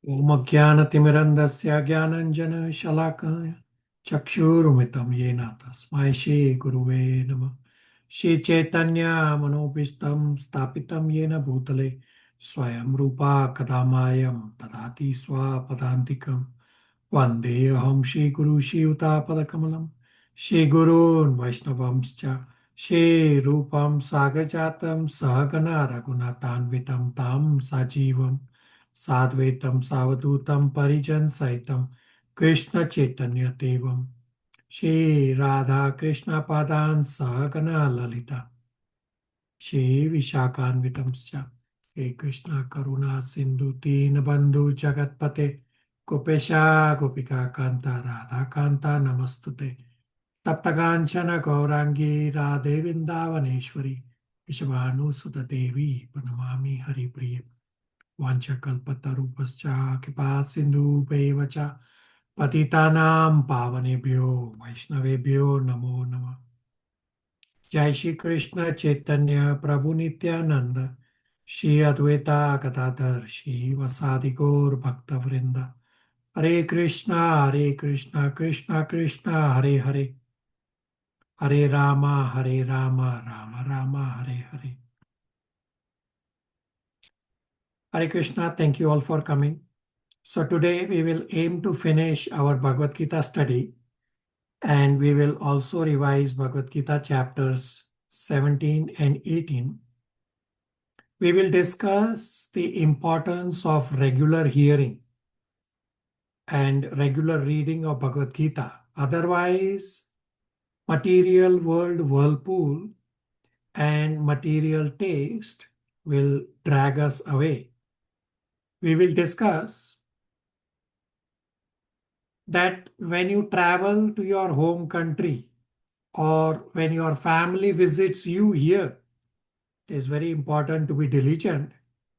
ॐ अज्ञानतिमिरन्धस्य ज्ञानञ्जनशलाकाय चक्षुरुमितं येन तस्मै श्रीगुरुवे नमः। श्रीचैतन्यमनोभीष्टं स्थापितं येन भूतले स्वयं रूपा कदा मायं ददाति स्वपदान्तिकं। वन्देऽहं श्रीगुरु श्रीयुतापदकमलं श्रीगुरून् वैष्णवंश्च श्रीरूपं सागरजातं सहगणा रघुनाथान्वितं तं सजीवम् साद्वैतं सावधूतं परिजनसहितं कृष्णचैतन्यदेवं श्रीराधाकृष्णपादान् सहगणा ललिता श्रीविशाखान्वितंश्च हे कृष्ण करुणा सिन्धु दीनबन्धु जगत्पते गोपेशा गोपिका कान्ता राधाकान्ता नमस्तुते तप्तकाञ्चन गौराङ्गी राधे वृन्दावनेश्वरी विश्वानुसुतदेवी प्रणमामि हरिप्रिये वाञ्छकल्पतरुभ्यश्च कृपासिन्धुभ्यैव च पतितानां पावनेभ्यो वैष्णवेभ्यो नमो नमः। जय श्री कृष्ण चैतन्य प्रभु नित्यानंद श्री अद्वैता गदाधर श्री वसादि गौर भक्त वृंद हरे Krishna Krishna Krishna Hare Hare Hare Ram Ram Ram Hare Hare. Hare Krishna, thank you all for coming. So today we will aim to finish our Bhagavad Gita study, and we will also revise Bhagavad Gita chapters 17 and 18. We will discuss the importance of regular hearing and regular reading of Bhagavad Gita. Otherwise, material world whirlpool and material taste will drag us away. We will discuss that when you travel to your home country or when your family visits you here, it is very important to be diligent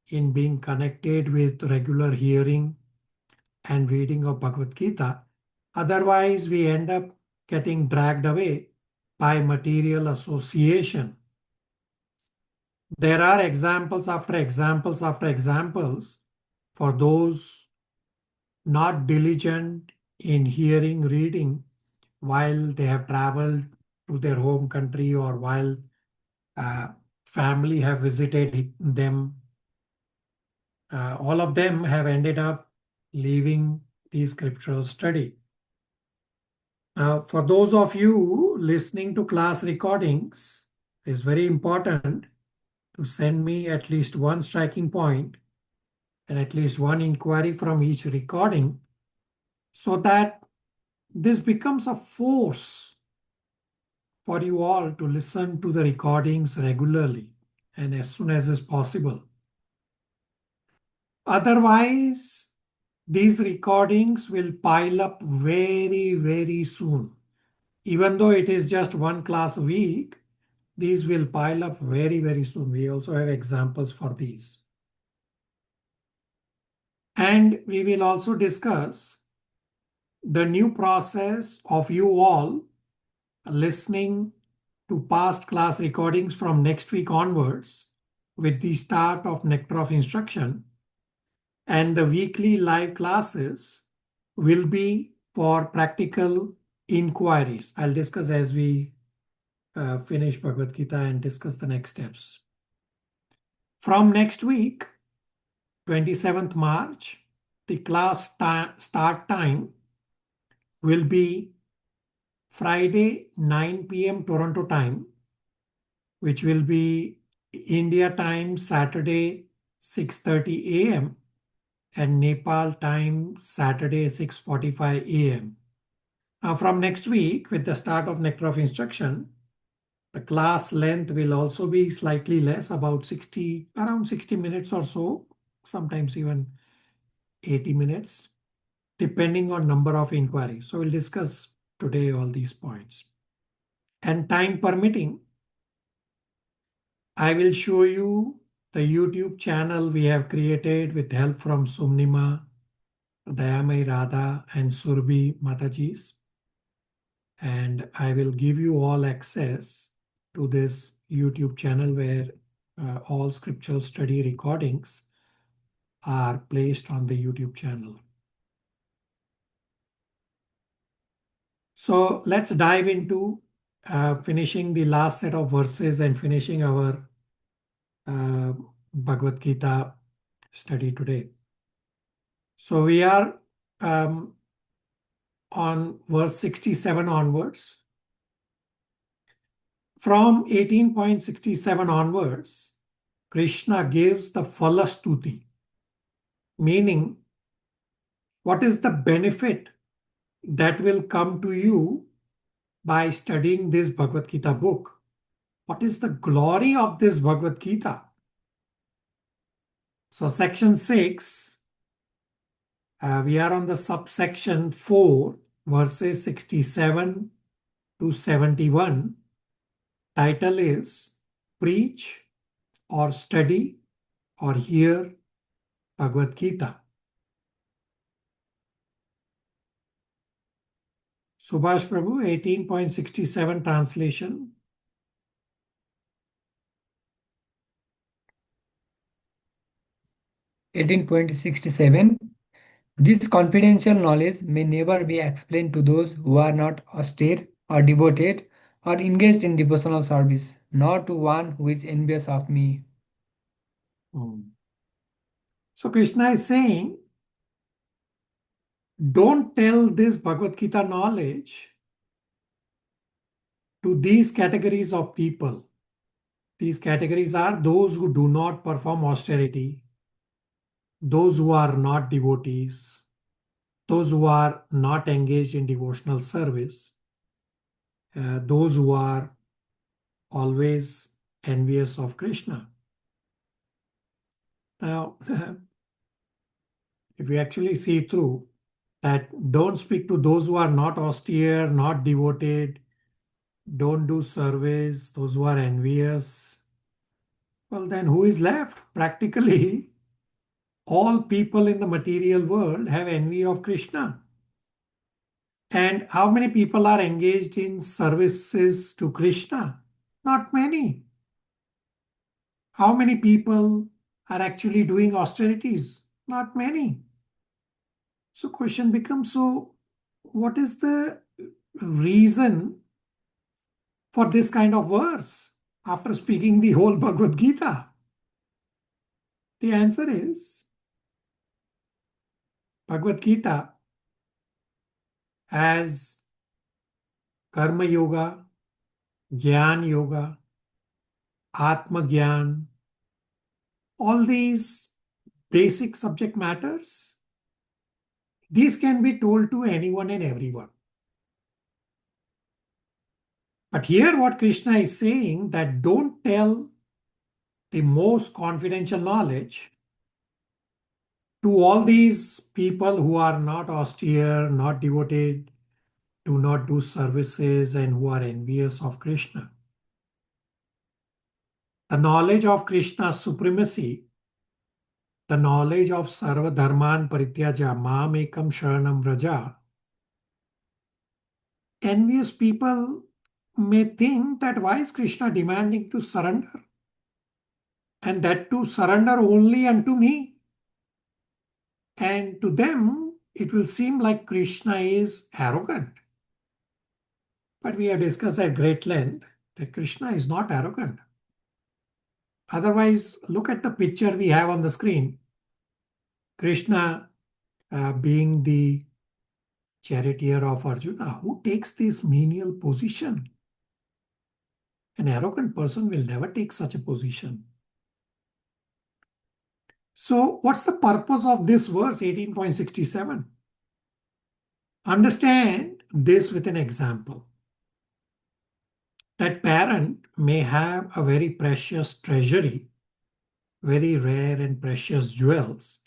in being connected with regular hearing and reading of Bhagavad Gita. Otherwise, we end up getting dragged away by material association. There are examples after examples after examples for those not diligent in hearing, reading, while they have traveled to their home country or while family have visited them. All of them have ended up leaving the scriptural study. Now, for those of you listening to class recordings, it is very important to send me at least one striking point and at least one inquiry from each recording so that this becomes a force for you all to listen to the recordings regularly and as soon as is possible. Otherwise, these recordings will pile up very, very soon. Even though it is just one class a week, these will pile up very, very soon. We also have examples for these. And we will also discuss the new process of you all listening to past class recordings from next week onwards with the start of Nectar of Instruction, and the weekly live classes will be for practical inquiries. I'll discuss as we finish Bhagavad Gita and discuss the next steps. From next week, 27th March, the class start time will be Friday 9 p.m. Toronto time, which will be India time Saturday 6:30 a.m. and Nepal time Saturday 6:45 a.m. Now from next week, with the start of Nectar of Instruction, the class length will also be slightly less, about around 60 minutes or so, sometimes even 80 minutes, depending on number of inquiries. So we'll discuss today all these points. And time permitting, I will show you the YouTube channel we have created with help from Sumnima, Dayamai Radha, and Surbhi Matajis. And I will give you all access to this YouTube channel where all scriptural study recordings are placed on the YouTube channel. So let's dive into finishing the last set of verses and finishing our Bhagavad Gita study today. So we are on verse 67 onwards. From 18.67 onwards, Krishna gives the falastuti, meaning what is the benefit that will come to you by studying this Bhagavad Gita book? What is the glory of this Bhagavad Gita? So section 6, we are on the subsection 4, verses 67 to 71. Title is Preach or Study or Hear Bhagavad Gita. Subhash Prabhu, 18.67 translation. (18.67) This confidential knowledge may never be explained to those who are not austere or devoted or engaged in devotional service, nor to one who is envious of me. So Krishna is saying, don't tell this Bhagavad Gita knowledge to these categories of people. These categories are those who do not perform austerity, those who are not devotees, those who are not engaged in devotional service, those who are always envious of Krishna. Now, if we actually see through that, don't speak to those who are not austere, not devoted, don't do service, those who are envious. Well, then who is left? Practically, all people in the material world have envy of Krishna. And how many people are engaged in services to Krishna? Not many. How many people are actually doing austerities? Not many. So question becomes, so what is the reason for this kind of verse after speaking the whole Bhagavad Gita? The answer is Bhagavad Gita has Karma Yoga, Jnana Yoga, Atma Gyan, all these basic subject matters. These can be told to anyone and everyone. But here what Krishna is saying, that don't tell the most confidential knowledge to all these people who are not austere, not devoted, do not do services, and who are envious of Krishna. The knowledge of Krishna's supremacy, the knowledge of Sarva Dharman Parityaja Mam Ekam Sharanam Vraja, envious people may think that why is Krishna demanding to surrender? And that to surrender only unto me. And to them, it will seem like Krishna is arrogant. But we have discussed at great length that Krishna is not arrogant. Otherwise, look at the picture we have on the screen. Krishna being the charioteer of Arjuna, who takes this menial position. An arrogant person will never take such a position. So what's the purpose of this verse 18.67? Understand this with an example. That parent may have a very precious treasury, very rare and precious jewels,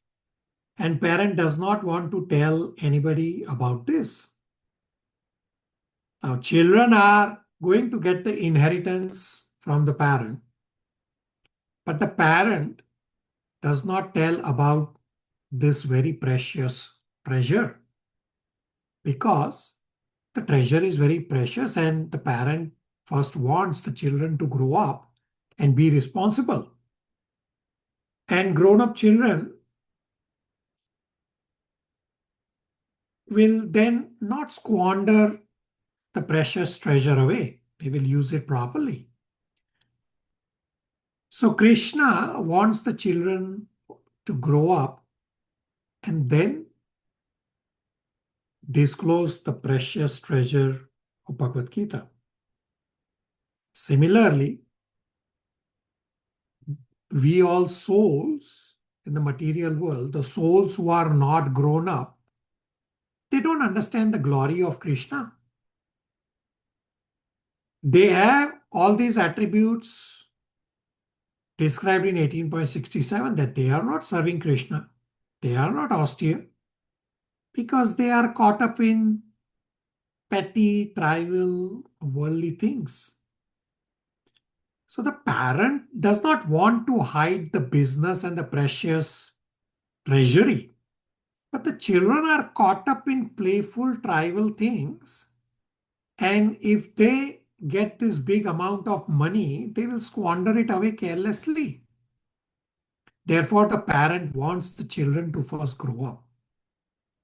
and parent does not want to tell anybody about this. Now, children are going to get the inheritance from the parent, but the parent does not tell about this very precious treasure because the treasure is very precious and the parent first wants the children to grow up and be responsible. And grown up children will then not squander the precious treasure away. They will use it properly. So Krishna wants the children to grow up and then disclose the precious treasure of Bhagavad Gita. Similarly, we all souls in the material world, the souls who are not grown up, they don't understand the glory of Krishna. They have all these attributes described in 18.67 that they are not serving Krishna. They are not austere because they are caught up in petty, trivial, worldly things. So the parent does not want to hide the business and the precious treasury. But the children are caught up in playful, trivial things. And if they get this big amount of money, they will squander it away carelessly. Therefore, the parent wants the children to first grow up.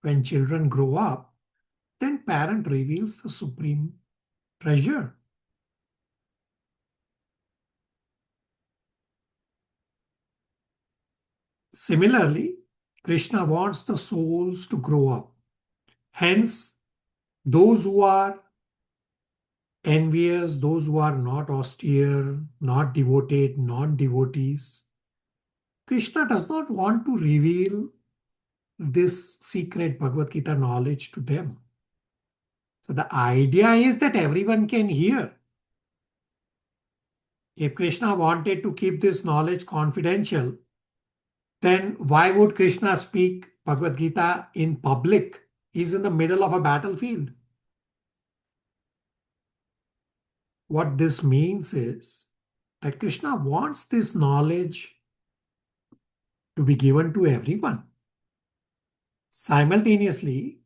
When children grow up, then parent reveals the supreme treasure. Similarly, Krishna wants the souls to grow up. Hence, those who are envious, those who are not austere, not devoted, non-devotees, Krishna does not want to reveal this secret Bhagavad Gita knowledge to them. So the idea is that everyone can hear. If Krishna wanted to keep this knowledge confidential, then why would Krishna speak Bhagavad Gita in public? He's in the middle of a battlefield. What this means is that Krishna wants this knowledge to be given to everyone. Simultaneously,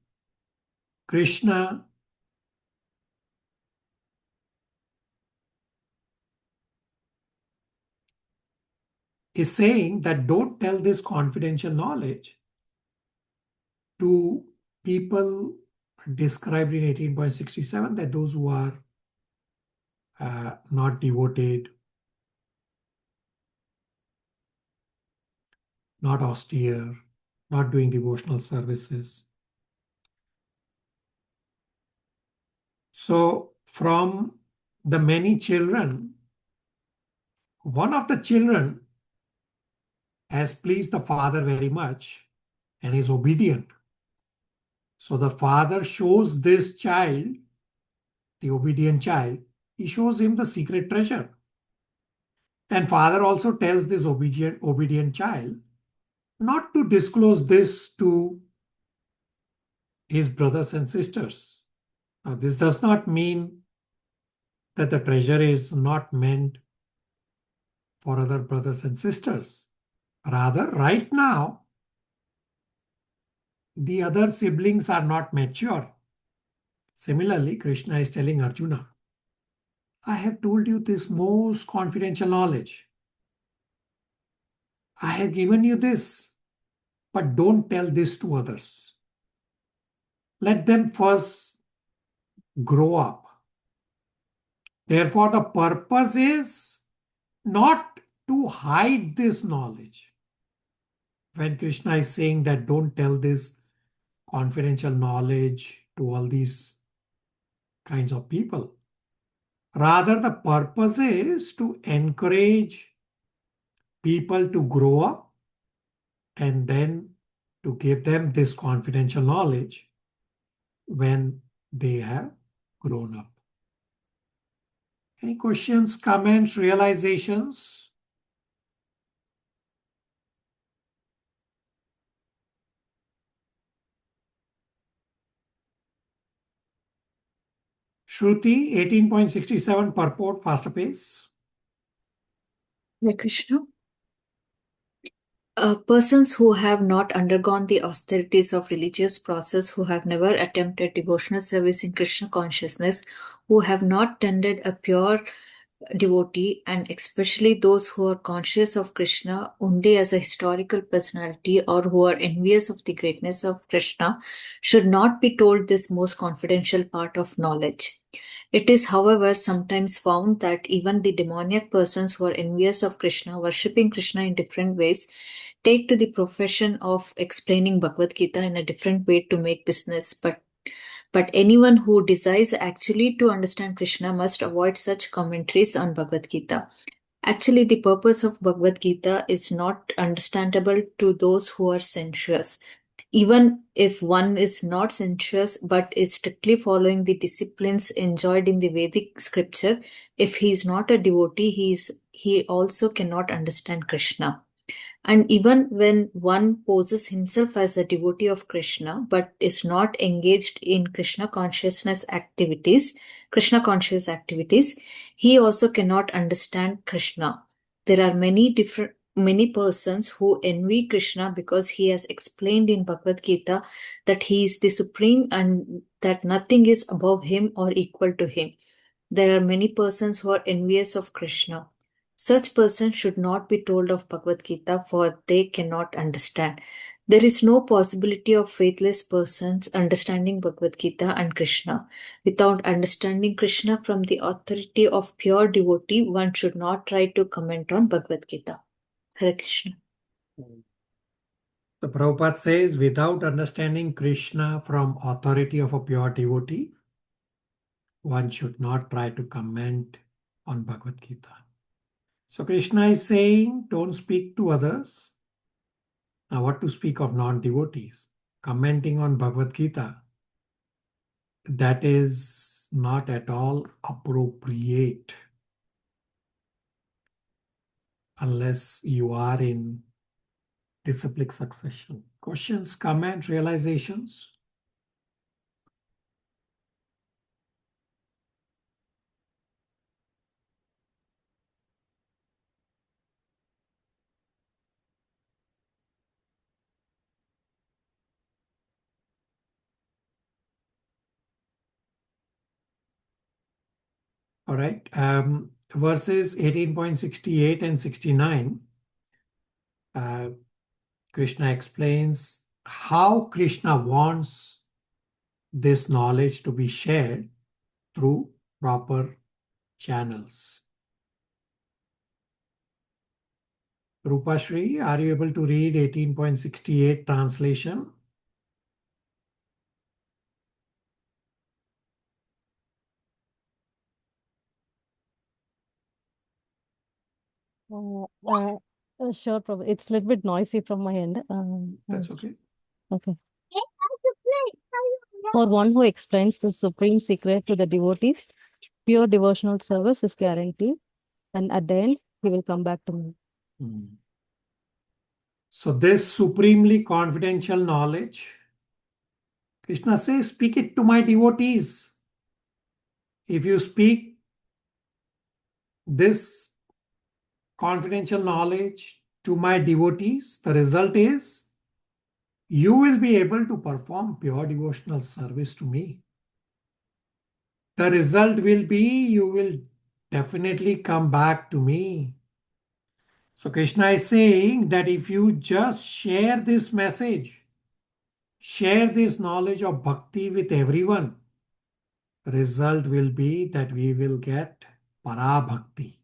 Krishna is saying that don't tell this confidential knowledge to people described in 18.67, that those who are not devoted, not austere, not doing devotional services. So from the many children, one of the children has pleased the father very much and is obedient. So the father shows this child, the obedient child, he shows him the secret treasure. And father also tells this obedient child not to disclose this to his brothers and sisters. Now, this does not mean that the treasure is not meant for other brothers and sisters. Rather, right now, the other siblings are not mature. Similarly, Krishna is telling Arjuna, I have told you this most confidential knowledge. I have given you this, but don't tell this to others. Let them first grow up. Therefore, the purpose is not to hide this knowledge. When Krishna is saying that don't tell this confidential knowledge to all these kinds of people, rather the purpose is to encourage people to grow up and then to give them this confidential knowledge when they have grown up. Any questions, comments, realizations? Shruti, 18.67 purport, faster pace. Hare Krishna. Persons who have not undergone the austerities of religious process, who have never attempted devotional service in Krishna consciousness, who have not tended a pure devotee, and especially those who are conscious of Krishna only as a historical personality or who are envious of the greatness of Krishna, should not be told this most confidential part of knowledge. It is, however, sometimes found that even the demoniac persons who are envious of Krishna, worshipping Krishna in different ways, take to the profession of explaining Bhagavad Gita in a different way to make business, but anyone who desires actually to understand Krishna must avoid such commentaries on Bhagavad Gita. Actually, the purpose of Bhagavad Gita is not understandable to those who are sensuous. Even if one is not sensuous but is strictly following the disciplines enjoyed in the Vedic scripture, if he is not a devotee, he also cannot understand Krishna. And even when one poses himself as a devotee of Krishna but is not engaged in Krishna conscious activities, he also cannot understand Krishna. There are many persons who envy Krishna because he has explained in Bhagavad Gita that he is the supreme and that nothing is above him or equal to him. There are many persons who are envious of Krishna. Such persons should not be told of Bhagavad Gita, for they cannot understand. There is no possibility of faithless persons understanding Bhagavad Gita and Krishna. Without understanding Krishna from the authority of pure devotee, one should not try to comment on Bhagavad Gita. Hare Krishna. The Prabhupada says, without understanding Krishna from authority of a pure devotee, one should not try to comment on Bhagavad Gita. So Krishna is saying, don't speak to others. Now what to speak of non-devotees? Commenting on Bhagavad Gita, that is not at all appropriate unless you are in disciplic succession. Questions, comments, realizations? All right. Verses 18.68 and 69, Krishna explains how Krishna wants this knowledge to be shared through proper channels. Rupashri, are you able to read 18.68 translation? Sure, Prabhu. It's a little bit noisy from my end. That's okay. Okay. For one who explains the supreme secret to the devotees, pure devotional service is guaranteed, and at the end, he will come back to me. So this supremely confidential knowledge, Krishna says, speak it to my devotees. If you speak this confidential knowledge to my devotees, the result is you will be able to perform pure devotional service to me. The result will be you will definitely come back to me. So Krishna is saying that if you just share this message, share this knowledge of bhakti with everyone, the result will be that we will get para bhakti.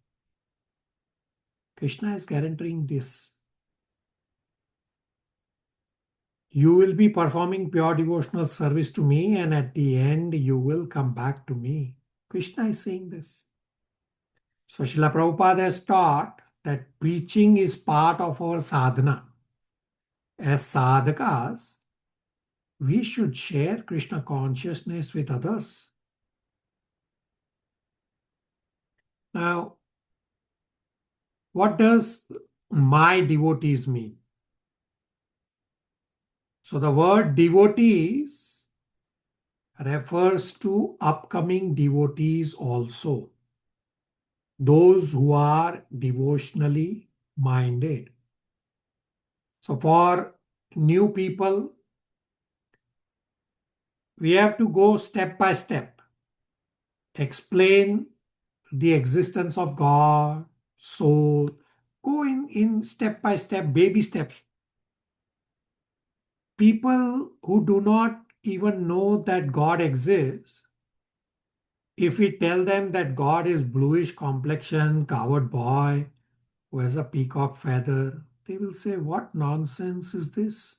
Krishna is guaranteeing this. You will be performing pure devotional service to me, and at the end, you will come back to me. Krishna is saying this. So, Srila Prabhupada has taught that preaching is part of our sadhana. As sadhakas, we should share Krishna consciousness with others. Now, what does my devotees mean? So the word devotees refers to upcoming devotees also, those who are devotionally minded. So for new people, we have to go step by step, explain the existence of God, soul. Go in step by step, baby steps. People who do not even know that God exists, if we tell them that God is bluish complexion, coward boy, who has a peacock feather, they will say, what nonsense is this?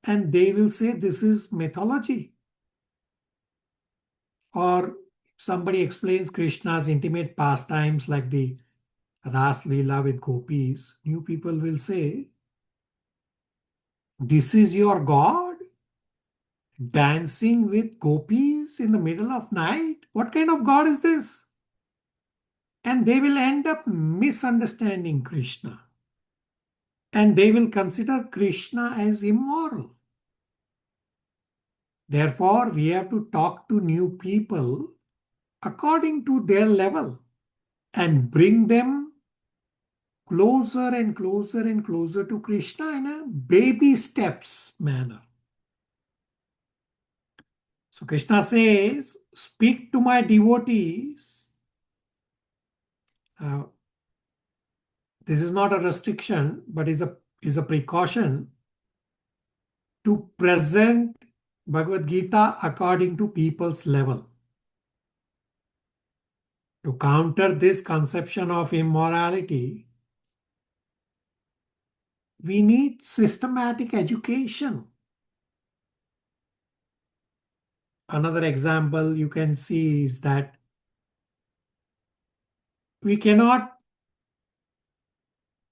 And they will say, this is mythology. Or somebody explains Krishna's intimate pastimes like the Ras Leela with gopis. New people will say, this is your God? Dancing with gopis in the middle of night? What kind of God is this? And they will end up misunderstanding Krishna. And they will consider Krishna as immoral. Therefore, we have to talk to new people according to their level and bring them closer and closer and closer to Krishna in a baby steps manner. So Krishna says, speak to my devotees. This is not a restriction, but is a precaution to present Bhagavad Gita according to people's level. To counter this conception of immorality, we need systematic education. Another example you can see is that we cannot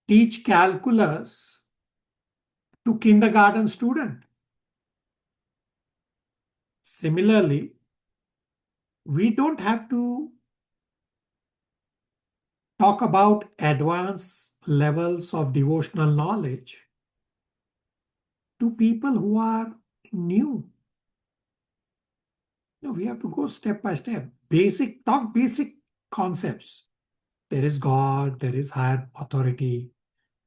teach calculus to kindergarten student. Similarly, we don't have to talk about advanced levels of devotional knowledge to people who are new. No, we have to go step by step. Talk basic concepts. There is God, there is higher authority,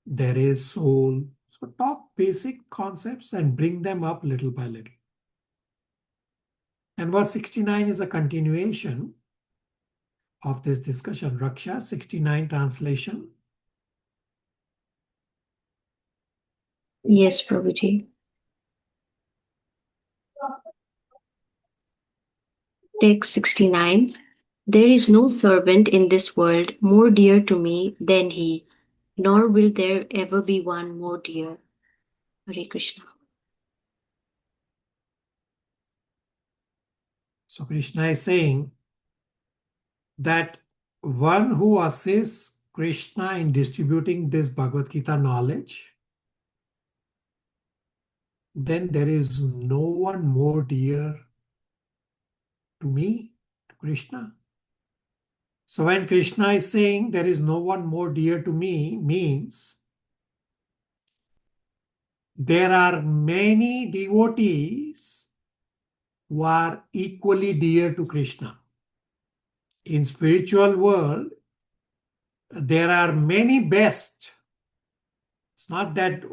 there is soul. So talk basic concepts and bring them up little by little. And verse 69 is a continuation of this discussion. Raksha 69 translation. Yes, Prabhuji. Text 69. There is no servant in this world more dear to me than he, nor will there ever be one more dear. Hare Krishna. So Krishna is saying that one who assists Krishna in distributing this Bhagavad Gita knowledge, then there is no one more dear to me, to Krishna. So when Krishna is saying there is no one more dear to me, means there are many devotees who are equally dear to Krishna. In spiritual world, there are many best. It's not that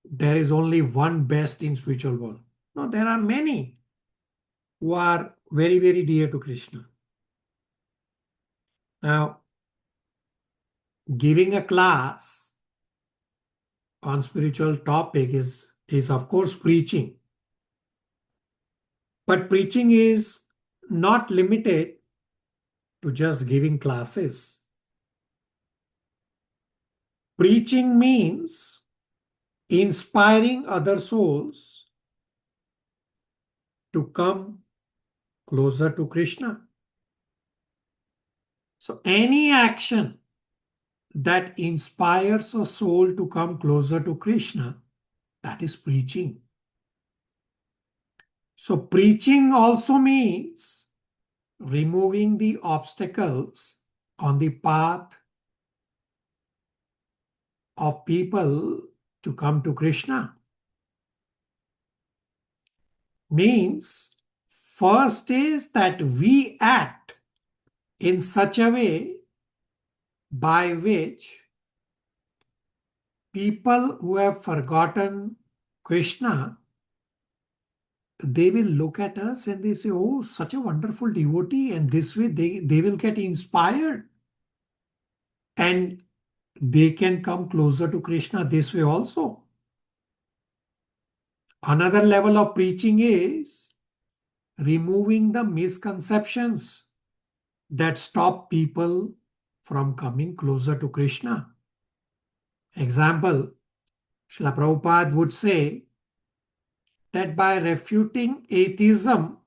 there is only one best in spiritual world. No, there are many who are very, very dear to Krishna. Now, giving a class on spiritual topic is of course preaching. But preaching is not limited to just giving classes. Preaching means inspiring other souls to come closer to Krishna. So any action that inspires a soul to come closer to Krishna, that is preaching. So preaching also means removing the obstacles on the path of people to come to Krishna. Means first is that we act in such a way by which people who have forgotten Krishna they will look at us and they say, oh, such a wonderful devotee. And this way they will get inspired. And they can come closer to Krishna this way also. Another level of preaching is removing the misconceptions that stop people from coming closer to Krishna. Example, Srila Prabhupada would say that by refuting atheism,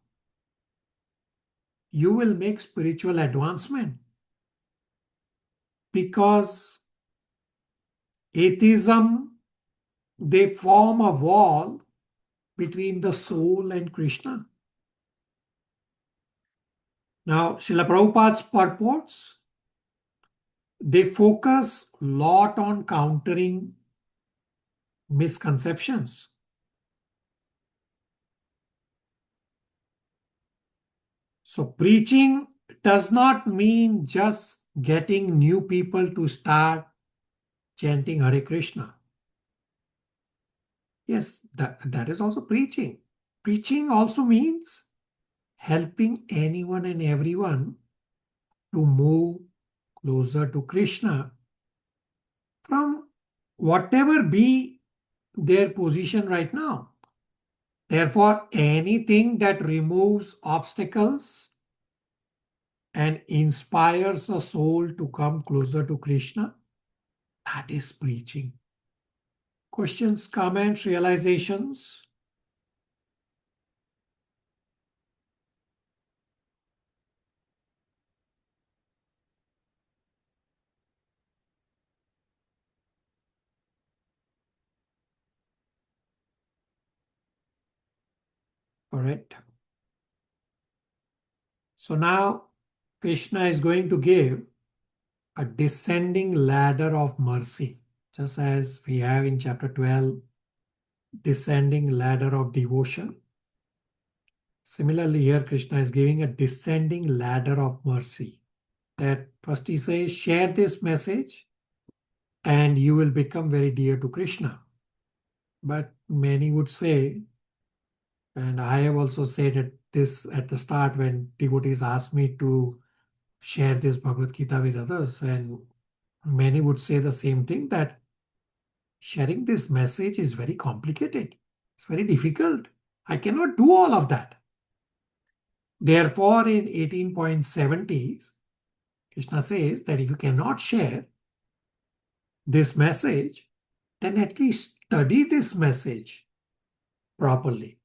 you will make spiritual advancement. Because atheism, they form a wall between the soul and Krishna. Now, Srila Prabhupada's purports, they focus a lot on countering misconceptions. So preaching does not mean just getting new people to start chanting Hare Krishna. Yes, that is also preaching. Preaching also means helping anyone and everyone to move closer to Krishna from whatever be their position right now. Therefore, anything that removes obstacles and inspires a soul to come closer to Krishna, that is preaching. Questions, comments, realizations? All right. So now Krishna is going to give a descending ladder of mercy, just as we have in chapter 12, descending ladder of devotion. Similarly, here Krishna is giving a descending ladder of mercy. That first he says, share this message and you will become very dear to Krishna. But many would say, and I have also said this at the start when devotees asked me to share this Bhagavad Gita with others, and many would say the same thing, that sharing this message is very complicated. It's very difficult. I cannot do all of that. Therefore, in 18.70s, Krishna says that if you cannot share this message, then at least study this message properly.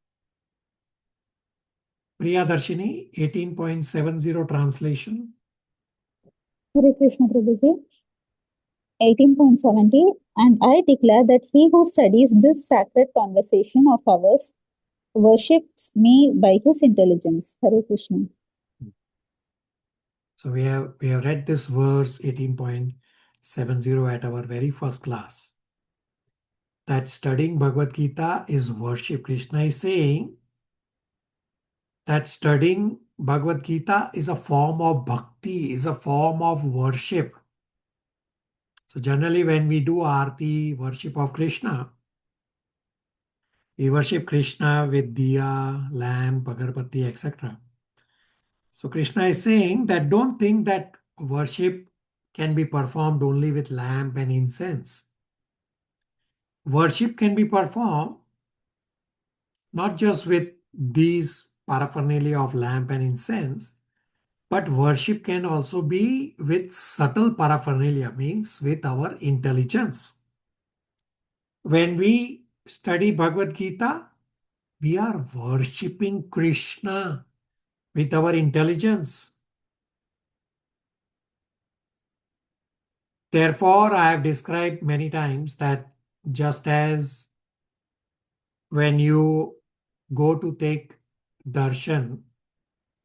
Priyadarshini, 18.70 translation. Hare Krishna Prabhuji. 18.70. And I declare that he who studies this sacred conversation of ours worships me by his intelligence. Hare Krishna. So we have read this verse 18.70 at our very first class. That studying Bhagavad Gita is worship. Krishna is saying that studying Bhagavad Gita is a form of bhakti, is a form of worship. So generally when we do Aarti, worship of Krishna, we worship Krishna with diya, lamp, agarbatti, etc. So Krishna is saying that don't think that worship can be performed only with lamp and incense. Worship can be performed not just with these paraphernalia of lamp and incense, but worship can also be with subtle paraphernalia, means with our intelligence. When we study Bhagavad Gita, we are worshipping Krishna with our intelligence. Therefore, I have described many times that just as when you go to take darshan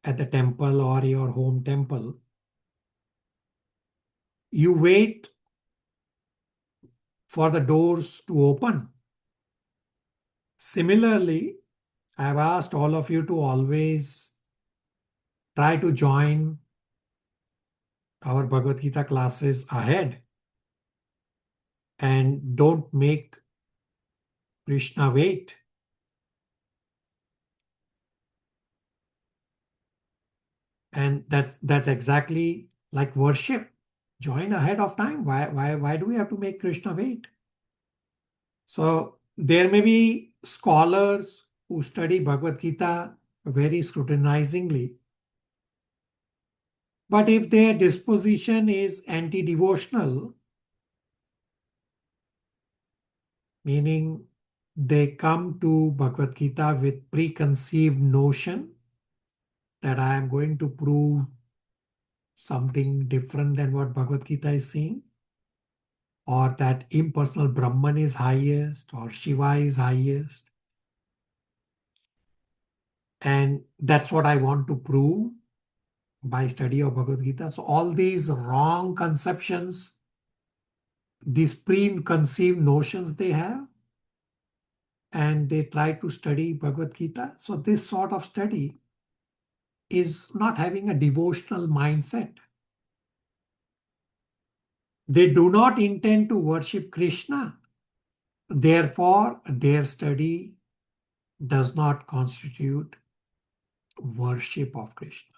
at the temple or your home temple, you wait for the doors to open. Similarly, I have asked all of you to always try to join our Bhagavad Gita classes ahead and don't make Krishna wait. And that's exactly like worship. Join ahead of time. Why do we have to make Krishna wait? So there may be scholars who study Bhagavad Gita very scrutinizingly, but if their disposition is anti-devotional, meaning they come to Bhagavad Gita with preconceived notion that I am going to prove something different than what Bhagavad Gita is saying, or that impersonal Brahman is highest, or Shiva is highest, and that's what I want to prove by study of Bhagavad Gita. So all these wrong conceptions, these preconceived notions they have, and they try to study Bhagavad Gita. So this sort of study is not having a devotional mindset. They do not intend to worship Krishna. Therefore, their study does not constitute worship of Krishna.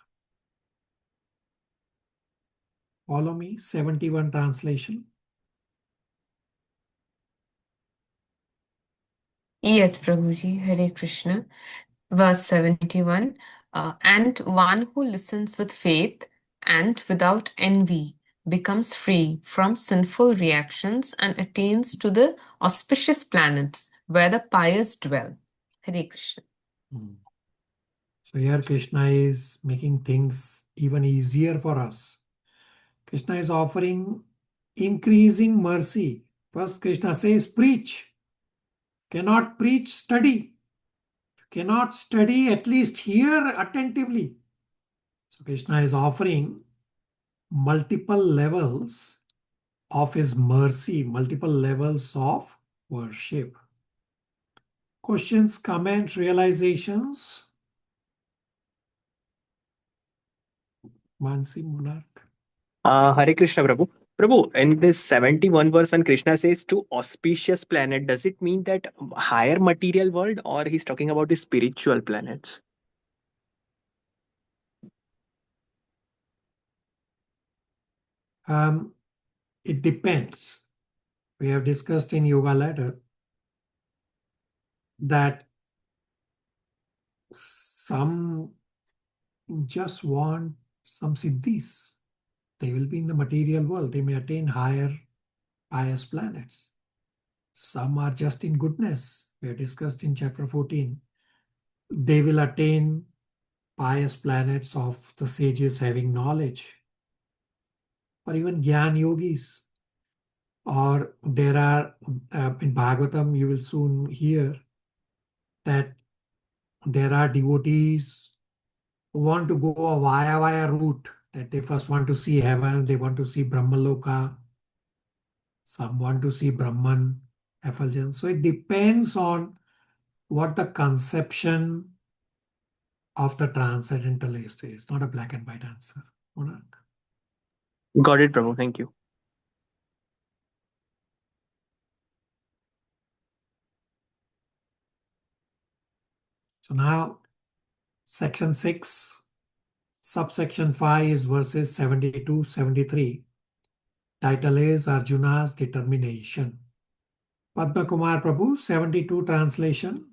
Follow me, 71 translation. Yes, Prabhuji, Hare Krishna. Verse 71, and one who listens with faith and without envy becomes free from sinful reactions and attains to the auspicious planets where the pious dwell. Hare Krishna. So here Krishna is making things even easier for us. Krishna is offering increasing mercy. First Krishna says, preach. Cannot preach, study. Cannot study, at least hear attentively. So Krishna is offering multiple levels of his mercy, multiple levels of worship. Questions, comments, realizations? Mansi Monarch. Hare Krishna, Prabhu. Prabhu, in this 71 verse, when Krishna says to auspicious planet, does it mean that higher material world, or he's talking about the spiritual planets? It depends. We have discussed in Yoga Ladder that some just want some siddhis. They will be in the material world. They may attain higher pious planets. Some are just in goodness. We have discussed in chapter 14. They will attain pious planets of the sages having knowledge. Or even Gyan yogis. Or there are, in Bhagavatam, you will soon hear that there are devotees who want to go a via route, that they first want to see heaven, they want to see Brahmaloka, some want to see Brahman effulgence. So it depends on what the conception of the transcendental is. It's not a black and white answer. Monarch. Got it, Prabhu. Thank you. So now, section 6, subsection 5 is verses 72, 73. Title is Arjuna's Determination. Padma Kumar Prabhu, 72 translation.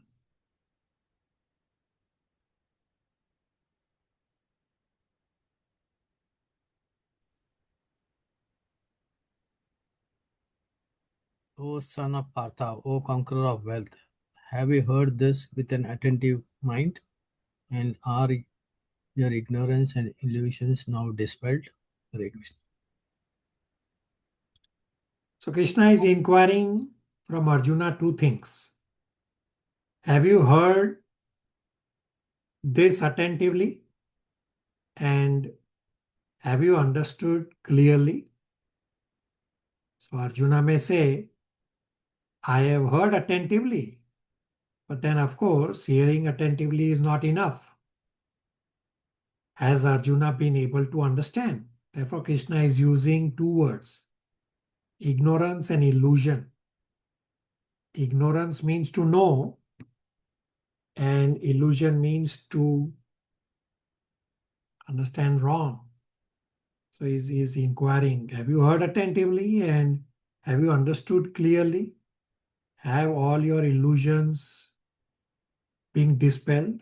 O son of Partha, O conqueror of wealth, have you heard this with an attentive mind? And are your ignorance and illusions now dispelled? Hare Krishna. So Krishna is inquiring from Arjuna two things. Have you heard this attentively? And have you understood clearly? So Arjuna may say, I have heard attentively. But then, of course, hearing attentively is not enough. Has Arjuna been able to understand? Therefore, Krishna is using two words, ignorance and illusion. Ignorance means to know, and illusion means to understand wrong. So he's inquiring, have you heard attentively and have you understood clearly? Have all your illusions being dispelled?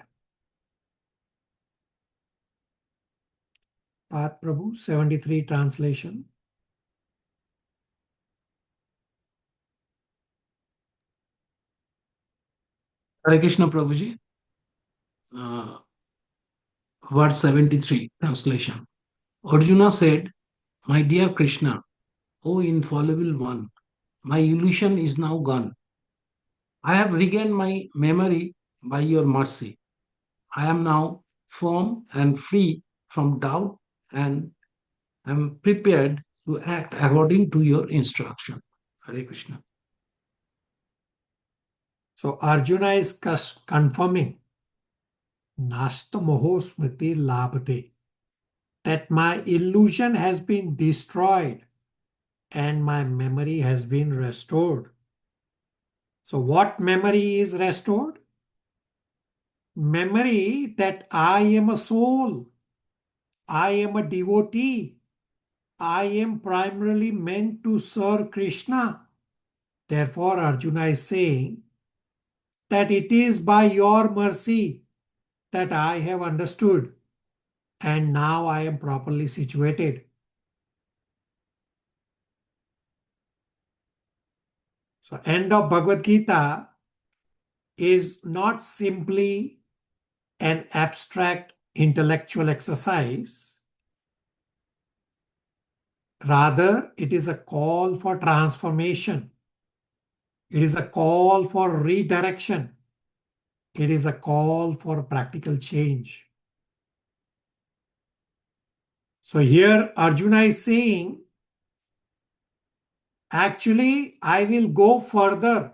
Path Prabhu, 73 translation. Hare Krishna Prabhuji. Verse 73 translation. Arjuna said, my dear Krishna, O infallible one, my illusion is now gone. I have regained my memory by your mercy. I am now firm and free from doubt and am prepared to act according to your instruction. Hare Krishna. So Arjuna is confirming Nasta moho smriti labhate, that my illusion has been destroyed and my memory has been restored. So what memory is restored? Memory that I am a soul, I am a devotee, I am primarily meant to serve Krishna. Therefore, Arjuna is saying that it is by your mercy that I have understood and now I am properly situated. So end of Bhagavad Gita is not simply an abstract intellectual exercise. Rather, it is a call for transformation. It is a call for redirection. It is a call for practical change. So here Arjuna is saying, actually, I will go further.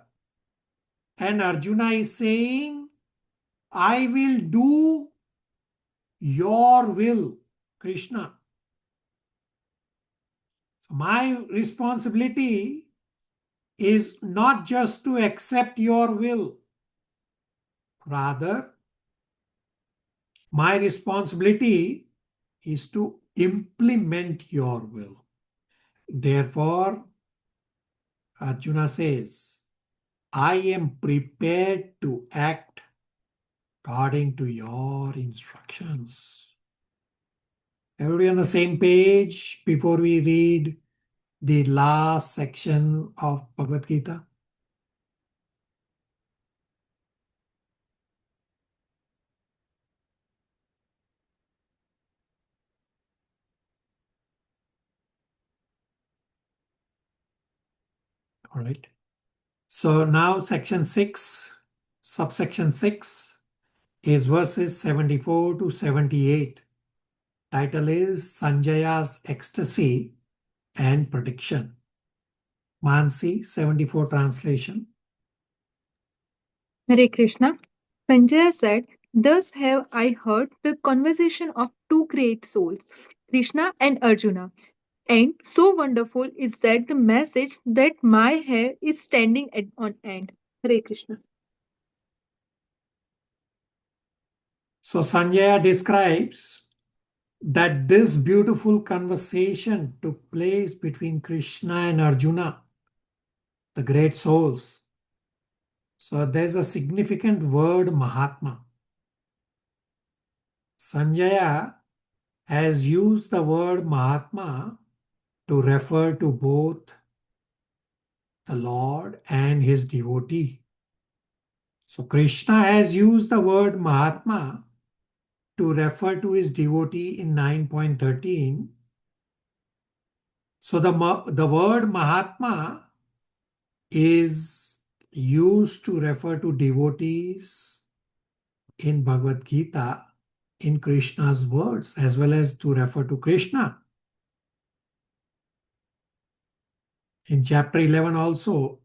And Arjuna is saying, I will do your will, Krishna. So my responsibility is not just to accept your will. Rather, my responsibility is to implement your will. Therefore, Arjuna says, I am prepared to act according to your instructions. Everybody on the same page before we read the last section of Bhagavad Gita? All right. So now section 6, subsection 6 is verses 74 to 78. Title is Sanjaya's Ecstasy and Prediction. Mansi, 74 translation. Hare Krishna. Sanjaya said, thus have I heard the conversation of two great souls, Krishna and Arjuna. And so wonderful is that the message that my hair is standing on end. Hare Krishna. So Sanjaya describes that this beautiful conversation took place between Krishna and Arjuna, the great souls. So there's a significant word, Mahatma. Sanjaya has used the word Mahatma to refer to both the Lord and his devotee. So Krishna has used the word Mahatma to refer to his devotee in 9.13. So the word Mahatma is used to refer to devotees in Bhagavad Gita in Krishna's words, as well as to refer to Krishna. In chapter 11 also,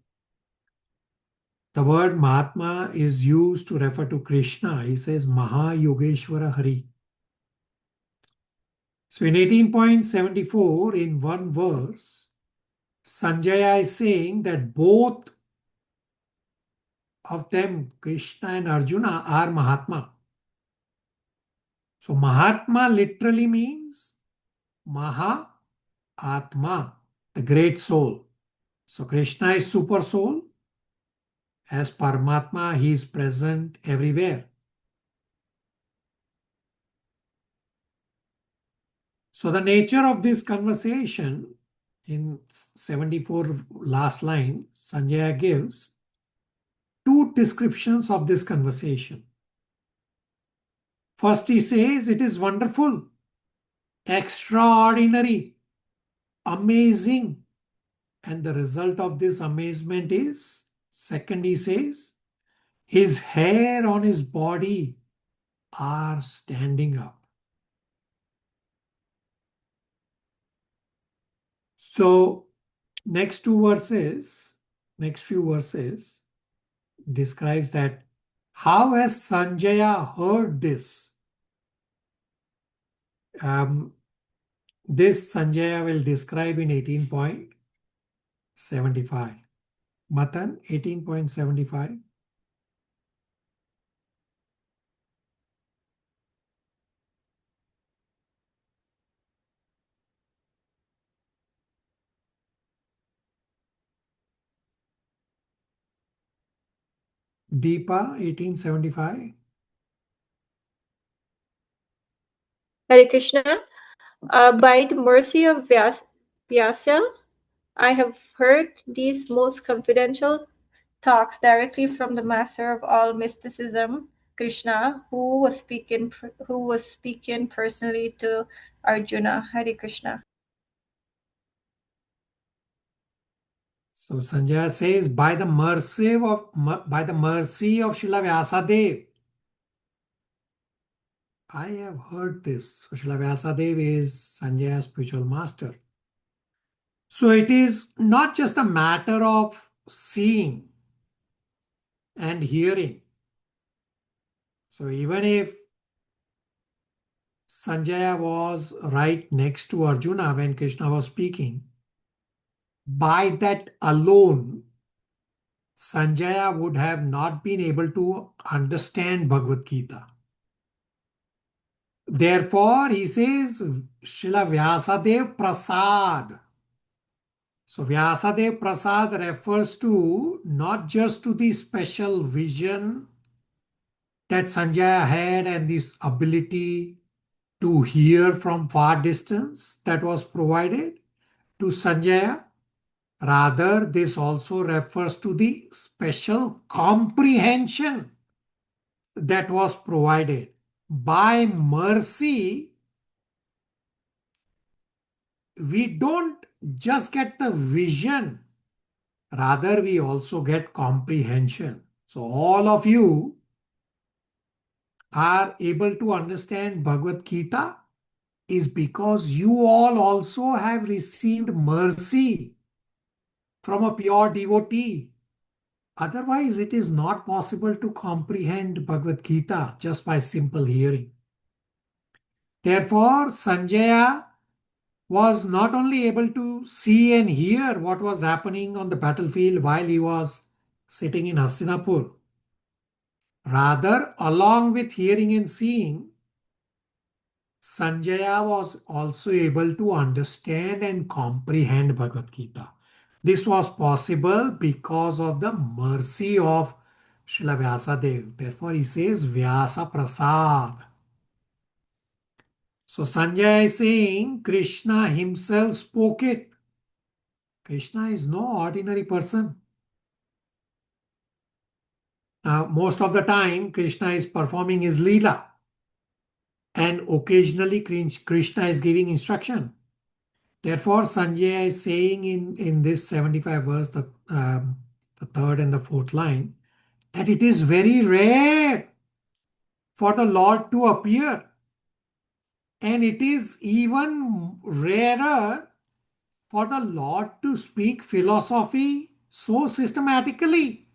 the word Mahatma is used to refer to Krishna. He says Maha Yogeshwara Hari. So in 18.74, in one verse, Sanjaya is saying that both of them, Krishna and Arjuna, are Mahatma. So Mahatma literally means Maha Atma, the great soul. So Krishna is super soul. As Paramatma, he is present everywhere. So the nature of this conversation in 74 last line, Sanjaya gives two descriptions of this conversation. First, he says it is wonderful, extraordinary, amazing. And the result of this amazement is, second, he says, his hair on his body are standing up. So, next few verses describes that how has Sanjaya heard this? This Sanjaya will describe in 18.75. Matan, 18.75. Deepa, 1875. Hare Krishna. By the mercy of Vyasa, I have heard these most confidential talks directly from the master of all mysticism, Krishna, who was speaking personally to Arjuna. Hare Krishna. So Sanjaya says, by the mercy of Srila Vyasadeva, I have heard this. So Srila Vyasadeva is Sanjaya's spiritual master. So it is not just a matter of seeing and hearing. So even if Sanjaya was right next to Arjuna when Krishna was speaking, by that alone, Sanjaya would have not been able to understand Bhagavad Gita. Therefore, he says, Srila Vyasadev Prasad. So Vyasadev Prasad refers to not just to the special vision that Sanjaya had and this ability to hear from far distance that was provided to Sanjaya. Rather, this also refers to the special comprehension that was provided. By mercy, we don't just get the vision, rather, we also get comprehension. So, all of you are able to understand Bhagavad Gita is because you all also have received mercy from a pure devotee. Otherwise, it is not possible to comprehend Bhagavad Gita just by simple hearing. Therefore, Sanjaya was not only able to see and hear what was happening on the battlefield while he was sitting in Hastinapur. Rather, along with hearing and seeing, Sanjaya was also able to understand and comprehend Bhagavad Gita. This was possible because of the mercy of Srila Vyasadeva. Therefore, he says Vyasa Prasad. So Sanjaya is saying Krishna himself spoke it. Krishna is no ordinary person. Now, most of the time, Krishna is performing his Leela. And occasionally, Krishna is giving instruction. Therefore, Sanjaya is saying in this 75 verse, the third and the fourth line, that it is very rare for the Lord to appear. And it is even rarer for the Lord to speak philosophy so systematically.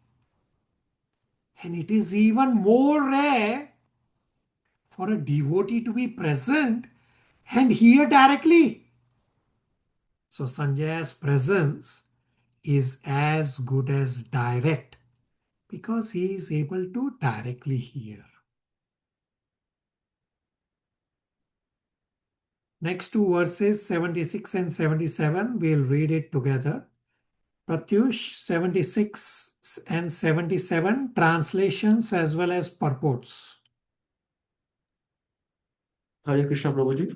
And it is even more rare for a devotee to be present and hear directly. So Sanjaya's presence is as good as direct because he is able to directly hear. Next two verses, 76 and 77, we'll read it together. Pratyush, 76 and 77, translations as well as purports. Hare Krishna Prabhuji.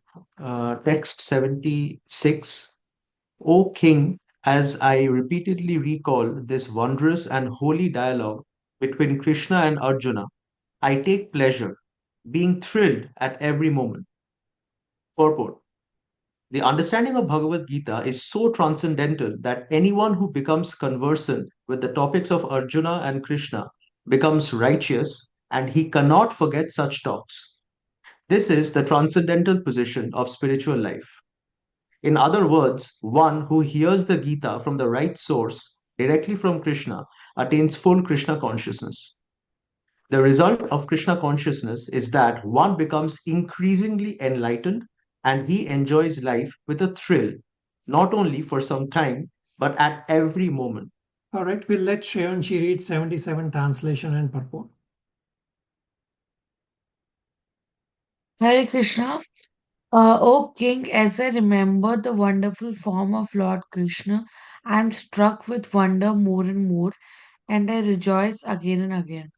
Text 76. O King, as I repeatedly recall this wondrous and holy dialogue between Krishna and Arjuna, I take pleasure, being thrilled at every moment. Purport. The understanding of Bhagavad Gita is so transcendental that anyone who becomes conversant with the topics of Arjuna and Krishna becomes righteous, and he cannot forget such talks. This is the transcendental position of spiritual life. In other words, one who hears the Gita from the right source, directly from Krishna, attains full Krishna consciousness. The result of Krishna consciousness is that one becomes increasingly enlightened and he enjoys life with a thrill, not only for some time, but at every moment. All right, we'll let Shreyanshi read 77 translation and purport. Hare Krishna. O King, as I remember the wonderful form of Lord Krishna, I am struck with wonder more and more, and I rejoice again and again.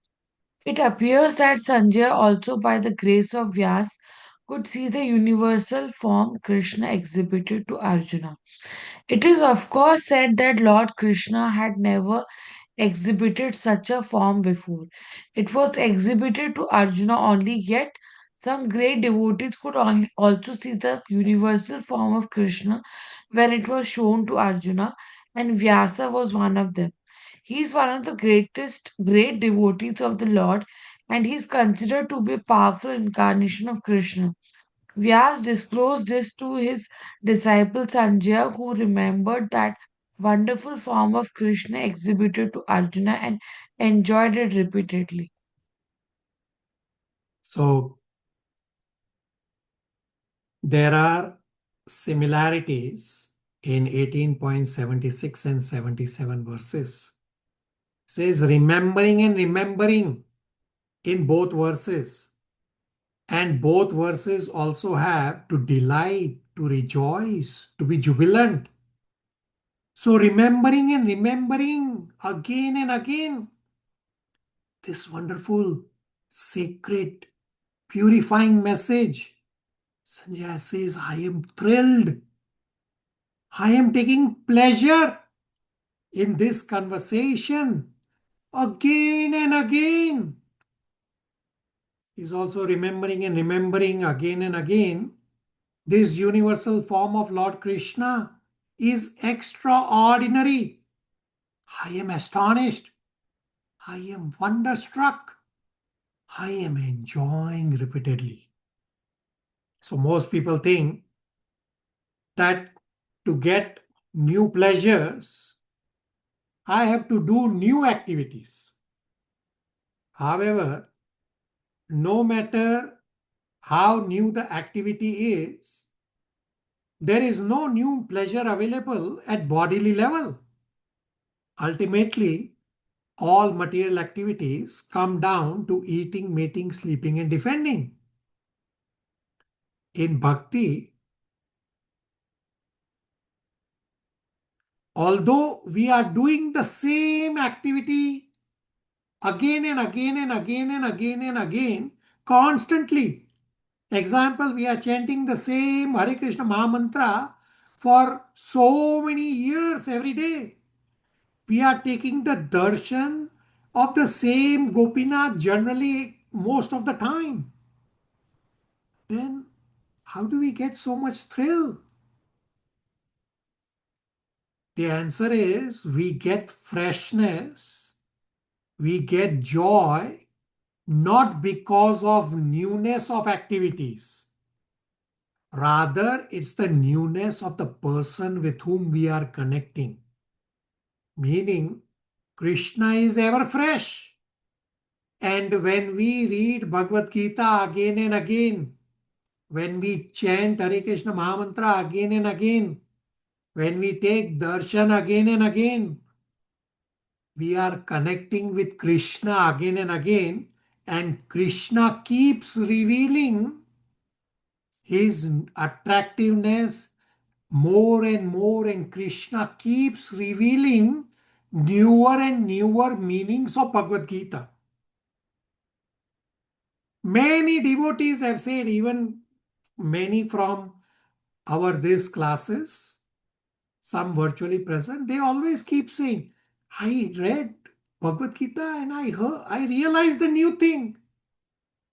It appears that Sanjay, also by the grace of Vyas, could see the universal form Krishna exhibited to Arjuna. It is, of course, said that Lord Krishna had never exhibited such a form before. It was exhibited to Arjuna only, yet some great devotees could also see the universal form of Krishna when it was shown to Arjuna, and Vyasa was one of them. He is one of the great devotees of the Lord, and he is considered to be a powerful incarnation of Krishna. Vyas disclosed this to his disciple Sanjaya, who remembered that wonderful form of Krishna exhibited to Arjuna and enjoyed it repeatedly. So, there are similarities in 18.76 and 77 verses. It says remembering and remembering in both verses. And both verses also have to delight, to rejoice, to be jubilant. So remembering and remembering again and again this wonderful, sacred, purifying message. Sanjay says, I am thrilled. I am taking pleasure in this conversation again and again. He's also remembering and remembering again and again. This universal form of Lord Krishna is extraordinary. I am astonished. I am wonderstruck. I am enjoying repeatedly. So most people think that to get new pleasures, I have to do new activities. However, no matter how new the activity is, there is no new pleasure available at bodily level. Ultimately, all material activities come down to eating, mating, sleeping, and defending. In bhakti, although we are doing the same activity again and again and again and again and again, constantly. Example, we are chanting the same Hare Krishna Maha Mantra for so many years every day. We are taking the darshan of the same Gopinath generally most of the time. Then how do we get so much thrill? The answer is we get freshness, we get joy, not because of newness of activities. Rather, it's the newness of the person with whom we are connecting. Meaning, Krishna is ever fresh. And when we read Bhagavad Gita again and again, when we chant Hare Krishna Mahamantra again and again, when we take darshan again and again, we are connecting with Krishna again and again, and Krishna keeps revealing his attractiveness more and more, and Krishna keeps revealing newer and newer meanings of Bhagavad Gita. Many devotees have said, even many from our these classes, some virtually present, they always keep saying, I read Bhagavad Gita and I realized a new thing.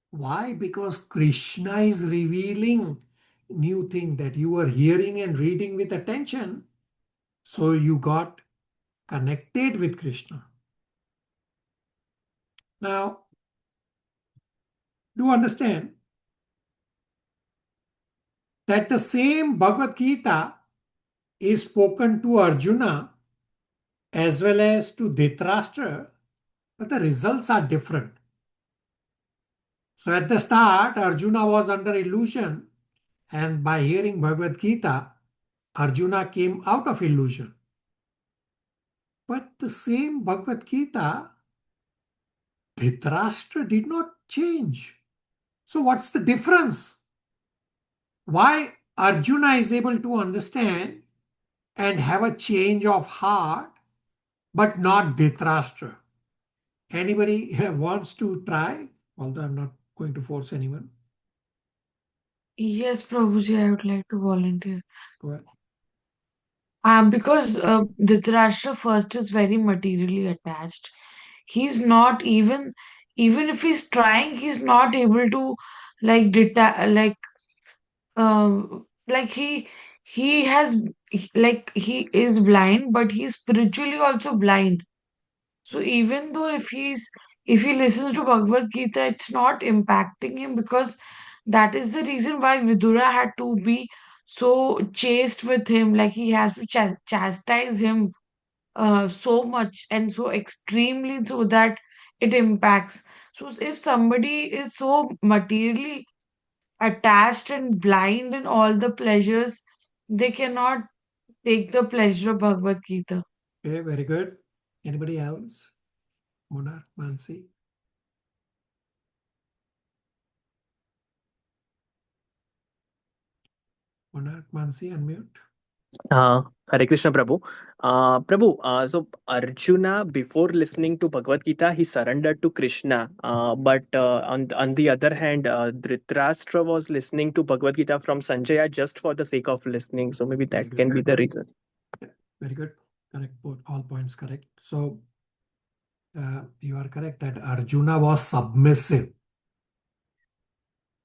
Why? Because Krishna is revealing new thing that you were hearing and reading with attention. So you got connected with Krishna. Now, do understand that the same Bhagavad Gita is spoken to Arjuna as well as to Dhritarashtra, but the results are different. So at the start, Arjuna was under illusion, and by hearing Bhagavad Gita, Arjuna came out of illusion. But the same Bhagavad Gita, Dhritarashtra did not change. So what's the difference? Why Arjuna is able to understand and have a change of heart, but not Dhritarashtra? Anybody wants to try? Although I'm not going to force anyone. Yes, Prabhuji, I would like to volunteer. Go ahead. Because Dhritarashtra first is very materially attached. He's not even if he's trying, he's not able to like like he has he is blind, but he's spiritually also blind. So even though if he listens to Bhagavad Gita, it's not impacting him, because that is the reason why Vidura had to be so chaste with him. Like he has to chastise him so much and so extremely, so that it impacts. So if somebody is so materially attached and blind in all the pleasures, they cannot take the pleasure of Bhagavad Gita. Okay, very good. Anybody else? Monarch, Mansi? Monarch, Mansi, unmute. Hare Krishna Prabhu. So Arjuna, before listening to Bhagavad Gita, he surrendered to Krishna. But on the other hand, Dhritarashtra was listening to Bhagavad Gita from Sanjaya just for the sake of listening. So maybe that can be the reason. Very good. Correct. All points correct. So you are correct that Arjuna was submissive.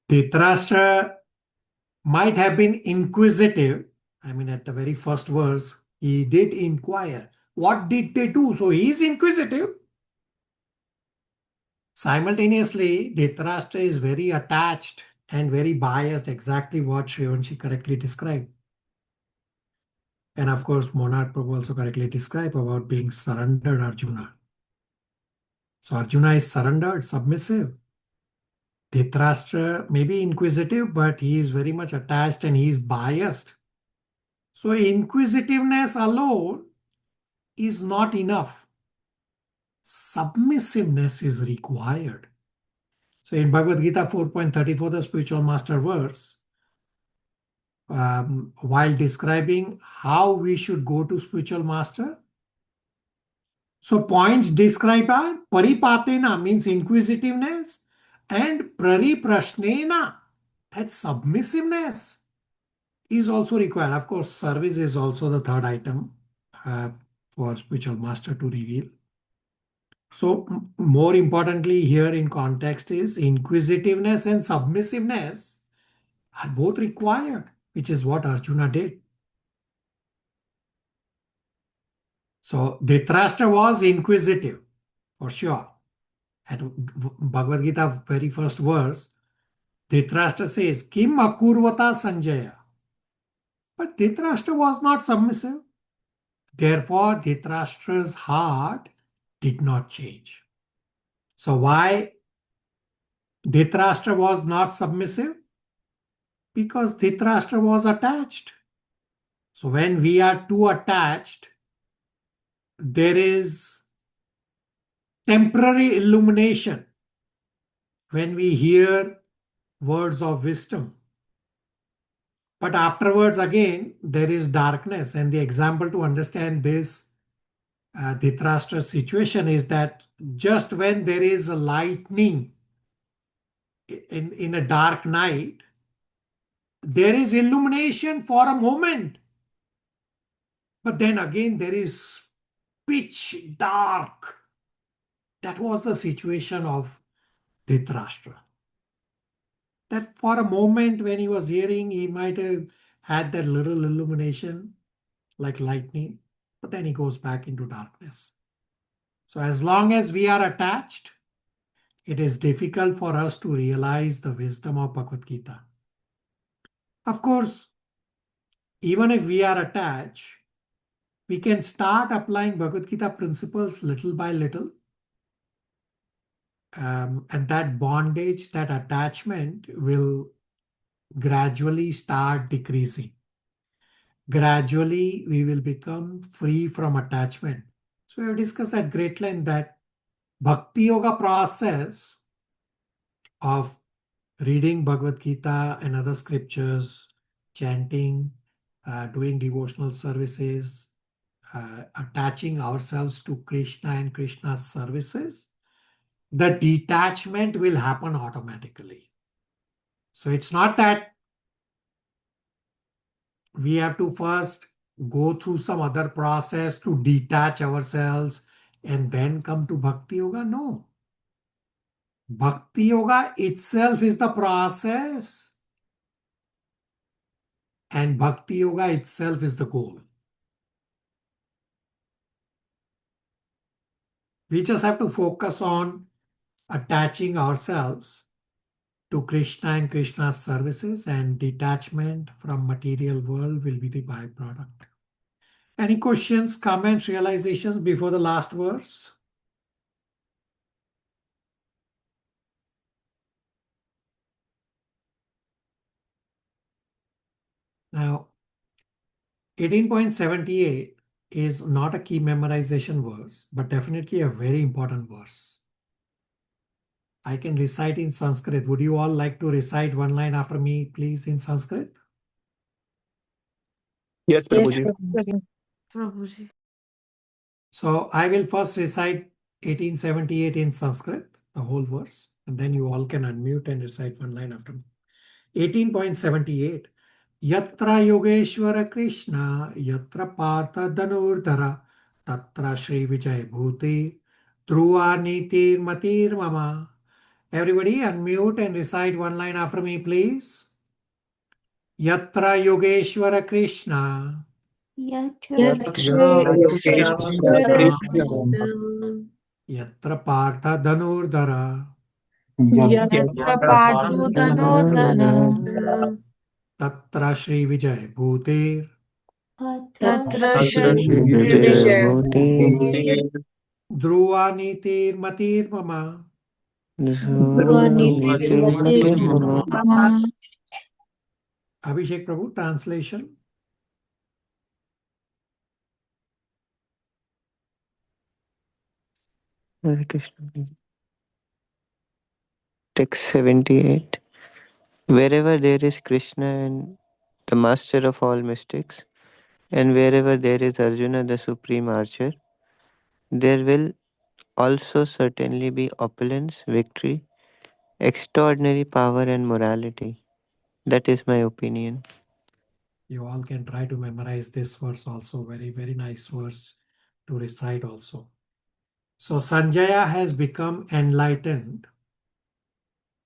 Dhritarashtra might have been inquisitive. I mean, at the very first verse, he did inquire. What did they do? So he is inquisitive. Simultaneously, Dhritarashtra is very attached and very biased, exactly what Shrivanshi correctly described. And of course, Monarch Prabhu also correctly described about being surrendered Arjuna. So Arjuna is surrendered, submissive. Dhritarashtra may be inquisitive, but he is very much attached and he is biased. So inquisitiveness alone is not enough. Submissiveness is required. So in Bhagavad Gita 4.34, the spiritual master verse, while describing how we should go to spiritual master, so points described are paripatena, means inquisitiveness, and prariprashnena, that submissiveness is also required. Of course, service is also the third item for spiritual master to reveal. So more importantly here in context is inquisitiveness and submissiveness are both required, which is what Arjuna did. So Dhritarashtra was inquisitive, for sure. At Bhagavad Gita very first verse, Dhritarashtra says, Kim akurvata Sanjaya. But Dhritarashtra was not submissive. Therefore, Dhritarashtra's heart did not change. So why Dhritarashtra was not submissive? Because Dhritarashtra was attached. So when we are too attached, there is temporary illumination when we hear words of wisdom. But afterwards, again, there is darkness. And the example to understand this Dhritarashtra situation is that just when there is a lightning in a dark night, there is illumination for a moment. But then again, there is pitch dark. That was the situation of Dhritarashtra. That for a moment when he was hearing, he might have had that little illumination like lightning, but then he goes back into darkness. So as long as we are attached, it is difficult for us to realize the wisdom of Bhagavad Gita. Of course, even if we are attached, we can start applying Bhagavad Gita principles little by little. And that bondage, that attachment will gradually start decreasing. Gradually, we will become free from attachment. So we have discussed at great length that Bhakti Yoga process of reading Bhagavad Gita and other scriptures, chanting, doing devotional services, attaching ourselves to Krishna and Krishna's services, the detachment will happen automatically. So it's not that we have to first go through some other process to detach ourselves and then come to Bhakti Yoga. No. Bhakti Yoga itself is the process, and Bhakti Yoga itself is the goal. We just have to focus on attaching ourselves to Krishna and Krishna's services, and detachment from material world will be the byproduct. Any questions, comments, realizations before the last verse? Now, 18.78 is not a key memorization verse, but definitely a very important verse. I can recite in Sanskrit. Would you all like to recite one line after me, please, in Sanskrit? Yes, Yes, Prabhuji. Prabhuji. Prabhuji. So I will first recite 1878 in Sanskrit, the whole verse, and then you all can unmute and recite one line after me. 18.78. Yatra Yogeshwara Krishna, Yatra Partha Dhanurdhara, Tatra Shri Vijay Bhuti, Dhruva Nitir Matir Mama. Everybody unmute and recite one line after me, please. Yatra Yogeshwara Krishna, Yatra Yogeshwara Krishna, Yatra Partha Dhanurdhara, Yatra Partho Dhanurdhara, Tatra Shri Vijay Bhutir, Tatra Tatra Shri Shri Vijay Vijay Dhruva Nitir Matir Mama. Dhruva Nitir Matir Mama. Mama. Abhishek Prabhu, translation. Hare Krishna. Text 78. Wherever there is Krishna and the master of all mystics, and wherever there is Arjuna, the supreme archer, there will also certainly be opulence, victory, extraordinary power, and morality. That is my opinion. You all can try to memorize this verse also. Very, very nice verse to recite also. So Sanjaya has become enlightened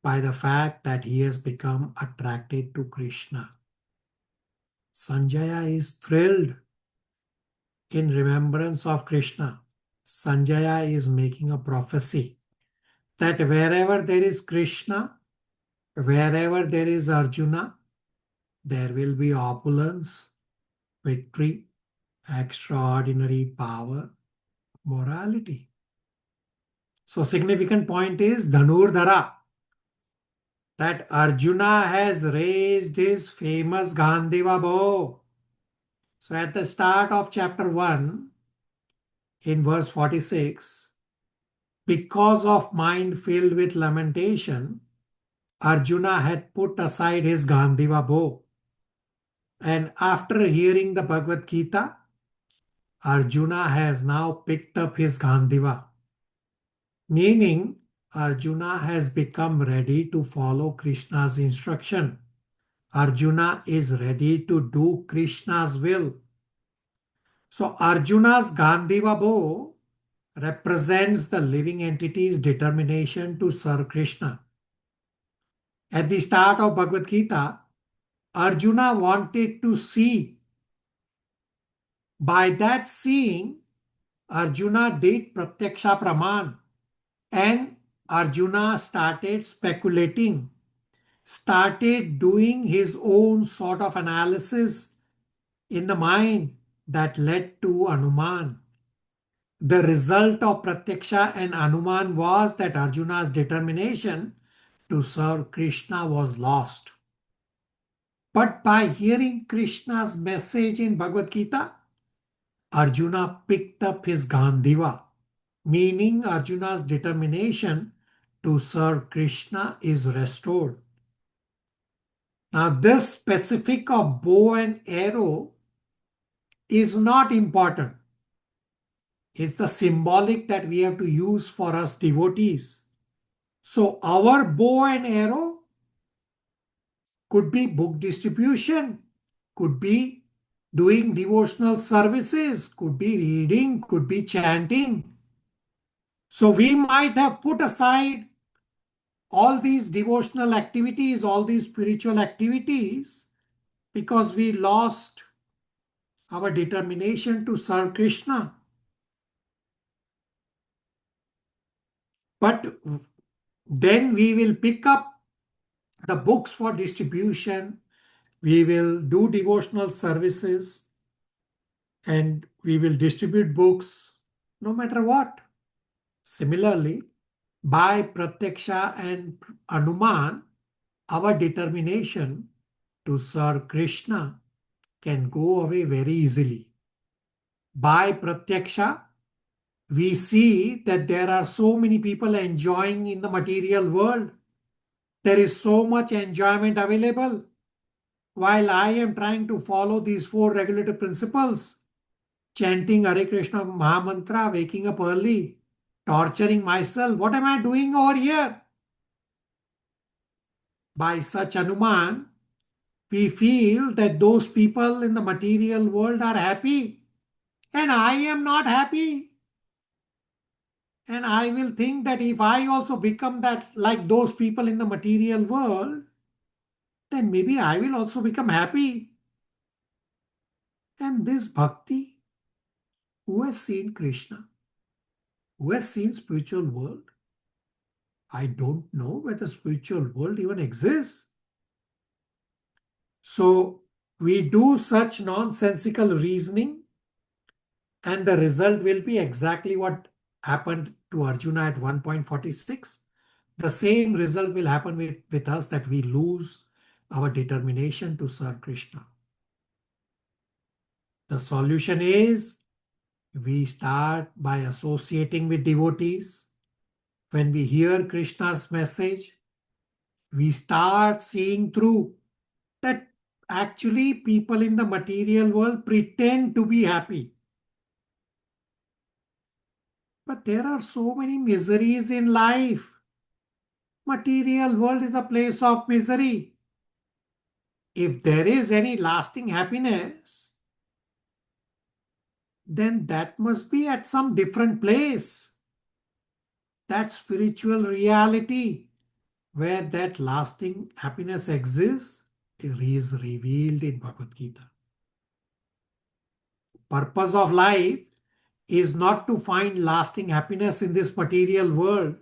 by the fact that he has become attracted to Krishna. Sanjaya is thrilled in remembrance of Krishna. Sanjaya is making a prophecy that wherever there is Krishna, wherever there is Arjuna, there will be opulence, victory, extraordinary power, morality. So significant point is Dhanurdhara, that Arjuna has raised his famous Gandhiva bow. So at the start of chapter 1, in verse 46, because of mind filled with lamentation, Arjuna had put aside his Gandhiva bow And after hearing the Bhagavad Gita, Arjuna has now picked up his Gandiva, meaning Arjuna has become ready to follow Krishna's instruction. Arjuna is ready to do Krishna's will. So Arjuna's Gandiva bow represents the living entity's determination to serve Krishna. At the start of Bhagavad Gita, Arjuna wanted to see. By that seeing, Arjuna did Pratyaksha Praman, and Arjuna started speculating, started doing his own sort of analysis in the mind that led to Anuman. The result of Pratyaksha and Anuman was that Arjuna's determination to serve Krishna was lost. But by hearing Krishna's message in Bhagavad Gita, Arjuna picked up his Gandiva, meaning Arjuna's determination to serve Krishna is restored. Now, this specific of bow and arrow is not important. It's the symbolic that we have to use for us devotees. So, our bow and arrow could be book distribution, could be doing devotional services, could be reading, could be chanting. So we might have put aside all these devotional activities, all these spiritual activities, because we lost our determination to serve Krishna. But then we will pick up the books for distribution, we will do devotional services, and we will distribute books no matter what. Similarly, by Pratyaksha and Anuman, our determination to serve Krishna can go away very easily. By Pratyaksha, we see that there are so many people enjoying in the material world. There is so much enjoyment available. While I am trying to follow these 4 regulative principles, chanting Hare Krishna Mahamantra, waking up early, torturing myself, what am I doing over here? By such Anuman, we feel that those people in the material world are happy and I am not happy. And I will think that if I also become that like those people in the material world, then maybe I will also become happy. And this bhakti, who has seen Krishna? Who has seen spiritual world? I don't know whether spiritual world even exists. So we do such nonsensical reasoning, and the result will be exactly what happened to Arjuna at 1.46. The same result will happen with us, that we lose our determination to serve Krishna. The solution is we start by associating with devotees. When we hear Krishna's message, we start seeing through that actually people in the material world pretend to be happy. But there are so many miseries in life. Material world is a place of misery. If there is any lasting happiness, then that must be at some different place. That spiritual reality where that lasting happiness exists is revealed in Bhagavad Gita. Purpose of life is not to find lasting happiness in this material world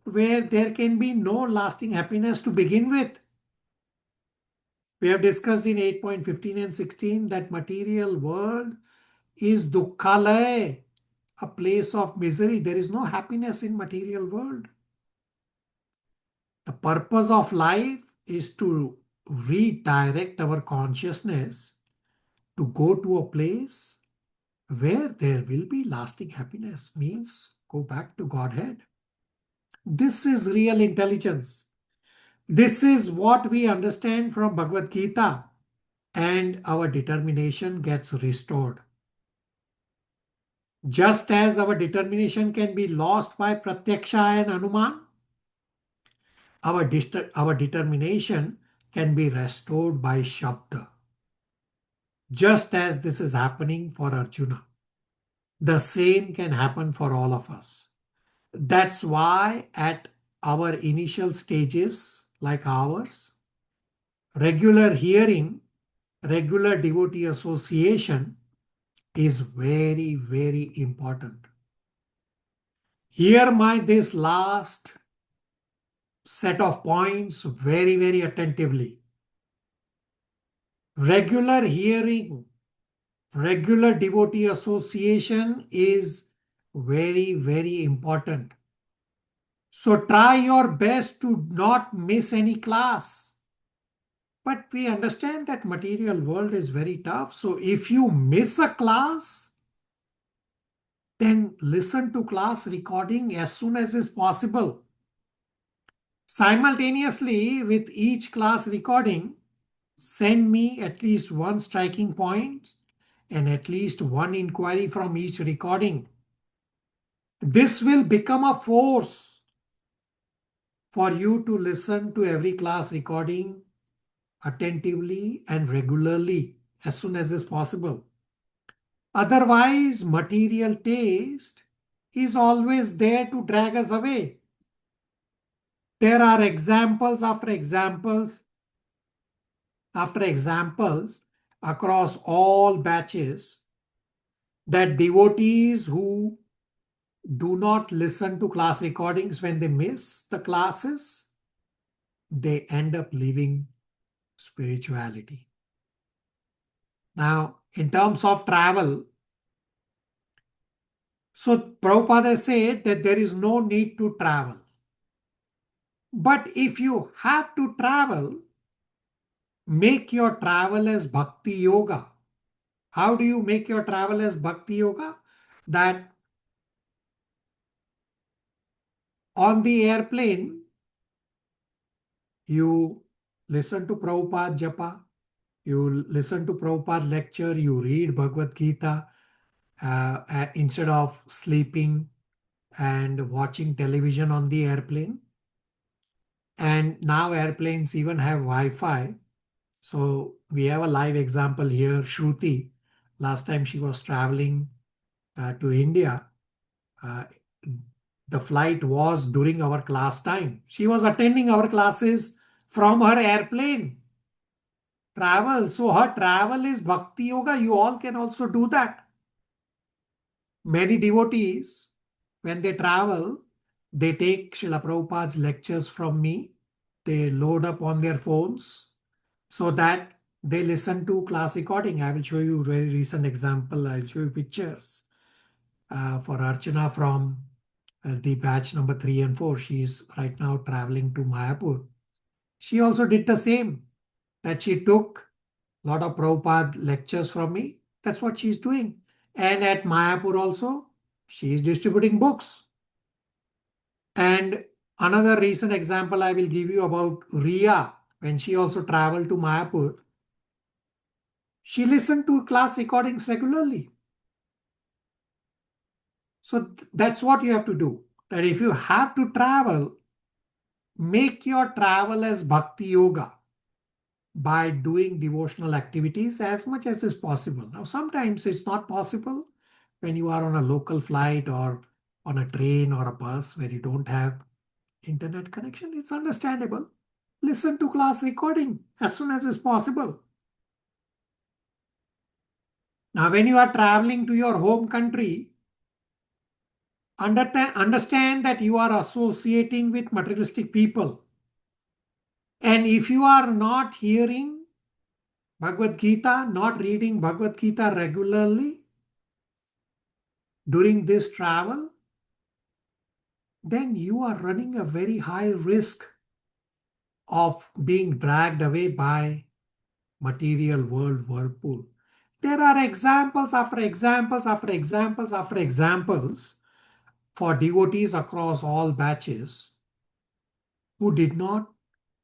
where there can be no lasting happiness to begin with. We have discussed in 8.15 and 16 that material world is dukkhalaya, a place of misery. There is no happiness in material world. The purpose of life is to redirect our consciousness to go to a place where there will be lasting happiness, means go back to Godhead. This is real intelligence. This is what we understand from Bhagavad Gita. and our determination gets restored. Just as our determination can be lost by Pratyaksha and Anuman, our determination can be restored by Shabda. Just as this is happening for Arjuna, the same can happen for all of us. That's why at our initial stages, like ours, regular hearing, regular devotee association is very, very important. Hear this last set of points very, very attentively. Regular hearing, regular devotee association is very, very important. So try your best to not miss any class. But we understand that material world is very tough. So if you miss a class, then listen to class recording as soon as is possible. Simultaneously with each class recording, send me at least one striking point and at least one inquiry from each recording. This will become a force for you to listen to every class recording attentively and regularly as soon as is possible. Otherwise, material taste is always there to drag us away. There are examples after examples after examples across all batches that devotees who do not listen to class recordings when they miss the classes, they end up leaving spirituality. Now, in terms of travel, so Prabhupada said that there is no need to travel. But if you have to travel, make your travel as bhakti yoga. How do you make your travel as bhakti yoga? That on the airplane, you listen to Prabhupada Japa, you listen to Prabhupada lecture, you read Bhagavad Gita instead of sleeping and watching television on the airplane. And now airplanes even have Wi-Fi. So we have a live example here, Shruti. Last time she was traveling to India, the flight was during our class time. She was attending our classes from her airplane. Travel. So her travel is bhakti yoga. You all can also do that. Many devotees, when they travel, they take Srila Prabhupada's lectures from me. They load up on their phones so that they listen to class recording. I will show you a very recent example. I'll show you pictures for Archana from the batch number 3 and 4. She's right now traveling to Mayapur. She also did the same, that she took a lot of Prabhupada lectures from me. That's what she's doing. And at Mayapur also, she is distributing books. And another recent example I will give you about Riya, when she also traveled to Mayapur. She listened to class recordings regularly. So that's what you have to do. That if you have to travel, make your travel as bhakti yoga by doing devotional activities as much as is possible. Now, sometimes it's not possible when you are on a local flight or on a train or a bus where you don't have internet connection. It's understandable. Listen to class recording as soon as is possible. Now, when you are traveling to your home country, understand that you are associating with materialistic people. And if you are not hearing Bhagavad Gita, not reading Bhagavad Gita regularly during this travel, then you are running a very high risk of being dragged away by material world whirlpool. There are examples after examples after examples after examples for devotees across all batches who did not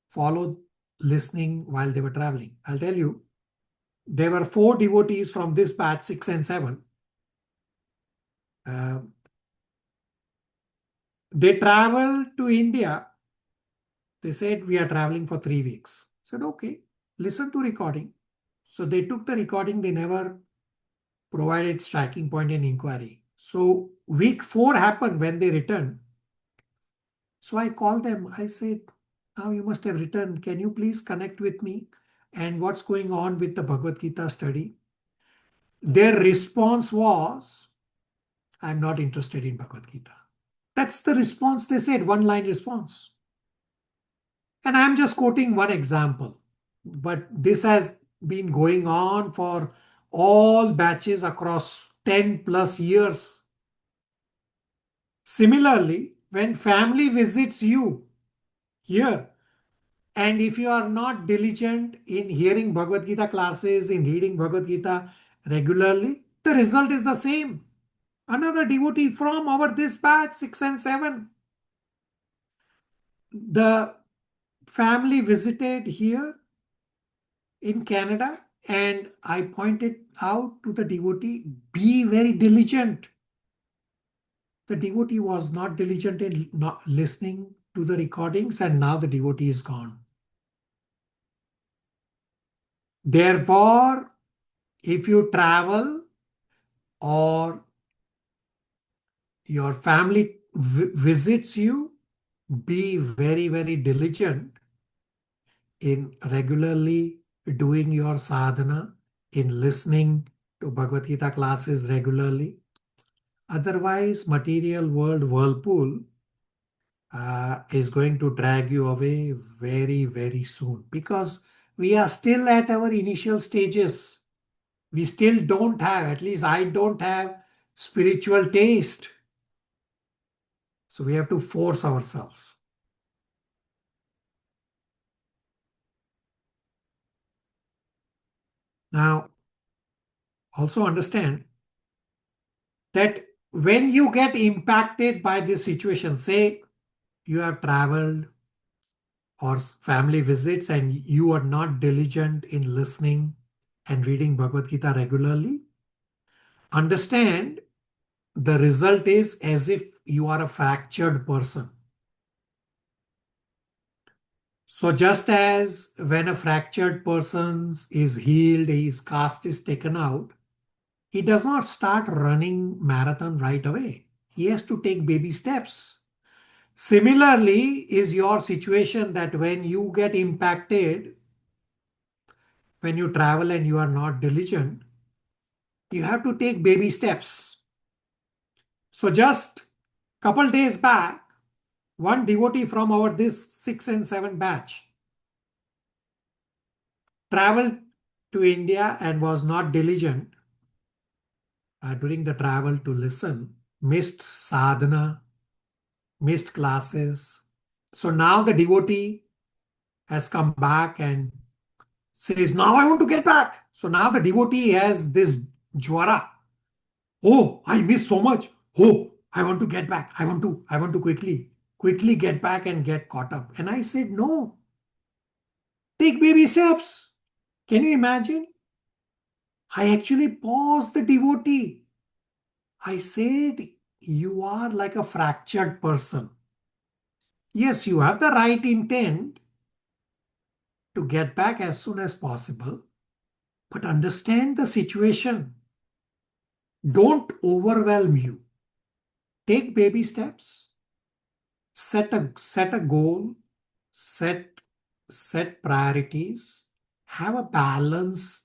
follow listening while they were traveling. I'll tell you, there were 4 devotees from this batch, 6 and 7. They traveled to India. They said, we are traveling for 3 weeks. I said, okay, listen to recording. So they took the recording. They never provided striking point and inquiry. So week 4 happened when they returned. So I called them. I said, now you must have returned. Can you please connect with me? And what's going on with the Bhagavad Gita study? Their response was, I'm not interested in Bhagavad Gita. That's the response they said, one-line response. And I'm just quoting one example. But this has been going on for all batches across 10 plus years. Similarly, when family visits you here, and if you are not diligent in hearing Bhagavad Gita classes, in reading Bhagavad Gita regularly, the result is the same. Another devotee from our this batch, 6 and 7. The family visited here in Canada, and I pointed out to the devotee, be very diligent. The devotee was not diligent in not listening to the recordings, and now the devotee is gone. Therefore, if you travel or your family visits you, be very, very diligent in regularly doing your sadhana, in listening to Bhagavad Gita classes regularly. Otherwise, material world whirlpool is going to drag you away very, very soon, because we are still at our initial stages. We still don't have, at least I don't have, spiritual taste. So we have to force ourselves. Now, also understand that when you get impacted by this situation, say you have traveled or family visits and you are not diligent in listening and reading Bhagavad Gita regularly, understand the result is as if you are a fractured person. So just as when a fractured person is healed, his cast is taken out, he does not start running marathon right away. He has to take baby steps. Similarly, is your situation that when you get impacted, when you travel and you are not diligent, you have to take baby steps. So just couple days back, one devotee from our this 6 and 7 batch traveled to India and was not diligent during the travel to listen, missed sadhana, missed classes. So now the devotee has come back and says, now I want to get back. So now the devotee has this jwara. Oh, I missed so much. Oh, I want to get back. I want to quickly get back and get caught up. And I said, no, take baby steps. Can you imagine? I actually paused the devotee. I said, you are like a fractured person. Yes, you have the right intent to get back as soon as possible, but understand the situation. Don't overwhelm you. Take baby steps. Set a goal. Set priorities. Have a balance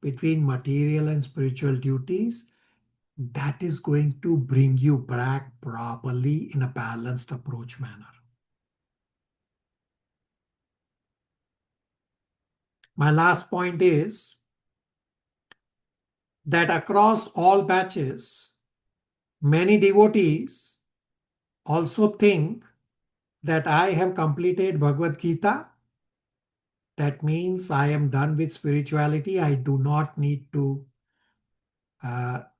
between material and spiritual duties. That is going to bring you back properly in a balanced approach manner. My last point is that across all batches, many devotees also think that I have completed Bhagavad Gita. That means I am done with spirituality. I do not need to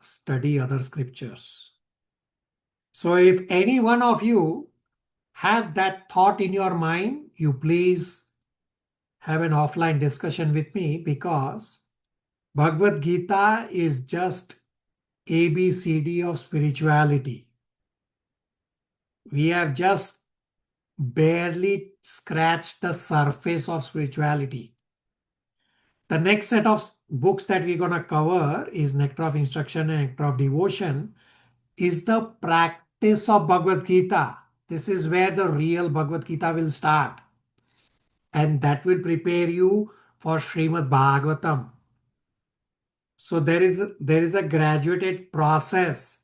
study other scriptures. So if any one of you have that thought in your mind, you please have an offline discussion with me, because Bhagavad Gita is just ABCD of spirituality. We have just barely scratched the surface of spirituality. The next set of books that we're going to cover is Nectar of Instruction and Nectar of Devotion, is the practice of Bhagavad Gita. This is where the real Bhagavad Gita will start. And that will prepare you for Srimad Bhagavatam. So there is a graduated process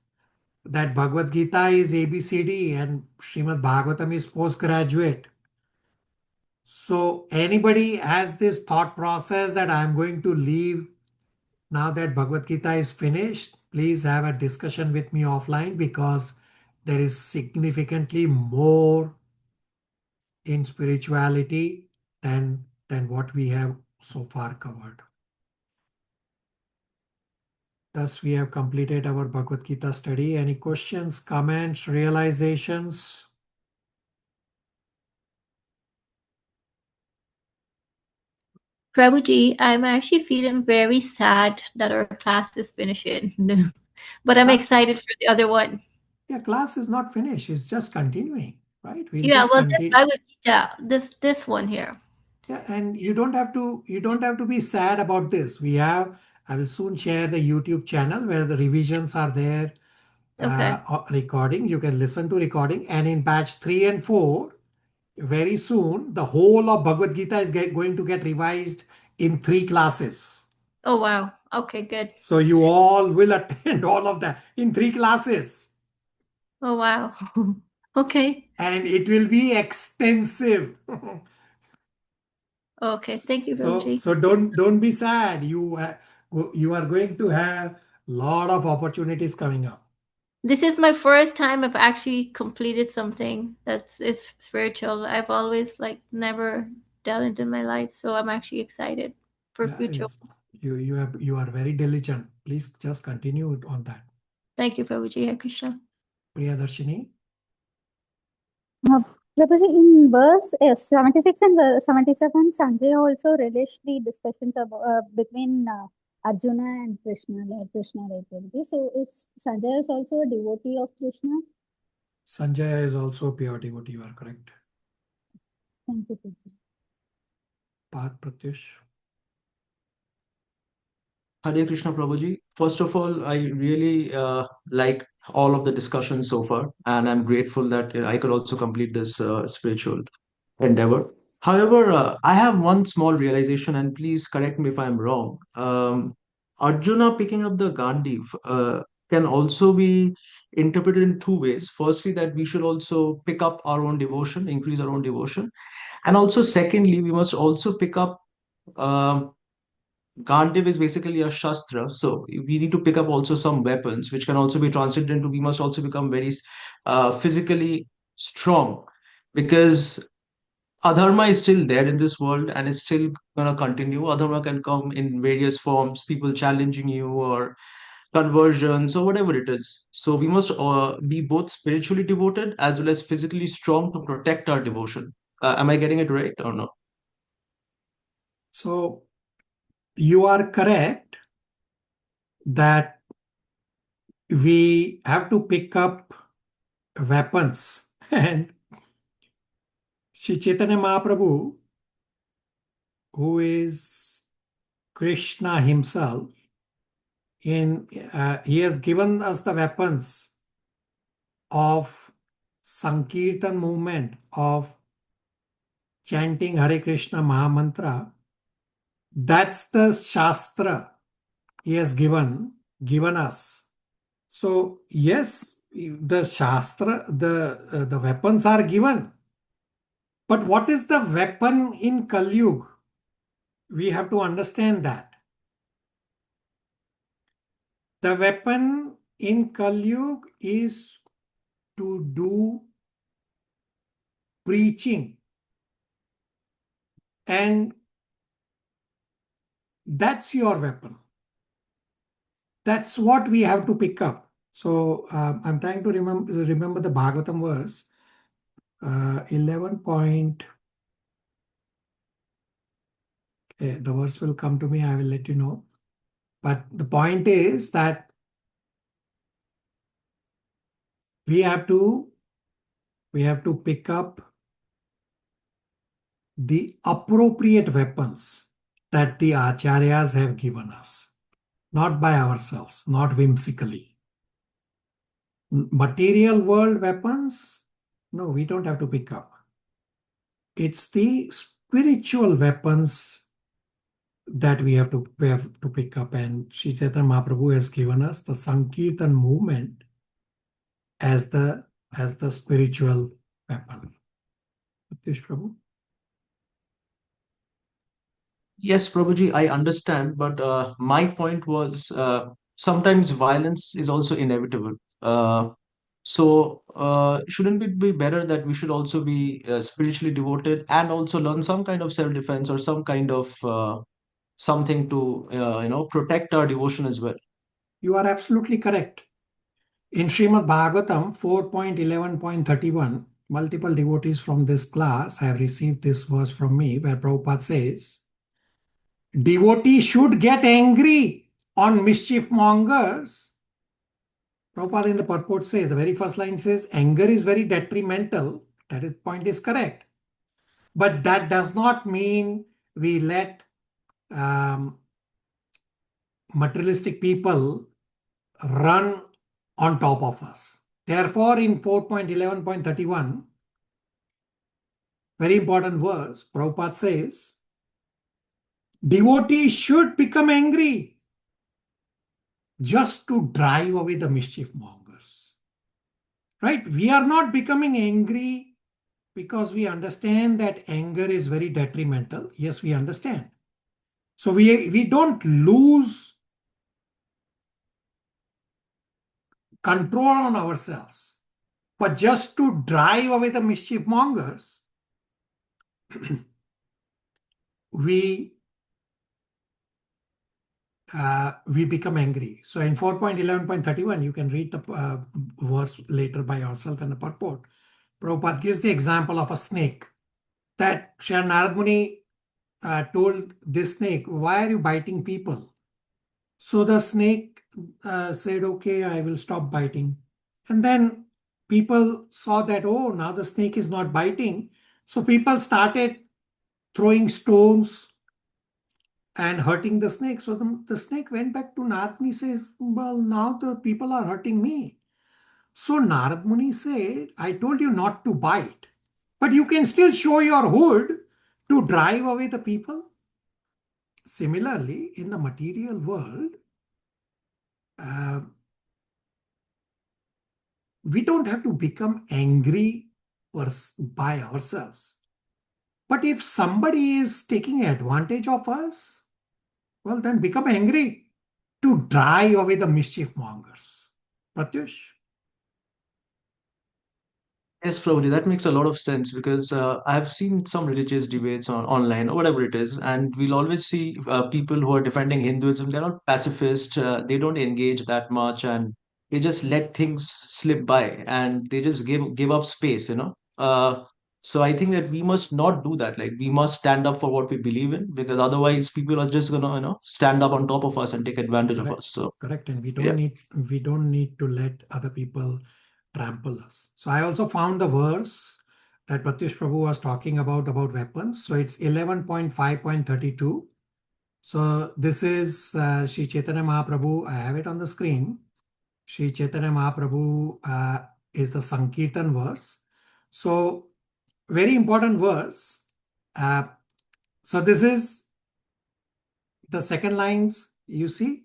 that Bhagavad Gita is ABCD and Srimad Bhagavatam is postgraduate. So anybody has this thought process that I'm going to leave now that Bhagavad Gita is finished, please have a discussion with me offline, because there is significantly more in spirituality than what we have so far covered. Thus, we have completed our Bhagavad Gita study. Any questions, comments, realizations? Prabhuji, I'm actually feeling very sad that our class is finishing, but I'm Class? excited for the other one. Yeah, class is not finished. It's just continuing, right? We'll Yeah, just well, this continue. Bhagavad Gita, this one here. Yeah, and you don't have to be sad about this. I will soon share the YouTube channel where the revisions are there, Okay. recording. You can listen to recording, and in batch 3 and 4, very soon, the whole of Bhagavad Gita is going to get revised in 3 classes. Oh, wow. Okay, good. So you all will attend all of that in 3 classes. Oh, wow. Okay. And it will be extensive. Okay, thank you, Prabhuji. So don't be sad. You are going to have a lot of opportunities coming up. This is my first time I've actually completed something is spiritual. I've always never done it in my life, so I'm actually excited for Yeah, future. you are very diligent. Please just continue on that. Thank you, Prabhuji. Hare Krishna. Priyadarshini. Prabhuji, in verse 76 and 77, Sanjay also relished the discussions between Arjuna and Krishna, Lord Krishna, right, Prabhuji? So is Sanjay is also a devotee of Krishna? Sanjay is also a pure devotee. You are correct. Thank you, Prabhuji. Parth Pratyush. Hare Krishna Prabhuji. First of all, I really like all of the discussions so far, and I'm grateful that I could also complete this spiritual endeavor. However, I have one small realization, and please correct me if I'm wrong. Arjuna picking up the Gandhi can also be interpreted in 2 ways. Firstly, that we should also pick up our own devotion, increase our own devotion. And also, secondly, we must also pick up Gandiv is basically a shastra, so we need to pick up also some weapons, which can also be translated into we must also become very physically strong, because adharma is still there in this world and it's still gonna continue. Adharma can come in various forms, people challenging you or conversions or whatever it is. So we must be both spiritually devoted as well as physically strong to protect our devotion. Am I getting it right or no? So you are correct that we have to pick up weapons. And Sri Chaitanya Mahaprabhu, who is Krishna himself, he has given us the weapons of Sankirtan movement, of chanting Hare Krishna Mahamantra. That's the Shastra he has given us. So yes, the Shastra, the weapons are given. But what is the weapon in Kali Yuga? We have to understand that. The weapon in Kali Yuga is to do preaching. And that's your weapon. That's what we have to pick up. So I'm trying to remember the Bhagavatam verse. 11 point. Okay, the verse will come to me. I will let you know. But the point is that we have to pick up the appropriate weapons that the acharyas have given us, not by ourselves, not whimsically. Material world weapons, no, we don't have to pick up. It's the spiritual weapons that we have to pick up. And Sri Chaitanya Mahaprabhu has given us the Sankirtan movement as the spiritual weapon. Satish Prabhu? Yes, Prabhuji, I understand, but my point was sometimes violence is also inevitable. So shouldn't it be better that we should also be spiritually devoted and also learn some kind of self-defense or some kind of something to protect our devotion as well? You are absolutely correct. In Srimad Bhagavatam 4.11.31, multiple devotees from this class have received this verse from me, where Prabhupada says, devotee should get angry on mischief mongers. Prabhupada in the purport says, the very first line says, anger is very detrimental. That is, point is correct. But that does not mean we let materialistic people run on top of us. Therefore, in 4.11.31, very important verse, Prabhupada says, devotees should become angry just to drive away the mischief mongers. Right? We are not becoming angry because we understand that anger is very detrimental. Yes, we understand. So we don't lose control on ourselves. But just to drive away the mischief mongers, we become angry. So in 4.11.31, you can read the verse later by yourself in the purport. Prabhupada gives the example of a snake, that Sri Narad Muni told this snake, why are you biting people? So the snake said, okay, I will stop biting. And then people saw that, oh, now the snake is not biting. So people started throwing stones and hurting the snake. So the snake went back to Narad Muni and said, well, now the people are hurting me. So Narad Muni said, I told you not to bite, but you can still show your hood to drive away the people. Similarly, in the material world, we don't have to become angry by ourselves. But if somebody is taking advantage of us, well, then become angry to drive away the mischief mongers. Pratyush? Yes, Prabhuji, that makes a lot of sense because I've seen some religious debates online or whatever it is, and we'll always see people who are defending Hinduism. They're not pacifist. They don't engage that much, and they just let things slip by, and they just give up space. So I think that we must not do that. Like we must stand up for what we believe in, because otherwise people are just gonna stand up on top of us and take advantage of us. So Correct, and we yeah. don't need to let other people trample us. So I also found the verse that Pratyush Prabhu was talking about weapons. So it's 11.5.32. So this is Sri Chaitanya Mahaprabhu. I have it on the screen. Sri Chaitanya Mahaprabhu is the Sankirtan verse. So very important verse. So this is the second lines, you see.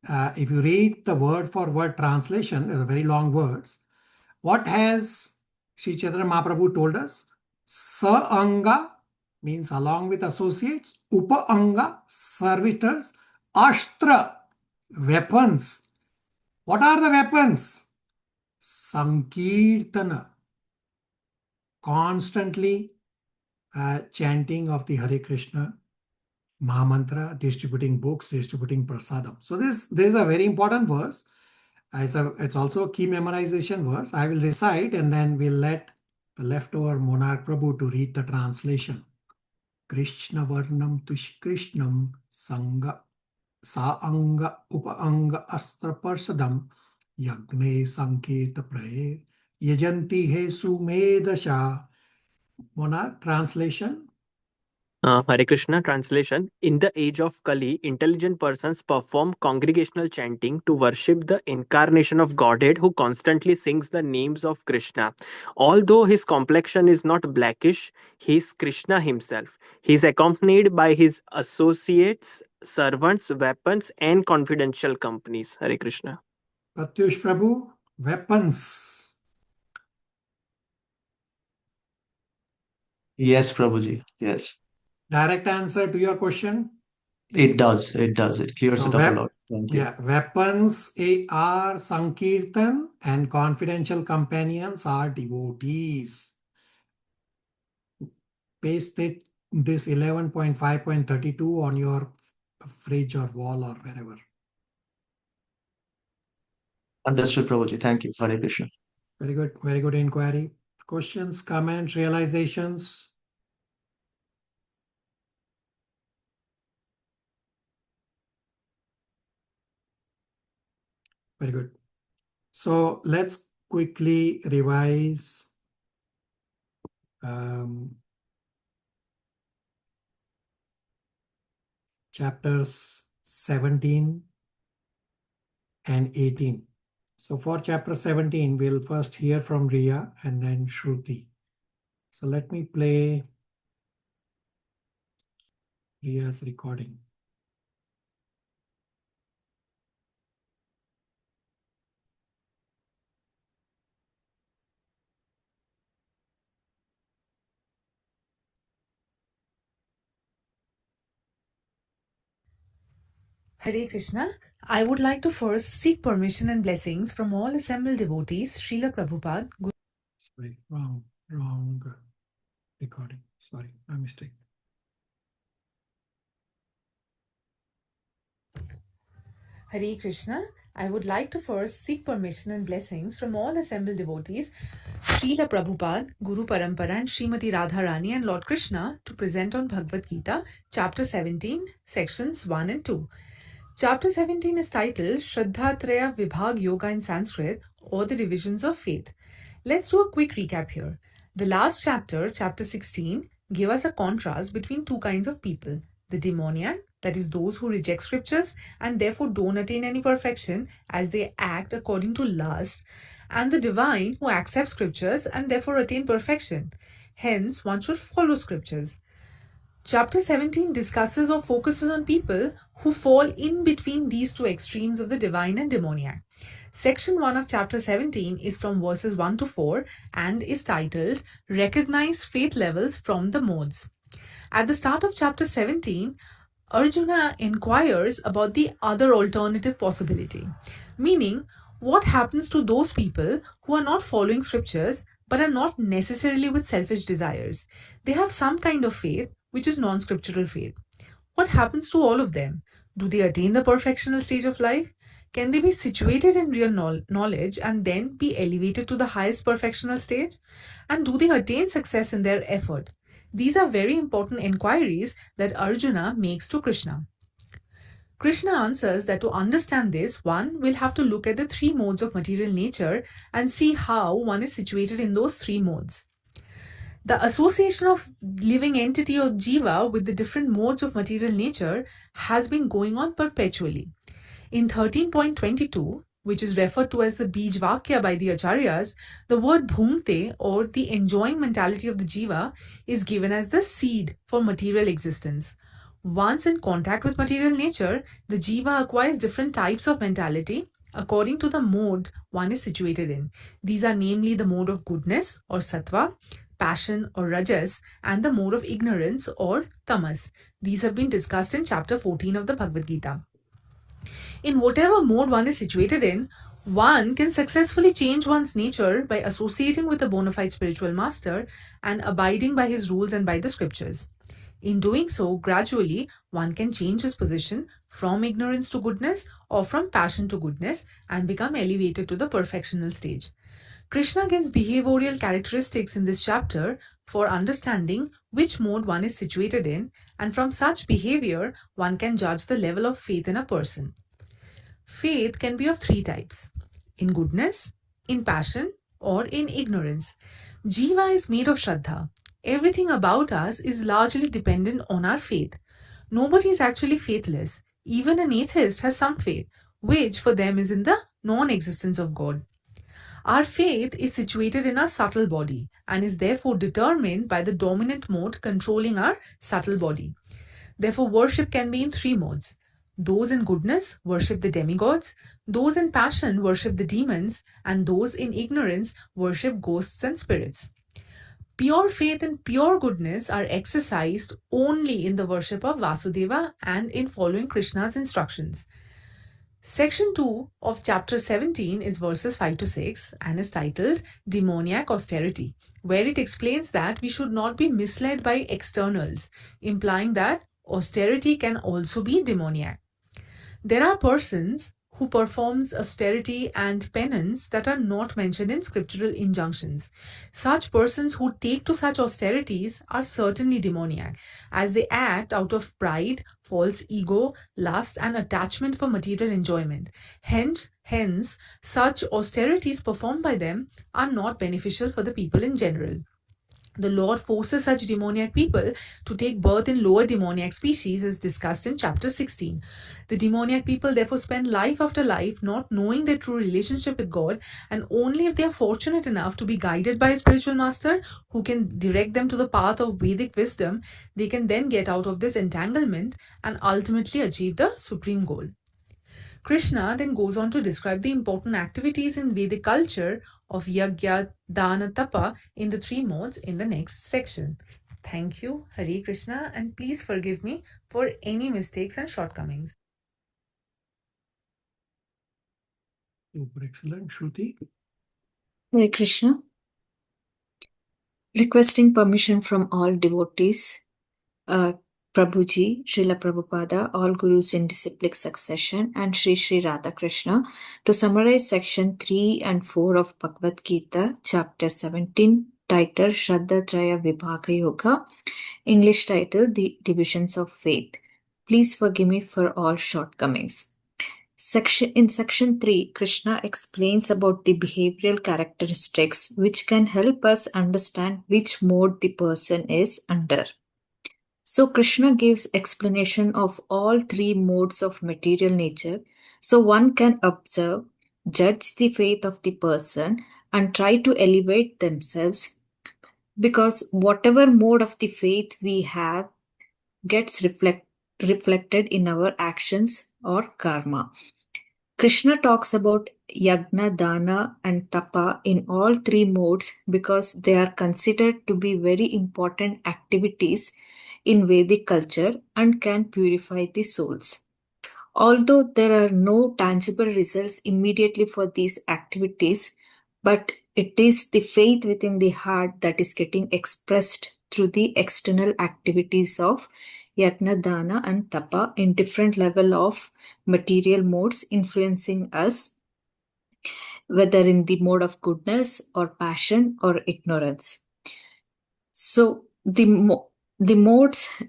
If you read the word for word translation, there's a very long words. What has Sri Chaitanya Mahaprabhu told us? Sa-anga means along with associates, Upa-anga, servitors, Ashtra, weapons. What are the weapons? Sankirtana, constantly chanting of the Hare Krishna Mahamantra, distributing books, distributing prasadam. So this is a very important verse. It's also a key memorization verse. I will recite and then we'll let the leftover Monarch Prabhu to read the translation. Krishna Varnam Tush Krishnam Sangha sa anga upa anga astra parsadam yagne sankirta praye yajanti he sumedasha. Mona, translation? Hare Krishna translation. In the age of Kali, intelligent persons perform congregational chanting to worship the incarnation of Godhead who constantly sings the names of Krishna. Although his complexion is not blackish, he is Krishna himself. He is accompanied by his associates, servants, weapons, and confidential companies. Hare Krishna. Pratyush Prabhu, weapons. Yes, Prabhuji. Yes. Direct answer to your question? It does. It does. It clears So, it up a lot. Thank you. weapons are Sankirtan and confidential companions are devotees. Paste this 11.5.32 on your fridge or wall or wherever. Understood, Prabhuji. Thank you. Hare Krishna. Very good. Very good inquiry. Questions, comments, realizations? Very good. So let's quickly revise chapters 17 and 18. So for chapter 17, we'll first hear from Riya and then Shruti. So let me play Riya's recording. Hare Krishna. I would like to first seek permission and blessings from all assembled devotees, Srila Prabhupada. Sorry, wrong recording. Sorry, my mistake. Hare Krishna. I would like to first seek permission and blessings from all assembled devotees, Srila Prabhupada, Guru Parampara, and Srimati Radharani and Lord Krishna to present on Bhagavad Gita, Chapter 17, Sections 1 and 2. Chapter 17 is titled Shraddhatraya Vibhag Yoga in Sanskrit, or the Divisions of Faith. Let's do a quick recap here. The last chapter, Chapter 16, gave us a contrast between two kinds of people. The demoniac, that is those who reject scriptures and therefore don't attain any perfection as they act according to lust, and the divine who accept scriptures and therefore attain perfection. Hence, one should follow scriptures. Chapter 17 discusses or focuses on people who fall in between these two extremes of the divine and demoniac. Section 1 of chapter 17 is from verses 1 to 4 and is titled Recognize Faith Levels from the Modes. At the start of chapter 17, Arjuna inquires about the other alternative possibility, meaning what happens to those people who are not following scriptures but are not necessarily with selfish desires. They have some kind of faith which is non-scriptural faith. What happens to all of them? Do they attain the perfectional stage of life? Can they be situated in real knowledge and then be elevated to the highest perfectional stage? And do they attain success in their effort? These are very important inquiries that Arjuna makes to Krishna. Krishna answers that to understand this, one will have to look at the three modes of material nature and see how one is situated in those three modes. The association of living entity or jiva with the different modes of material nature has been going on perpetually. In 13.22, which is referred to as the Bij Vakya by the Acharyas, the word bhungte, or the enjoying mentality of the jiva, is given as the seed for material existence. Once in contact with material nature, the jiva acquires different types of mentality according to the mode one is situated in. These are namely the mode of goodness or sattva, passion or rajas, and the mode of ignorance or tamas. These have been discussed in chapter 14 of the Bhagavad Gita. In whatever mode one is situated in, one can successfully change one's nature by associating with a bona fide spiritual master and abiding by his rules and by the scriptures. In doing so, gradually, one can change his position from ignorance to goodness or from passion to goodness and become elevated to the perfectional stage. Krishna gives behavioral characteristics in this chapter for understanding which mode one is situated in, and from such behavior, one can judge the level of faith in a person. Faith can be of three types: in goodness, in passion, or in ignorance. Jiva is made of Shraddha. Everything about us is largely dependent on our faith. Nobody is actually faithless. Even an atheist has some faith, which for them is in the non-existence of God. Our faith is situated in our subtle body and is therefore determined by the dominant mode controlling our subtle body. Therefore, worship can be in three modes. Those in goodness worship the demigods, those in passion worship the demons, and those in ignorance worship ghosts and spirits. Pure faith and pure goodness are exercised only in the worship of Vasudeva and in following Krishna's instructions. Section 2 of chapter 17 is verses 5 to 6 and is titled Demoniac Austerity, where it explains that we should not be misled by externals, implying that austerity can also be demoniac. There are persons who performs austerity and penance that are not mentioned in scriptural injunctions. Such persons who take to such austerities are certainly demoniac, as they act out of pride, false ego, lust, and attachment for material enjoyment. Hence, such austerities performed by them are not beneficial for the people in general. The Lord forces such demoniac people to take birth in lower demoniac species, as discussed in chapter 16. The demoniac people therefore spend life after life not knowing their true relationship with God, and only if they are fortunate enough to be guided by a spiritual master who can direct them to the path of Vedic wisdom, they can then get out of this entanglement and ultimately achieve the supreme goal. Krishna then goes on to describe the important activities in Vedic culture of Yajna, Dana, Tapa in the three modes in the next section. Thank you, Hare Krishna, and please forgive me for any mistakes and shortcomings. Super excellent, Shruti. Hare Krishna. Requesting permission from all devotees, Prabhuji, Srila Prabhupada, all gurus in disciplic succession, and Sri Sri Radhakrishna to summarize section 3 and 4 of Bhagavad Gita, chapter 17, titled Shraddha Traya Vibhaga Yoga, English title The Divisions of Faith. Please forgive me for all shortcomings. In section 3, Krishna explains about the behavioral characteristics which can help us understand which mode the person is under. So Krishna gives explanation of all three modes of material nature, so one can observe, judge the faith of the person and try to elevate themselves, because whatever mode of the faith we have gets reflected in our actions or karma. Krishna talks about Yajna, Dana and Tapa in all three modes because they are considered to be very important activities in Vedic culture and can purify the souls. Although there are no tangible results immediately for these activities, but it is the faith within the heart that is getting expressed through the external activities of Yajna, Dana and Tapa in different level of material modes influencing us, whether in the mode of goodness or passion or ignorance. So the modes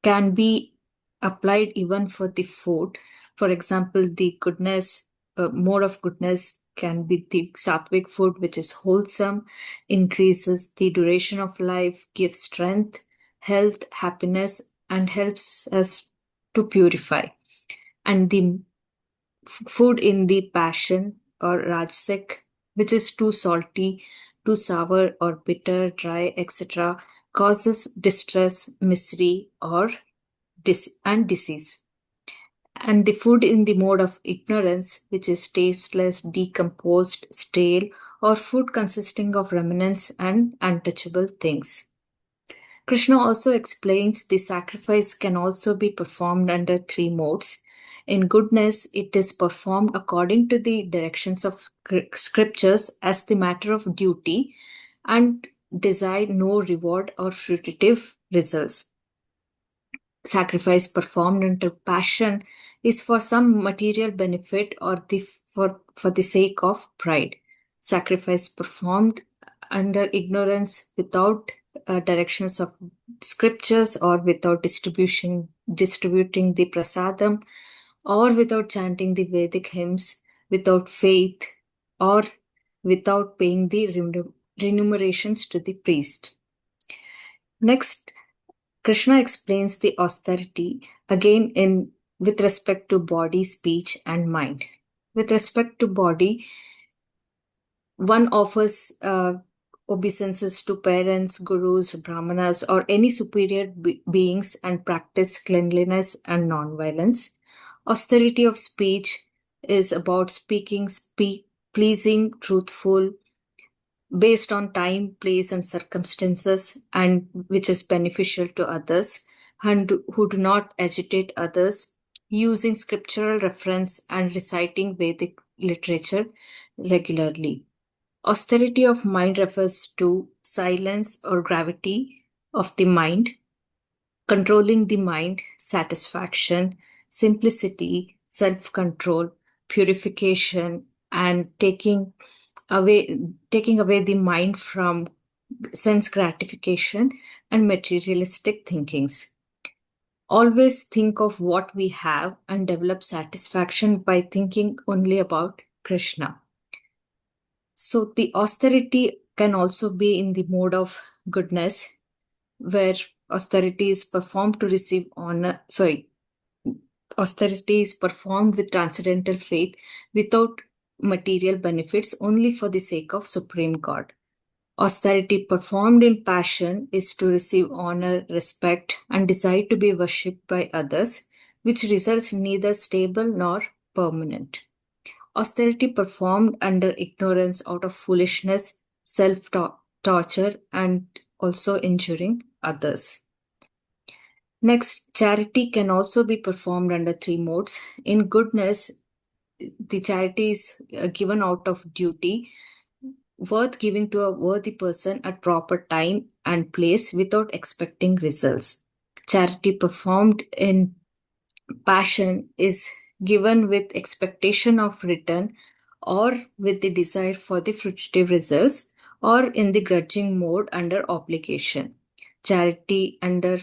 can be applied even for the food. For example, the goodness mode of goodness can be the sattvic food, which is wholesome, increases the duration of life, gives strength, health, happiness, and helps us to purify. And the food in the passion or rajasic, which is too salty, too sour or bitter, dry, etc., causes distress, misery, or disease. And the food in the mode of ignorance, which is tasteless, decomposed, stale, or food consisting of remnants and untouchable things. Krishna also explains the sacrifice can also be performed under three modes. In goodness, it is performed according to the directions of scriptures as the matter of duty and desire no reward or fruitive results. Sacrifice performed under passion is for some material benefit or for the sake of pride. sacrifice performed under ignorance without directions of scriptures or without distributing the prasadam or without chanting the Vedic hymns, without faith or without paying the remunerations to the priest. Next, Krishna explains the austerity again with respect to body, speech, and mind. With respect to body, one offers obeisances to parents, gurus, brahmanas, or any superior beings and practice cleanliness and non-violence. Austerity of speech is about speaking pleasing, truthful, based on time, place, and circumstances, and which is beneficial to others, and who do not agitate others, using scriptural reference and reciting Vedic literature regularly. Austerity of mind refers to silence or gravity of the mind, controlling the mind, satisfaction, simplicity, self-control, purification, and taking away the mind from sense gratification and materialistic thinkings. Always think of what we have and develop satisfaction by thinking only about Krishna. So the austerity can also be in the mode of goodness, where austerity is performed to receive honor. Austerity is performed with transcendental faith without material benefits, only for the sake of Supreme God. Austerity performed in passion is to receive honor, respect, and desire to be worshipped by others, which results neither stable nor permanent. Austerity performed under ignorance, out of foolishness, self-torture, and also injuring others. Next, charity can also be performed under three modes. In goodness, the charity is given out of duty, worth giving to a worthy person at proper time and place without expecting results. Charity performed in passion is given with expectation of return or with the desire for the fruitive results, or in the grudging mode under obligation. Charity under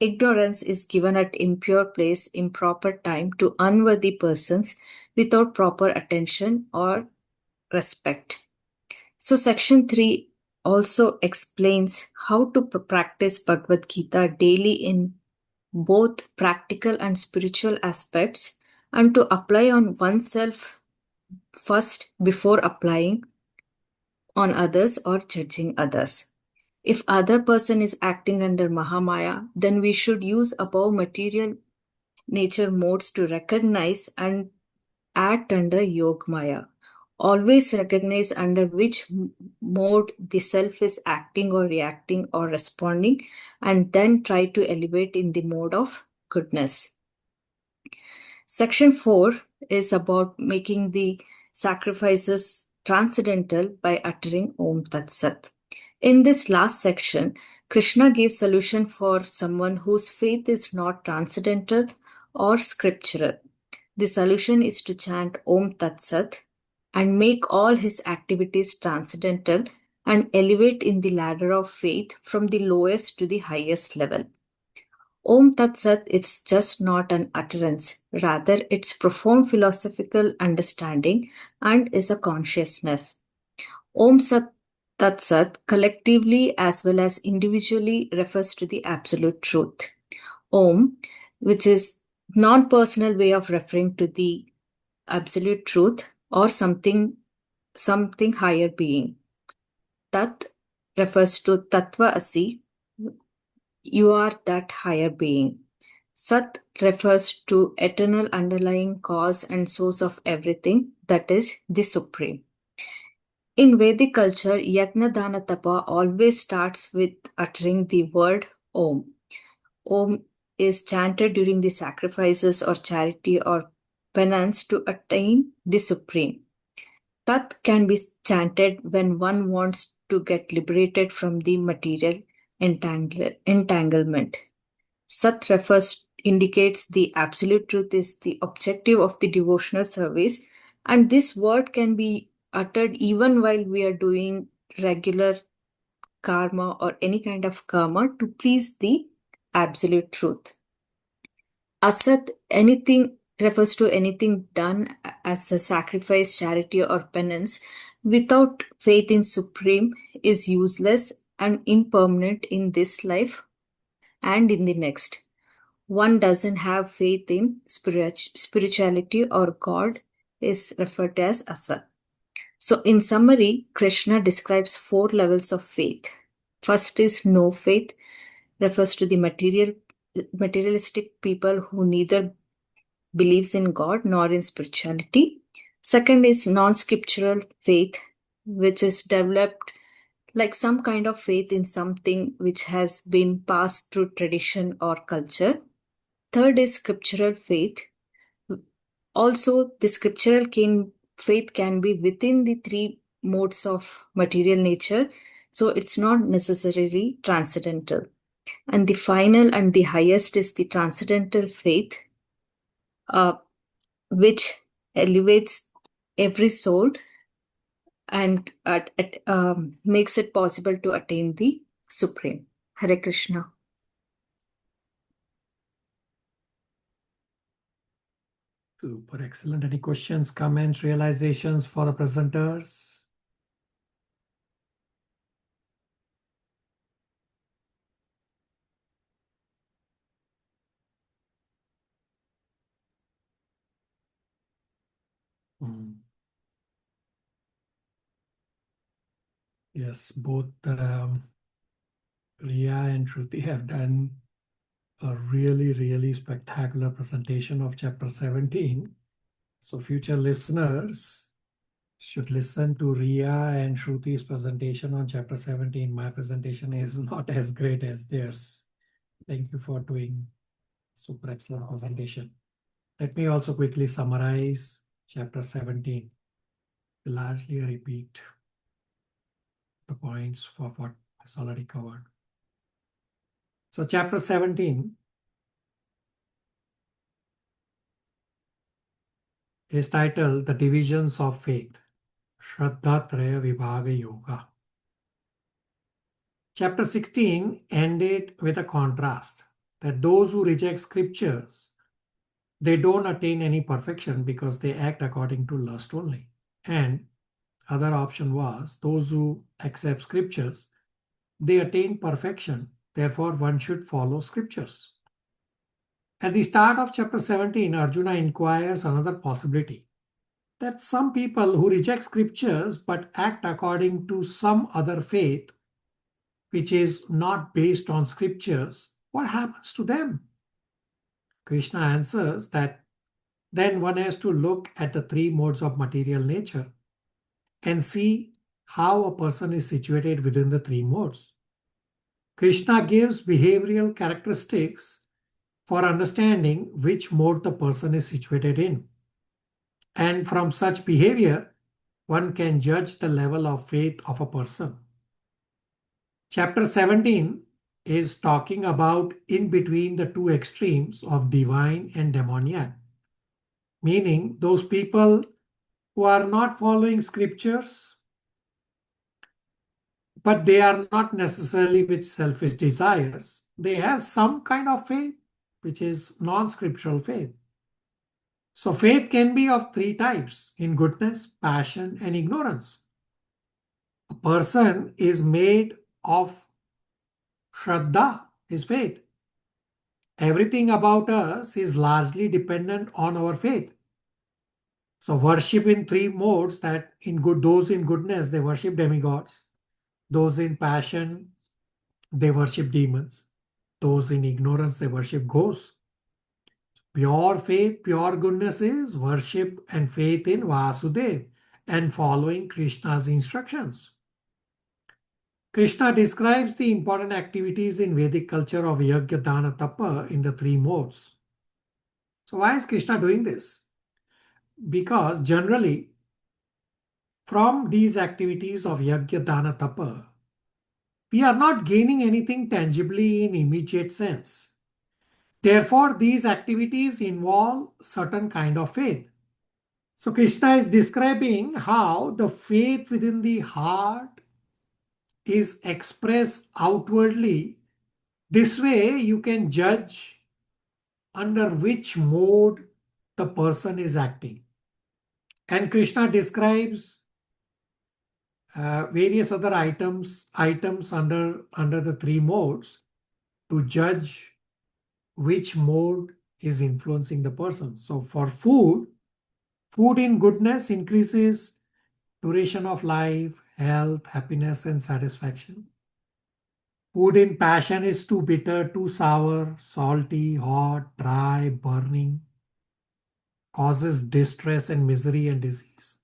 ignorance is given at impure place, improper time to unworthy persons without proper attention or respect. So section 3 also explains how to practice Bhagavad Gita daily in both practical and spiritual aspects, and to apply on oneself first before applying on others or judging others. If other person is acting under Mahamaya, then we should use above material nature modes to recognize and act under Yogmaya. Always recognize under which mode the self is acting or reacting or responding, and then try to elevate in the mode of goodness. Section 4 is about making the sacrifices transcendental by uttering Om Tat Sat. In this last section, Krishna gives solution for someone whose faith is not transcendental or scriptural. The solution is to chant Om Tat Sat and make all his activities transcendental and elevate in the ladder of faith from the lowest to the highest level. Om Tat Sat is just not an utterance, rather it's profound philosophical understanding and is a consciousness. Om Tat Sat collectively as well as individually refers to the absolute truth. Om, which is non-personal way of referring to the absolute truth or something higher being. Tat refers to Tattva Asi, you are that higher being. Sat refers to eternal underlying cause and source of everything, that is the Supreme. In Vedic culture, Yajna Dana Tapa always starts with uttering the word Om. Om is chanted during the sacrifices or charity or penance to attain the Supreme. Tat can be chanted when one wants to get liberated from the material entanglement. Sat indicates the absolute truth is the objective of the devotional service, and this word can be uttered even while we are doing regular karma or any kind of karma to please the absolute truth. Asat, anything refers to anything done as a sacrifice, charity, or penance without faith in Supreme is useless and impermanent in this life and in the next. One doesn't have faith in spirituality or God is referred to as Asat. So, in summary, Krishna describes 4 levels of faith. First is no faith, refers to the materialistic people who neither believes in God nor in spirituality. Second is non-scriptural faith, which is developed like some kind of faith in something which has been passed through tradition or culture. Third is scriptural faith. Also, the scriptural faith can be within the 3 modes of material nature, so it's not necessarily transcendental. And the final and the highest is the transcendental faith, which elevates every soul and makes it possible to attain the Supreme. Hare Krishna. Super, excellent. Any questions, comments, realizations for the presenters? Yes, both Riya and Shruti have done a really spectacular presentation of chapter 17. So future listeners should listen to Riya and Shruti's presentation on chapter 17. My presentation is not as great as theirs. Thank you for doing super excellent presentation. Let me also quickly summarize chapter 17. Largely repeat the points for what is already covered. So chapter 17 is titled The Divisions of Faith, Shraddha Traya Vibhaga Yoga. Chapter 16 ended with a contrast that those who reject scriptures, they don't attain any perfection because they act according to lust only. And other option was those who accept scriptures, they attain perfection. Therefore, one should follow scriptures. At the start of chapter 17, Arjuna inquires another possibility, that some people who reject scriptures but act according to some other faith, which is not based on scriptures, what happens to them? Krishna answers that then one has to look at the 3 modes of material nature and see how a person is situated within the 3 modes. Krishna gives behavioral characteristics for understanding which mode the person is situated in. And from such behavior, one can judge the level of faith of a person. Chapter 17 is talking about in between the 2 extremes of divine and demoniac, meaning those people who are not following scriptures, but they are not necessarily with selfish desires. They have some kind of faith, which is non-scriptural faith. So faith can be of 3 types: in goodness, passion, and ignorance. A person is made of Shraddha, is faith. Everything about us is largely dependent on our faith. So worship in 3 modes, that in good, those in goodness, they worship demigods. Those in passion, they worship demons. Those in ignorance, they worship ghosts. Pure faith, pure goodness is worship and faith in Vasudev and following Krishna's instructions. Krishna describes the important activities in Vedic culture of Yajna, Dana, Tapa in the 3 modes. So why is Krishna doing this? Because generally, from these activities of Yajna, Dana, Tapa, we are not gaining anything tangibly in immediate sense. Therefore, these activities involve certain kind of faith. So Krishna is describing how the faith within the heart is expressed outwardly. This way you can judge under which mode the person is acting. And Krishna describes various other items under the three modes to judge which mode is influencing the person. So for food in goodness increases duration of life, health, happiness, and satisfaction. Food in passion is too bitter, too sour, salty, hot, dry, burning, causes distress and misery and disease.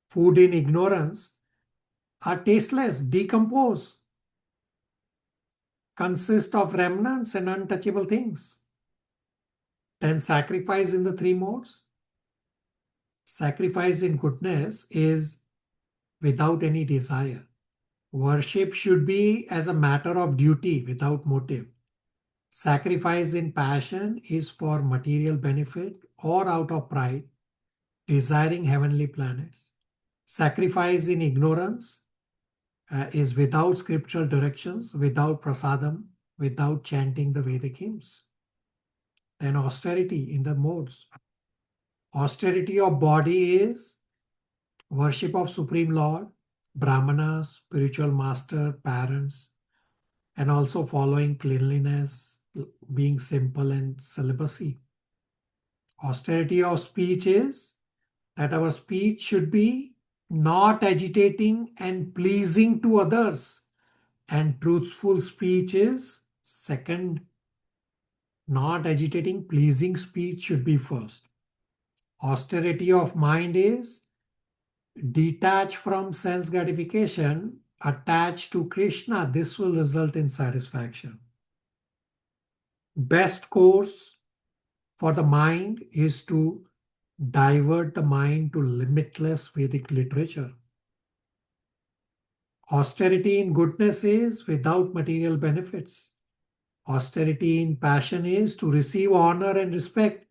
Food in ignorance are tasteless, decompose, consist of remnants and untouchable things. Then sacrifice in the three modes. Sacrifice in goodness is without any desire. Worship should be as a matter of duty without motive. Sacrifice in passion is for material benefit or out of pride, desiring heavenly planets. Sacrifice in ignorance is without scriptural directions, without prasadam, without chanting the Vedic hymns. Then austerity in the modes. Austerity of body is worship of Supreme Lord, Brahmanas, spiritual master, parents, and also following cleanliness, being simple, and celibacy. Austerity of speech is that our speech should be not agitating and pleasing to others. And truthful speech is second. Not agitating, pleasing speech should be first. Austerity of mind is detached from sense gratification, attached to Krishna. This will result in satisfaction. Best course for the mind is to divert the mind to limitless Vedic literature. Austerity in goodness is without material benefits. Austerity in passion is to receive honor and respect,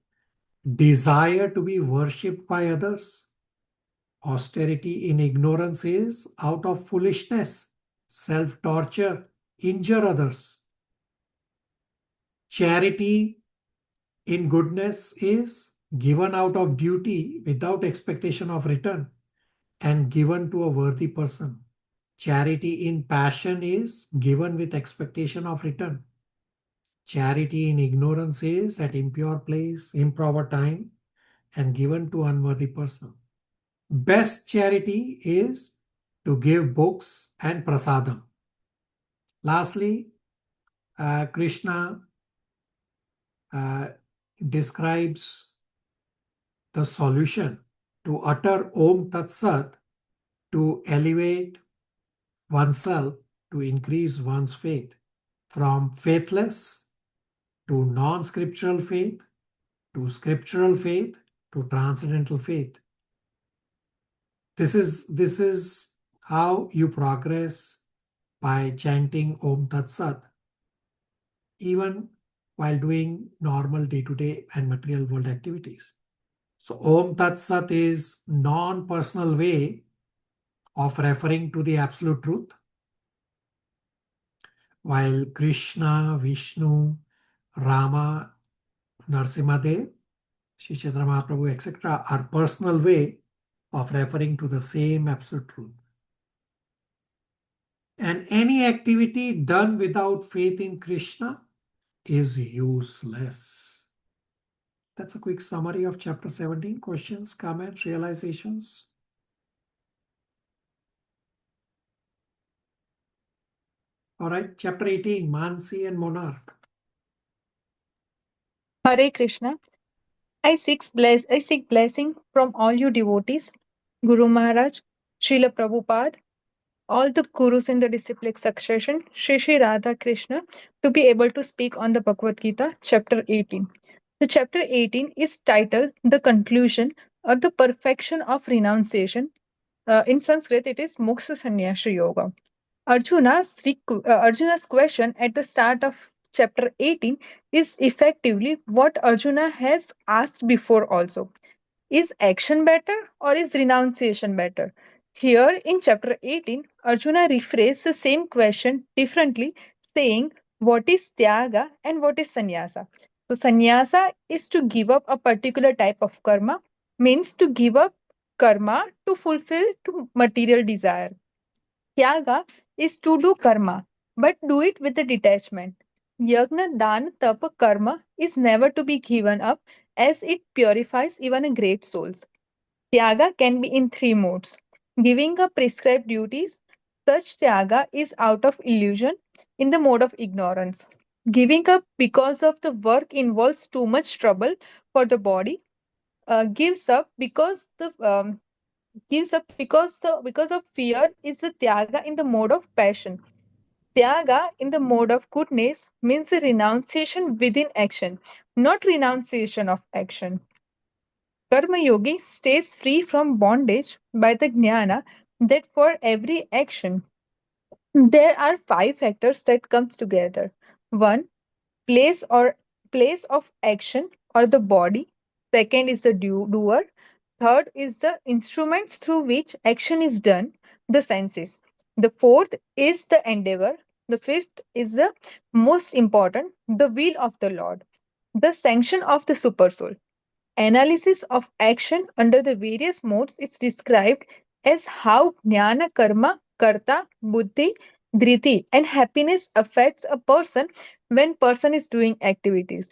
desire to be worshipped by others. Austerity in ignorance is out of foolishness, self-torture, injure others. Charity in goodness is given out of duty without expectation of return and given to a worthy person. Charity in passion is given with expectation of return. Charity in ignorance is at impure place, improper time, and given to unworthy person. Best charity is to give books and prasadam. Lastly, Krishna describes the solution to utter Om Tat Sat, to elevate oneself, to increase one's faith from faithless to non-scriptural faith, to scriptural faith, to transcendental faith. This is how you progress by chanting Om Tat Sat, even while doing normal day-to-day and material world activities. So Om Tat Sat is non-personal way of referring to the absolute truth, while Krishna, Vishnu, Rama, Narsimhadev, Sri Chaitanya Mahaprabhu, etc. are personal way of referring to the same absolute truth. And any activity done without faith in Krishna is useless. That's a quick summary of chapter 17. Questions, comments, realizations? All right, chapter 18, Mansi and Monarch. Hare Krishna. I seek blessing from all you devotees, Guru Maharaj, Srila Prabhupada, all the Gurus in the disciplic succession, Shri Radha Krishna, to be able to speak on the Bhagavad Gita, chapter 18. The chapter 18 is titled The Conclusion or the Perfection of Renunciation. In Sanskrit, it is Moksha Sannyasa Yoga. Arjuna's question at the start of chapter 18 is effectively what Arjuna has asked before also. Is action better or is renunciation better? Here in chapter 18, Arjuna rephrased the same question differently, saying, what is tyaga and what is sannyasa? So, sannyasa is to give up a particular type of karma, means to give up karma to fulfill to material desire. Tyaga is to do karma, but do it with a detachment. Yagna, dan, tapa, karma is never to be given up as it purifies even a great souls. Tyaga can be in three modes. Giving up prescribed duties, such tyaga is out of illusion in the mode of ignorance. Giving up because of the work involves too much trouble for the body, gives up because the because of fear is the tyaga in the mode of passion. Tyaga in the mode of goodness means a renunciation within action, not renunciation of action. Karma yogi stays free from bondage by the jnana that for every action there are five factors that comes together. One, place or place of action or the body. Second is the doer. Third is the instruments through which action is done, the senses. The fourth is the endeavor. The fifth is the most important, the will of the Lord, the sanction of the supersoul. Analysis of action under the various modes is described as how jnana, karma, karta, buddhi, dhriti, and happiness affects a person when person is doing activities.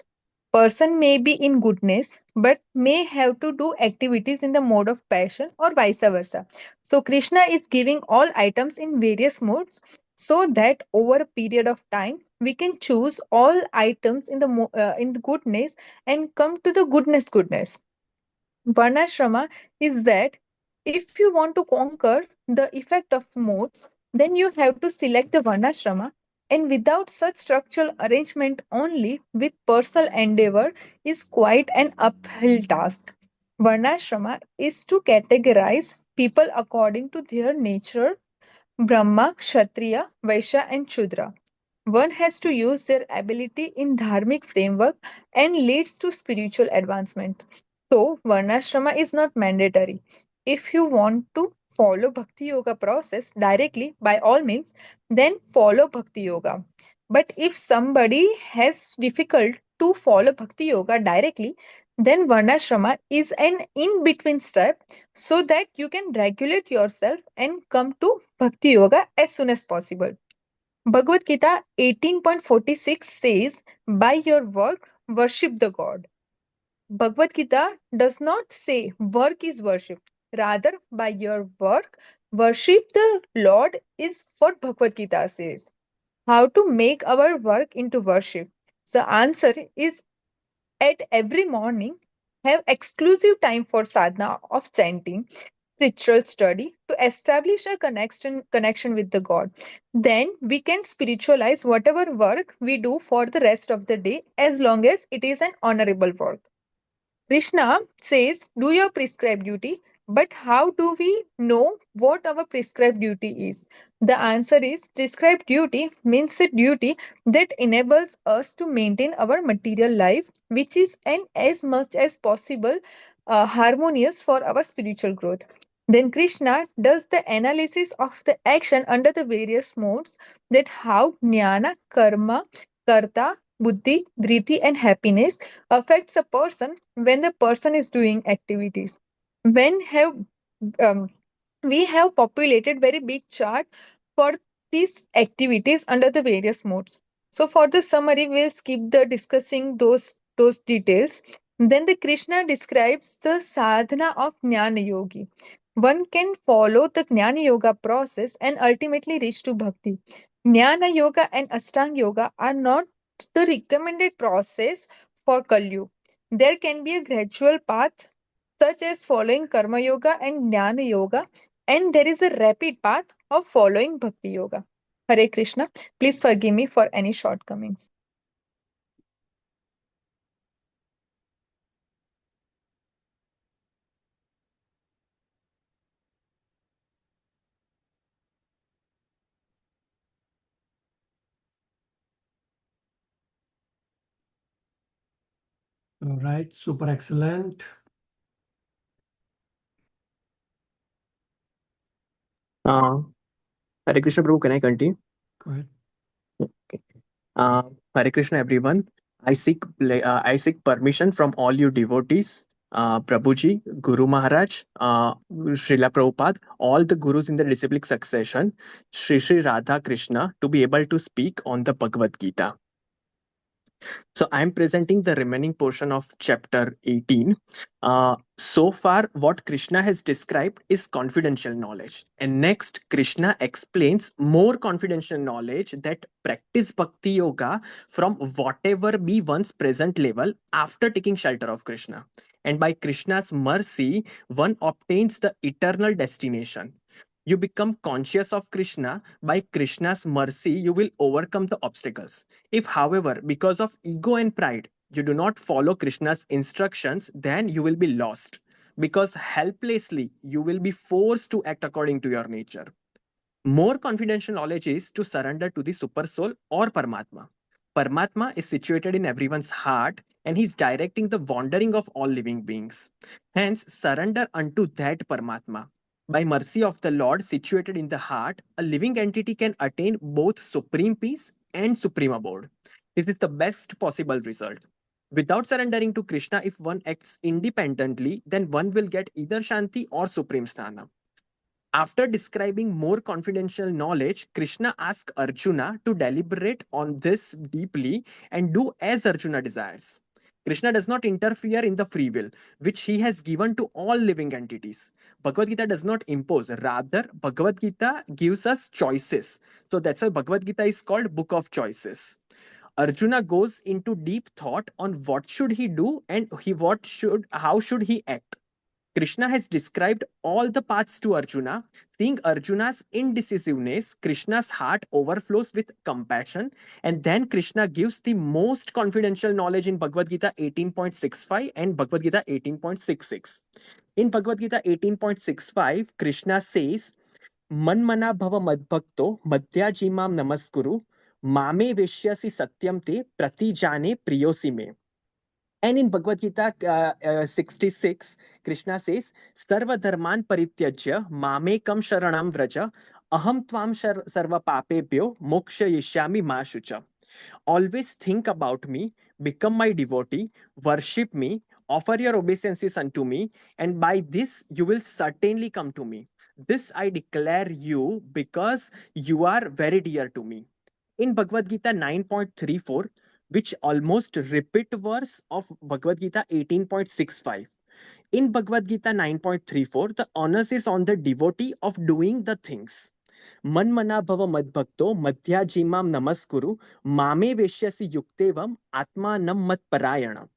Person may be in goodness but may have to do activities in the mode of passion or vice versa. So Krishna is giving all items in various modes so that over a period of time we can choose all items in the goodness and come to the goodness. Varnashrama is that if you want to conquer the effect of modes, then you have to select the Varnashrama, and without such structural arrangement only with personal endeavor is quite an uphill task. Varnashrama is to categorize people according to their nature: Brahma, Kshatriya, Vaishya, and Shudra. One has to use their ability in dharmic framework and leads to spiritual advancement. So, Varnashrama is not mandatory. If you want to follow Bhakti Yoga process directly, by all means, then follow Bhakti Yoga. But if somebody has difficult to follow Bhakti Yoga directly, then Varnashrama is an in-between step so that you can regulate yourself and come to Bhakti Yoga as soon as possible. Bhagavad Gita 18.46 says, by your work, worship the God. Bhagavad Gita does not say work is worship. Rather, by your work, worship the Lord is what Bhagavad Gita says. How to make our work into worship? The answer is at every morning, have exclusive time for sadhana of chanting, spiritual study to establish a connection with the God. Then we can spiritualize whatever work we do for the rest of the day as long as it is an honorable work. Krishna says, do your prescribed duty, but how do we know what our prescribed duty is? The answer is prescribed duty means a duty that enables us to maintain our material life, which is and as much as possible harmonious for our spiritual growth. Then Krishna does the analysis of the action under the various modes, that how jnana, karma, karta, buddhi, dhriti, and happiness affects a person when the person is doing activities. When have um, we have populated very big chart for these activities under the various modes. So for the summary, we'll skip the discussing those details. Then the Krishna describes the sadhana of Jnana Yogi. One can follow the Jnana Yoga process and ultimately reach to Bhakti. Jnana Yoga and Ashtanga Yoga are not the recommended process for Kalyu. There can be a gradual path such as following Karma Yoga and Jnana Yoga, and there is a rapid path of following Bhakti Yoga. Hare Krishna. Please forgive me for any shortcomings. All right, super excellent. Hare Krishna Prabhu, can I continue? Go ahead. Okay. Hare Krishna everyone. I seek permission from all you devotees, Prabhuji, Guru Maharaj, Srila Prabhupada, all the gurus in the disciplic succession, Sri Radha Krishna, to be able to speak on the Bhagavad Gita. So I'm presenting the remaining portion of chapter 18. So far, what Krishna has described is confidential knowledge. And next, Krishna explains more confidential knowledge that practice Bhakti Yoga from whatever be one's present level after taking shelter of Krishna. And by Krishna's mercy, one obtains the eternal destination. You become conscious of Krishna. By Krishna's mercy, you will overcome the obstacles. If, however, because of ego and pride, you do not follow Krishna's instructions, then you will be lost. Because helplessly, you will be forced to act according to your nature. More confidential knowledge is to surrender to the Super Soul or Paramatma. Paramatma is situated in everyone's heart and he's directing the wandering of all living beings. Hence, surrender unto that Paramatma. By mercy of the Lord situated in the heart, a living entity can attain both supreme peace and supreme abode. This is the best possible result. Without surrendering to Krishna, if one acts independently, then one will get either Shanti or Supreme Sthana. After describing more confidential knowledge, Krishna asks Arjuna to deliberate on this deeply and do as Arjuna desires. Krishna does not interfere in the free will, which he has given to all living entities. Bhagavad Gita does not impose, rather, Bhagavad Gita gives us choices. So that's why Bhagavad Gita is called Book of Choices. Arjuna goes into deep thought on what should he do and how should he act. Krishna has described all the paths to Arjuna. Seeing Arjuna's indecisiveness, Krishna's heart overflows with compassion, and then Krishna gives the most confidential knowledge in Bhagavad Gita 18.65 and Bhagavad Gita 18.66. In Bhagavad Gita 18.65, Krishna says, Manmana bhava madbhakto madhyajimam namaskuru mame veshyasi satyam te pratijane priyosi me. And in Bhagavad Gita 66, Krishna says, Sarva dharman parityajya mamekam sharanam vraja aham tvam sarva papebhyo moksha yishyami ma shucha. Always think about me, become my devotee, worship me, offer your obeisances unto me, and by this you will certainly come to me. This I declare you because you are very dear to me. In Bhagavad Gita 9.34, which almost repeat verse of Bhagavad Gita 18.65. In Bhagavad Gita 9.34, the onus is on the devotee of doing the things. Manmana bhava madbhakto madhyajimam namaskuru mame veshyasi yuktevam atmanam matparayana.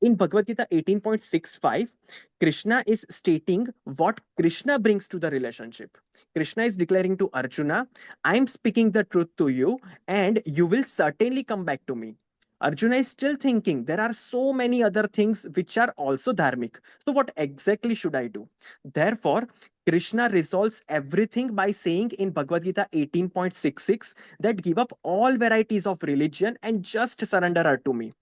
In Bhagavad Gita 18.65, Krishna is stating what Krishna brings to the relationship. Krishna is declaring to Arjuna, I am speaking the truth to you and you will certainly come back to me. Arjuna is still thinking there are so many other things which are also dharmic. So what exactly should I do? Therefore, Krishna resolves everything by saying in Bhagavad Gita 18.66 that give up all varieties of religion and just surrender her to me.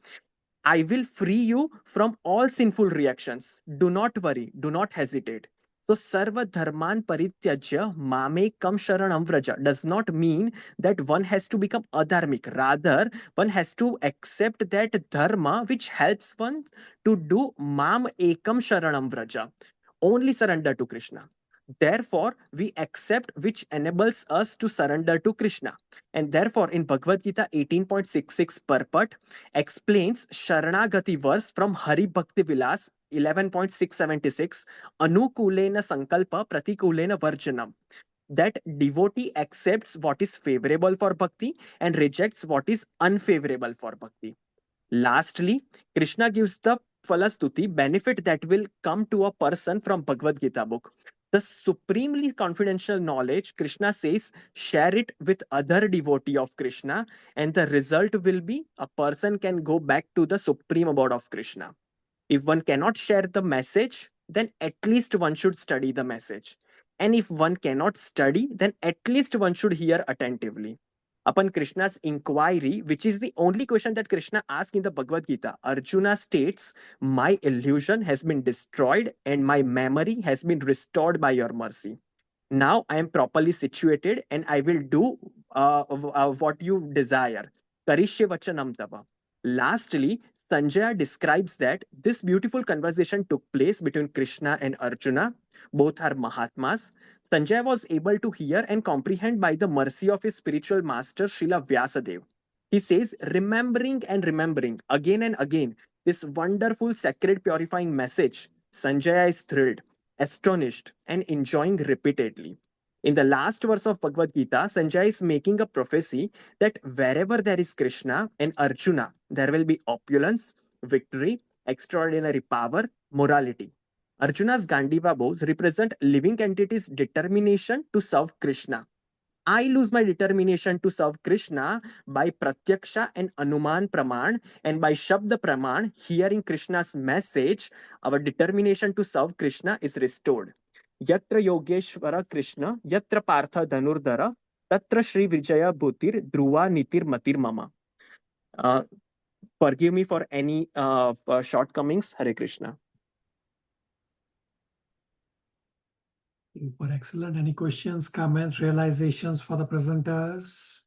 I will free you from all sinful reactions. Do not worry, do not hesitate. So, Sarva Dharman Parityajya Mame Kam Sharanam Vraja does not mean that one has to become adharmic. Rather, one has to accept that dharma which helps one to do Mam Ekam Sharanam Vraja. Only surrender to Krishna. Therefore, we accept which enables us to surrender to Krishna. And therefore, in Bhagavad Gita 18.66 purport explains Sharanagati verse from Hari Bhakti Vilas 11.676 Anukulena Sankalpa Pratikulena Varjanam. That devotee accepts what is favorable for bhakti and rejects what is unfavorable for bhakti. Lastly, Krishna gives the Falastuti benefit that will come to a person from Bhagavad Gita book. The supremely confidential knowledge, Krishna says, share it with other devotee of Krishna, and the result will be a person can go back to the supreme abode of Krishna. If one cannot share the message, then at least one should study the message. And if one cannot study, then at least one should hear attentively. Upon Krishna's inquiry, which is the only question that Krishna asks in the Bhagavad Gita, Arjuna states, my illusion has been destroyed and my memory has been restored by your mercy. Now I am properly situated and I will do what you desire. Karishye vachanam tava. Lastly, Sanjaya describes that this beautiful conversation took place between Krishna and Arjuna. Both are Mahatmas. Sanjaya was able to hear and comprehend by the mercy of his spiritual master, Srila Vyasadeva. He says, remembering and remembering again and again this wonderful, sacred, purifying message, Sanjaya is thrilled, astonished, and enjoying repeatedly. In the last verse of Bhagavad Gita, Sanjay is making a prophecy that wherever there is Krishna and Arjuna, there will be opulence, victory, extraordinary power, morality. Arjuna's Gandiva bows represent living entities' determination to serve Krishna. I lose my determination to serve Krishna by Pratyaksha and Anuman Praman, and by Shabda Praman, hearing Krishna's message, our determination to serve Krishna is restored. Yatra Yogeshwara Krishna, Yatra Partha Dhanurdhara, Tatra Shri Vijaya Bhutir, Dhruva Nitir Matir Mama. Forgive me for any shortcomings. Hare Krishna. Super excellent. Any questions, comments, realizations for the presenters?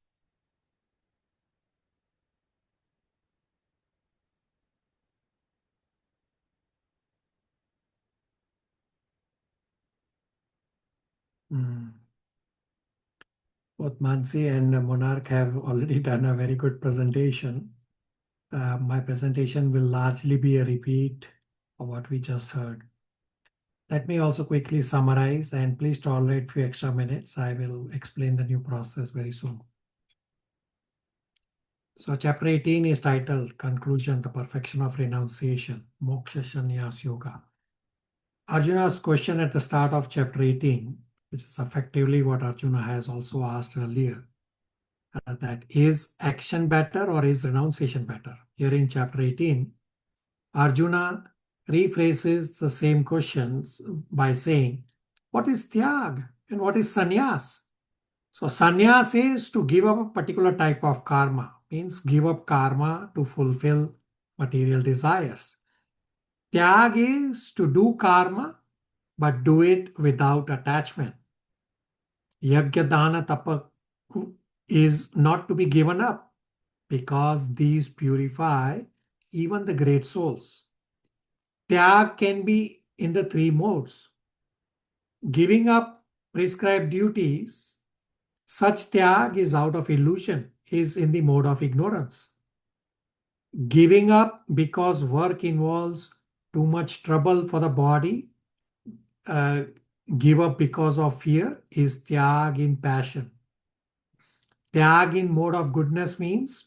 Both Mansi and Monarch have already done a very good presentation. My presentation will largely be a repeat of what we just heard. Let me also quickly summarize, and please tolerate a few extra minutes. I will explain the new process very soon. So chapter 18 is titled Conclusion, the Perfection of Renunciation, Moksha Sannyas Yoga. Arjuna's question at the start of chapter 18, which is effectively what Arjuna has also asked earlier, that is action better or is renunciation better? Here in chapter 18, Arjuna rephrases the same questions by saying, what is tyag and what is sannyas? So sannyas is to give up a particular type of karma, means give up karma to fulfill material desires. Tyag is to do karma, but do it without attachment. Yajna dana tapa is not to be given up, because these purify even the great souls. Tyag can be in the three modes. Giving up prescribed duties, such tyag is out of illusion, is in the mode of ignorance. Giving up because work involves too much trouble for the body, give up because of fear, is tyag in passion. Tyag in mode of goodness means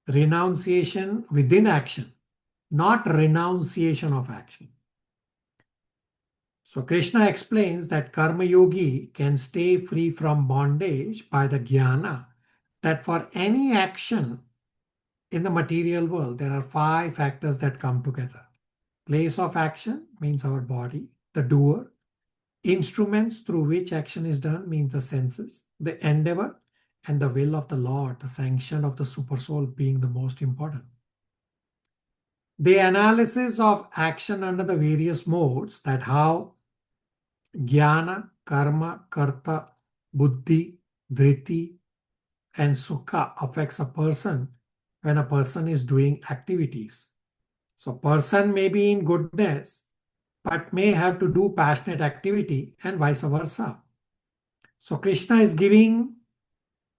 renunciation within action, not renunciation of action. So Krishna explains that Karma Yogi can stay free from bondage by the jnana that for any action in the material world, there are 5 factors that come together. Place of action means our body, the doer. Instruments through which action is done means the senses, the endeavor, and the will of the Lord, the sanction of the Supersoul being the most important. The analysis of action under the various modes, that how jnana, karma, karta, buddhi, dhriti, and sukha affects a person when a person is doing activities. So person may be in goodness, but may have to do passionate activity and vice versa. So Krishna is giving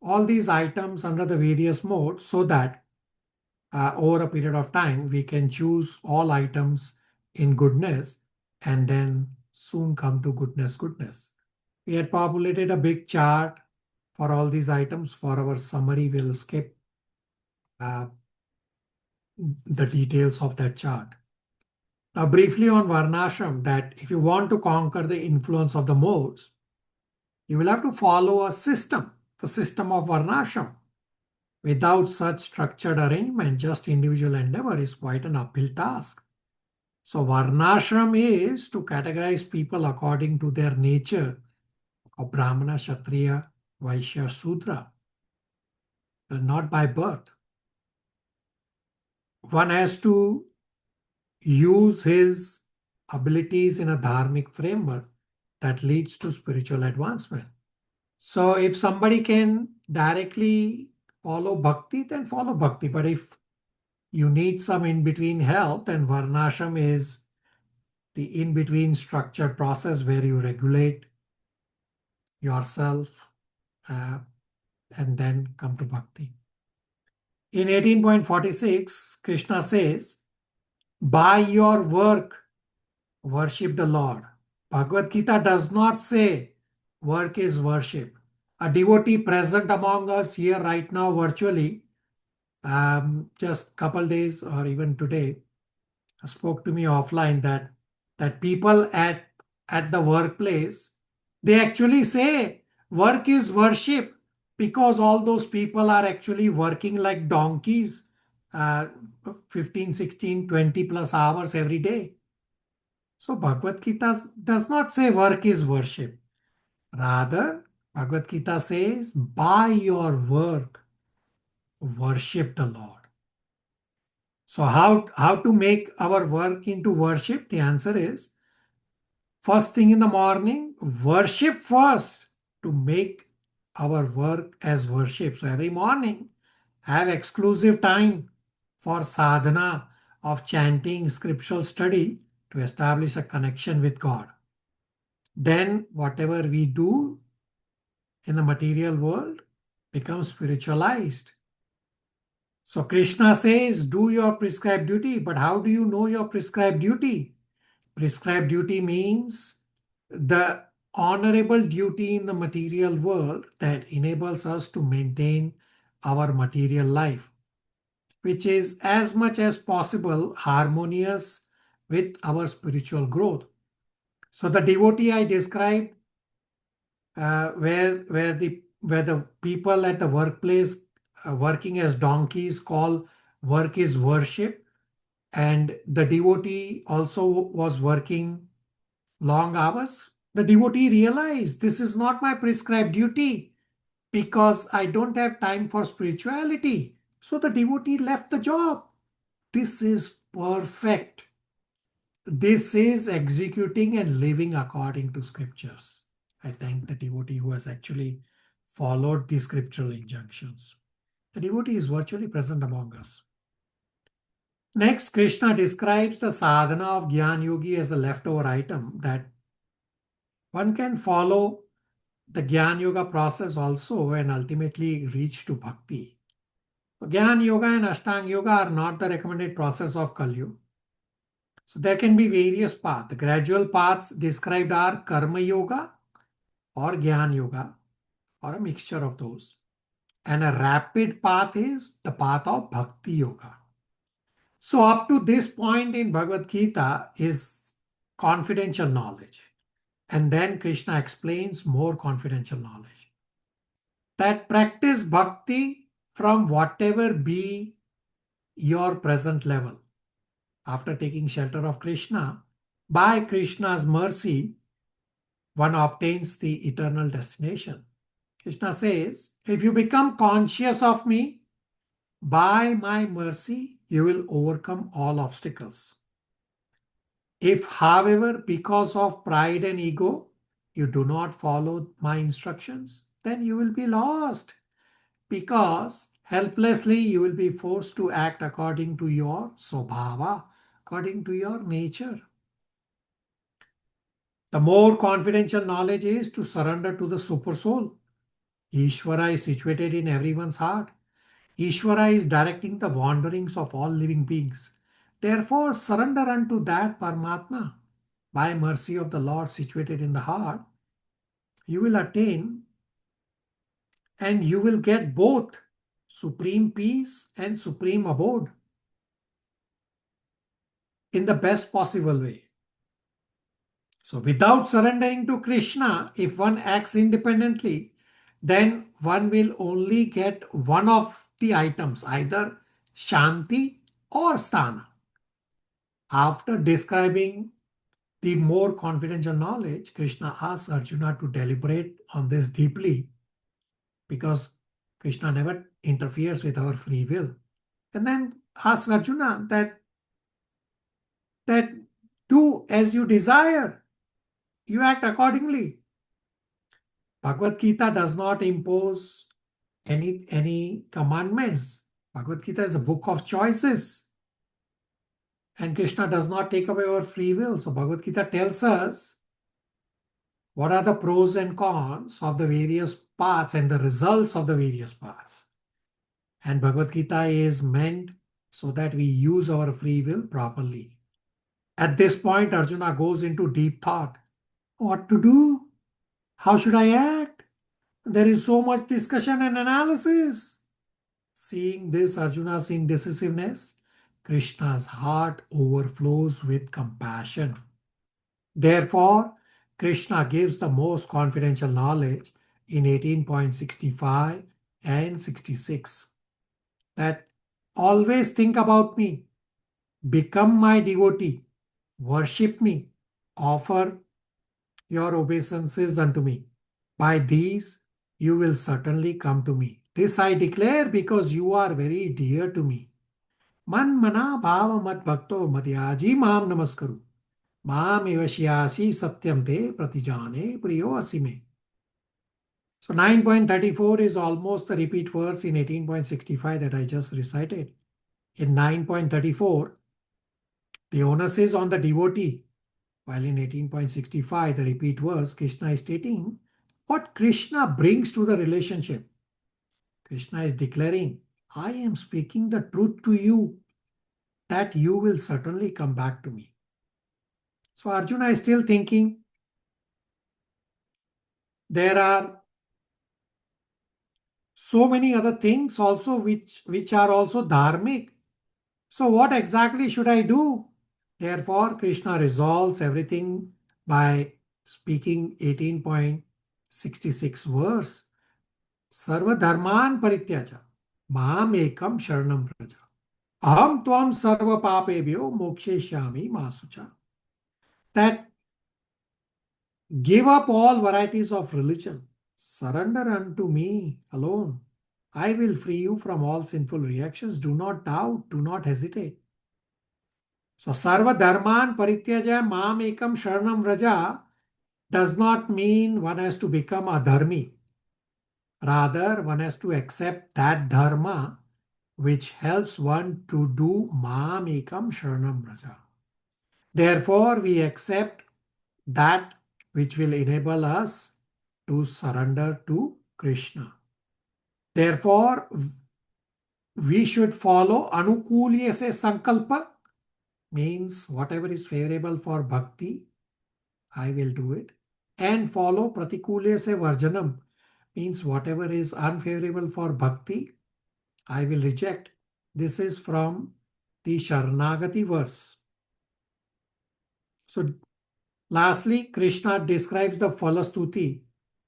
all these items under the various modes so that over a period of time, we can choose all items in goodness and then soon come to goodness. We had populated a big chart for all these items. For our summary, we'll skip the details of that chart. Now, briefly on Varnashram, that if you want to conquer the influence of the modes, you will have to follow a system, the system of Varnashram. Without such structured arrangement, just individual endeavor is quite an uphill task. So Varnashram is to categorize people according to their nature of Brahmana, Kshatriya, Vaishya, Sudra, and not by birth. One has to use his abilities in a dharmic framework that leads to spiritual advancement. So if somebody can directly follow bhakti, then follow bhakti. But if you need some in-between help, then varnashram is the in-between structured process where you regulate yourself and then come to bhakti. In 18.46, Krishna says, by your work, worship the Lord. Bhagavad Gita does not say work is worship. A devotee present among us here right now virtually, just couple days or even today, spoke to me offline that people at the workplace, they actually say work is worship because all those people are actually working like donkeys, 15, 16, 20 plus hours every day. So Bhagavad Gita does not say work is worship. Rather, Bhagavad Gita says, by your work, worship the Lord. So how to make our work into worship? The answer is, first thing in the morning, worship first to make our work as worship. So every morning, have exclusive time for sadhana of chanting, scriptural study to establish a connection with God. Then whatever we do in the material world becomes spiritualized. So Krishna says, do your prescribed duty. But how do you know your prescribed duty? Prescribed duty means the honorable duty in the material world that enables us to maintain our material life, which is as much as possible harmonious with our spiritual growth. So the devotee I described, where the people at the workplace working as donkeys call work is worship, and the devotee also was working long hours. The devotee realized this is not my prescribed duty because I don't have time for spirituality. So the devotee left the job. This is perfect. This is executing and living according to scriptures. I thank the devotee who has actually followed the scriptural injunctions. The devotee is virtually present among us. Next, Krishna describes the sadhana of Gyan Yogi as a leftover item that one can follow the Gyan Yoga process also and ultimately reach to bhakti. So Gyan Yoga and Ashtanga Yoga are not the recommended process of Kali Yuga. So there can be various paths. The gradual paths described are Karma Yoga or Gyan Yoga or a mixture of those. And a rapid path is the path of Bhakti Yoga. So up to this point in Bhagavad Gita is confidential knowledge. And then Krishna explains more confidential knowledge. That practice bhakti from whatever be your present level. After taking shelter of Krishna, by Krishna's mercy, one obtains the eternal destination. Krishna says, if you become conscious of me, by my mercy, you will overcome all obstacles. If, however, because of pride and ego, you do not follow my instructions, then you will be lost, because helplessly you will be forced to act according to your swabhava, according to your nature. The more confidential knowledge is to surrender to the super soul. Ishvara is situated in everyone's heart. Ishvara is directing the wanderings of all living beings. Therefore, surrender unto that Paramatma. By mercy of the Lord situated in the heart, you will attain and you will get both supreme peace and supreme abode in the best possible way. So without surrendering to Krishna, if one acts independently, then one will only get one of the items, either Shanti or Sthana. After describing the more confidential knowledge, Krishna asks Arjuna to deliberate on this deeply, because Krishna never interferes with our free will. And then asks Arjuna that do as you desire. you act accordingly. Bhagavad Gita does not impose any commandments. Bhagavad Gita is a book of choices. And Krishna does not take away our free will. So Bhagavad Gita tells us what are the pros and cons of the various paths and the results of the various paths. And Bhagavad Gita is meant so that we use our free will properly. At this point, Arjuna goes into deep thought. What to do? How should I act? There is so much discussion and analysis. Seeing this Arjuna's indecisiveness, Krishna's heart overflows with compassion. Therefore, Krishna gives the most confidential knowledge in 18.65 and 66 that always think about me, become my devotee, worship me, offer your obeisances unto me. By these you will certainly come to me. This I declare because you are very dear to me. Man mana bhava mat bhakto madhyaji mam namaskaru. Mam evashyasi satyam te pratijane priyo asime. So 9.34 is almost the repeat verse in 18.65 that I just recited. In 9.34, the onus is on the devotee, while in 18.65, the repeat verse, Krishna is stating what Krishna brings to the relationship. Krishna is declaring, I am speaking the truth to you, that you will certainly come back to me. So Arjuna is still thinking, there are so many other things also which are also dharmic. So what exactly should I do? Therefore, Krishna resolves everything by speaking 18.66 verse. Sarva dharman parityaja mam ekam sharanam praja. Aham tvam sarva papebhyo moksheshyami masucha. That give up all varieties of religion. Surrender unto me alone. I will free you from all sinful reactions. Do not doubt, do not hesitate. So sarva dharman parityaja mam ekam sharanam vraja does not mean one has to become a dharmi. Rather, one has to accept that dharma which helps one to do mam ekam sharanam vraja. Therefore, we accept that which will enable us to surrender to Krishna. Therefore, we should follow anukulya se sankalpa, means whatever is favorable for bhakti, I will do it. And follow pratikulya se varjanam, means whatever is unfavorable for bhakti, I will reject. This is from the Sharanagati verse. So lastly, Krishna describes the Falastuti,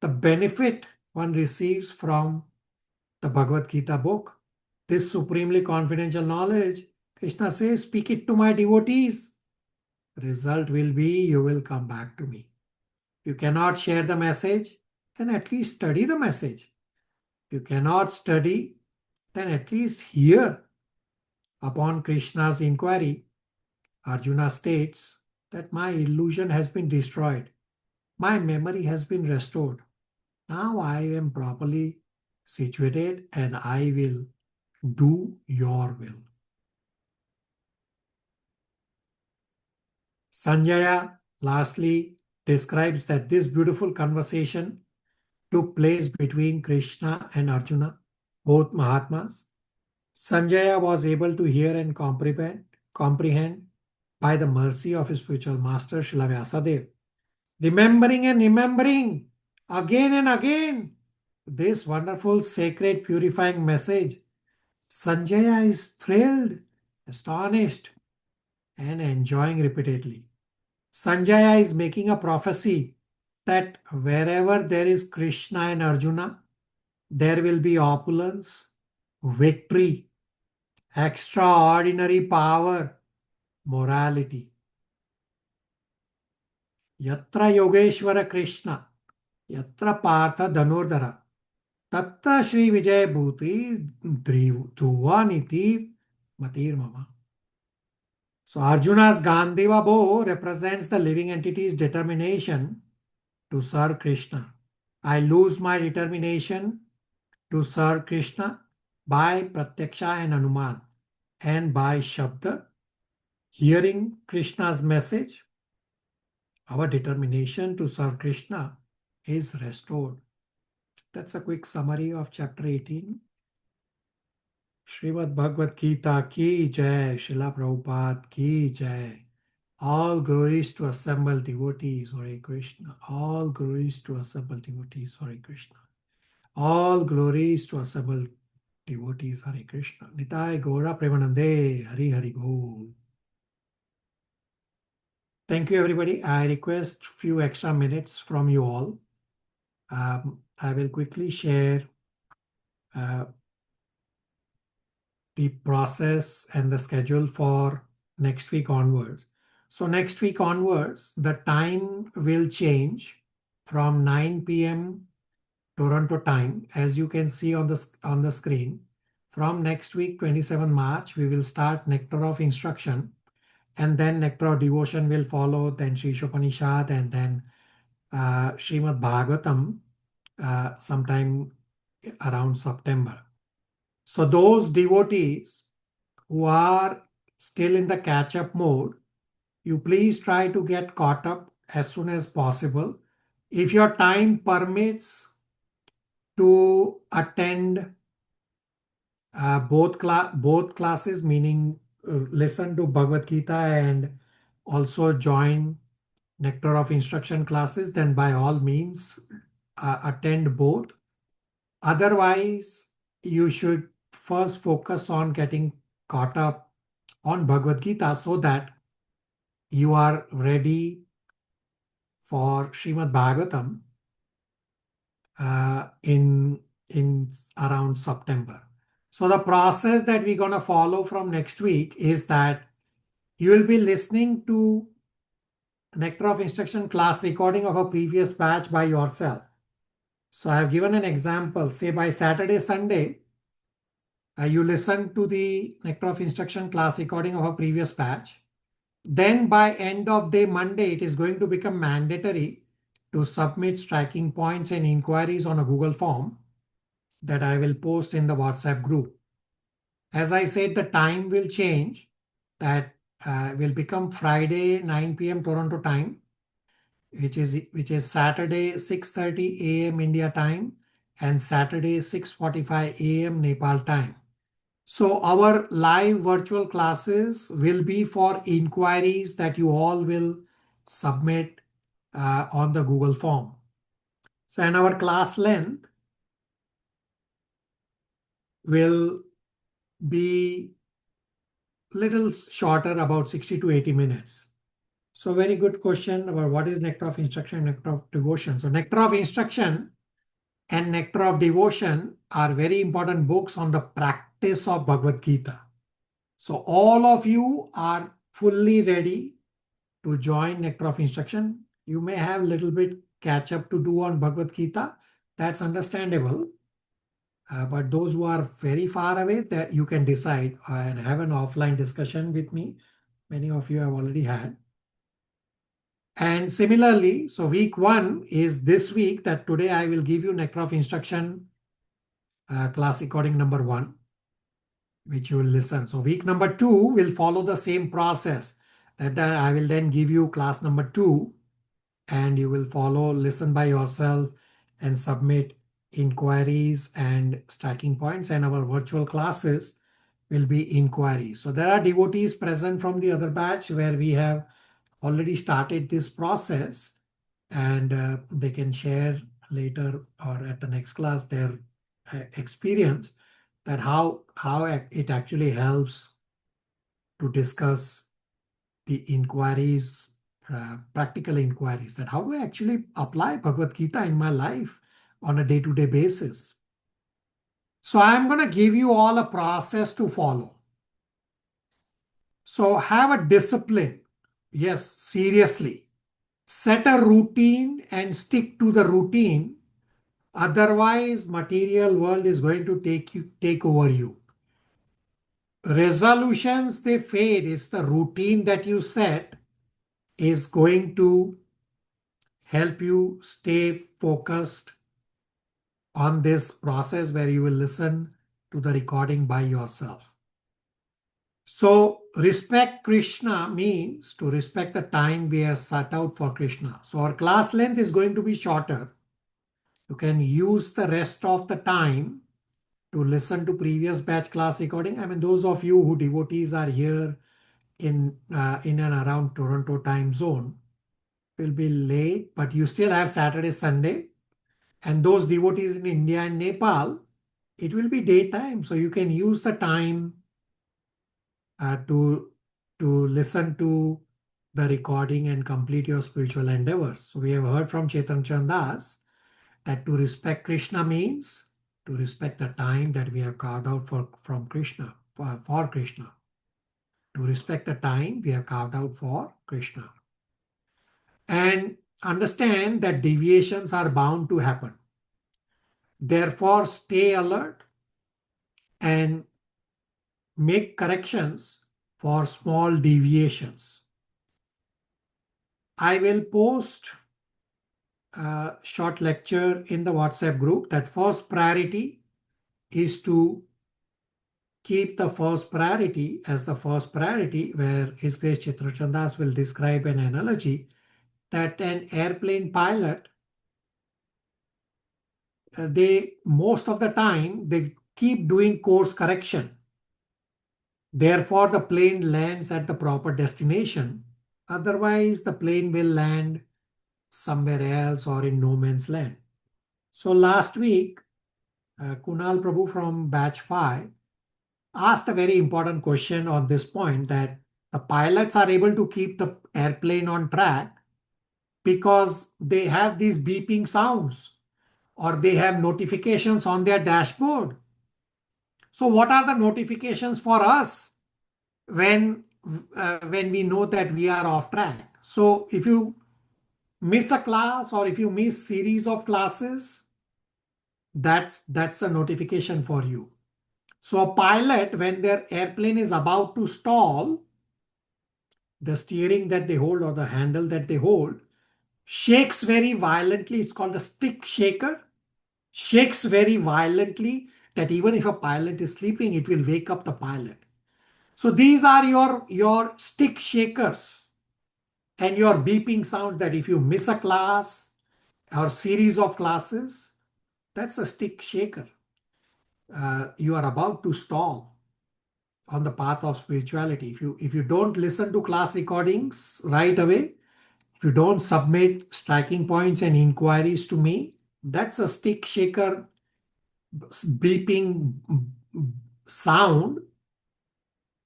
the benefit one receives from the Bhagavad Gita book. This supremely confidential knowledge, Krishna says, speak it to my devotees. Result will be you will come back to me. You cannot share the message, then at least study the message. You cannot study, then at least hear. Upon Krishna's inquiry, Arjuna states that my illusion has been destroyed. My memory has been restored. Now I am properly situated and I will do your will. Sanjaya lastly describes that this beautiful conversation took place between Krishna and Arjuna, both Mahatmas. Sanjaya was able to hear and comprehend by the mercy of his spiritual master Srila Vyasadeva, remembering and remembering again and again this wonderful, sacred, purifying message. Sanjaya is thrilled, astonished, and enjoying repeatedly. Sanjaya is making a prophecy that wherever there is Krishna and Arjuna, there will be opulence, victory, extraordinary power, morality. Yatra Yogeshwara Krishna, Yatra Partha Dhanurdhara, Tatra Shri Vijay Bhuti Dhruvaniti Matir Mama. So Arjuna's Gandhiva bow represents the living entity's determination to serve Krishna. I lose my determination to serve Krishna by Pratyaksha and Anuman and by Shabda. Hearing Krishna's message, our determination to serve Krishna is restored. That's a quick summary of chapter 18. Srimad Bhagavad Gita ki jai, Srila Prabhupada ki jai. All glories to assembled devotees, Hare Krishna. All glories to assembled devotees, Hare Krishna. All glories to assembled devotees, Hare Krishna. Nitai Gaura Premanande, Hari Hari Bol. Thank you, everybody. I request few extra minutes from you all. I will quickly share the process and the schedule for next week onwards. So next week onwards, the time will change from 9 p.m. Toronto time, as you can see on the screen. From next week, 27 March, we will start Nectar of Instruction, and then Nectar of Devotion will follow, then Shishopanishad, and then Srimad Bhagavatam sometime around September. So those devotees who are still in the catch-up mode, you please try to get caught up as soon as possible. If your time permits to attend both classes, meaning listen to Bhagavad Gita and also join Nectar of Instruction classes, then by all means attend both. Otherwise, you should first focus on getting caught up on Bhagavad Gita so that you are ready for Srimad Bhagavatam in around September. So the process that we're going to follow from next week is that you will be listening to Nectar of Instruction class recording of a previous batch by yourself. So I have given an example. Say by Saturday, Sunday, you listen to the Nectar of Instruction class recording of a previous batch. Then by end of day Monday, it is going to become mandatory to submit striking points and inquiries on a Google form that I will post in the WhatsApp group. As I said, the time will change. That will become Friday 9 p.m. Toronto time, which is Saturday 6:30 a.m. India time and Saturday 6:45 a.m. Nepal time. So our live virtual classes will be for inquiries that you all will submit on the Google form. So, and our class length will be little shorter, about 60 to 80 minutes. So very good question about what is Nectar of Instruction and Nectar of Devotion. So Nectar of Instruction and Nectar of Devotion are very important books on the practice of Bhagavad Gita. So all of you are fully ready to join Nectar of Instruction. You may have a little bit catch up to do on Bhagavad Gita. That's understandable. But those who are very far away, that you can decide and have an offline discussion with me. Many of you have already had. And similarly, so week 1 is this week, that today I will give you Nectar of Instruction class recording number 1, which you will listen. So week number 2 will follow the same process, that I will then give you class number 2 and you will follow, listen by yourself and submit inquiries and stacking points, and our virtual classes will be inquiries. So there are devotees present from the other batch where we have already started this process, and they can share later or at the next class their experience, that how it actually helps to discuss the inquiries, practical inquiries, that how do I actually apply Bhagavad Gita in my life on a day-to-day basis. So I'm going to give you all a process to follow. So have a discipline. Yes, seriously. Set a routine and stick to the routine. Otherwise, material world is going to take over you. Resolutions, they fade. It's the routine that you set is going to help you stay focused on this process where you will listen to the recording by yourself. So respect Krishna means to respect the time we have set out for Krishna. So our class length is going to be shorter. You can use the rest of the time to listen to previous batch class recording. I mean, those of you who devotees are here in and around Toronto time zone will be late, but you still have Saturday, Sunday. And those devotees in India and Nepal, it will be daytime. So you can use the time to listen to the recording and complete your spiritual endeavors. So we have heard from Chetan Chandas that to respect Krishna means to respect the time that we have carved out from Krishna, for Krishna. To respect the time we have carved out for Krishna. And understand that deviations are bound to happen. Therefore, stay alert and make corrections for small deviations. I will post a short lecture in the WhatsApp group that first priority is to keep the first priority as the first priority, where His Grace Chitrachandas will describe an analogy that an airplane pilot, most of the time, they keep doing course correction. Therefore, the plane lands at the proper destination. Otherwise, the plane will land somewhere else or in no man's land. So last week, Kunal Prabhu from Batch 5 asked a very important question on this point, that the pilots are able to keep the airplane on track because they have these beeping sounds or they have notifications on their dashboard. So what are the notifications for us when we know that we are off track? So if you miss a class or if you miss series of classes, that's a notification for you. So a pilot, when their airplane is about to stall, the steering that they hold or the handle that they hold shakes very violently. It's called a stick shaker. Shakes very violently that even if a pilot is sleeping, it will wake up the pilot. So these are your stick shakers and your beeping sound, that if you miss a class or series of classes, that's a stick shaker. You are about to stall on the path of spirituality. If you don't listen to class recordings right away, if you don't submit striking points and inquiries to me, that's a stick shaker beeping sound,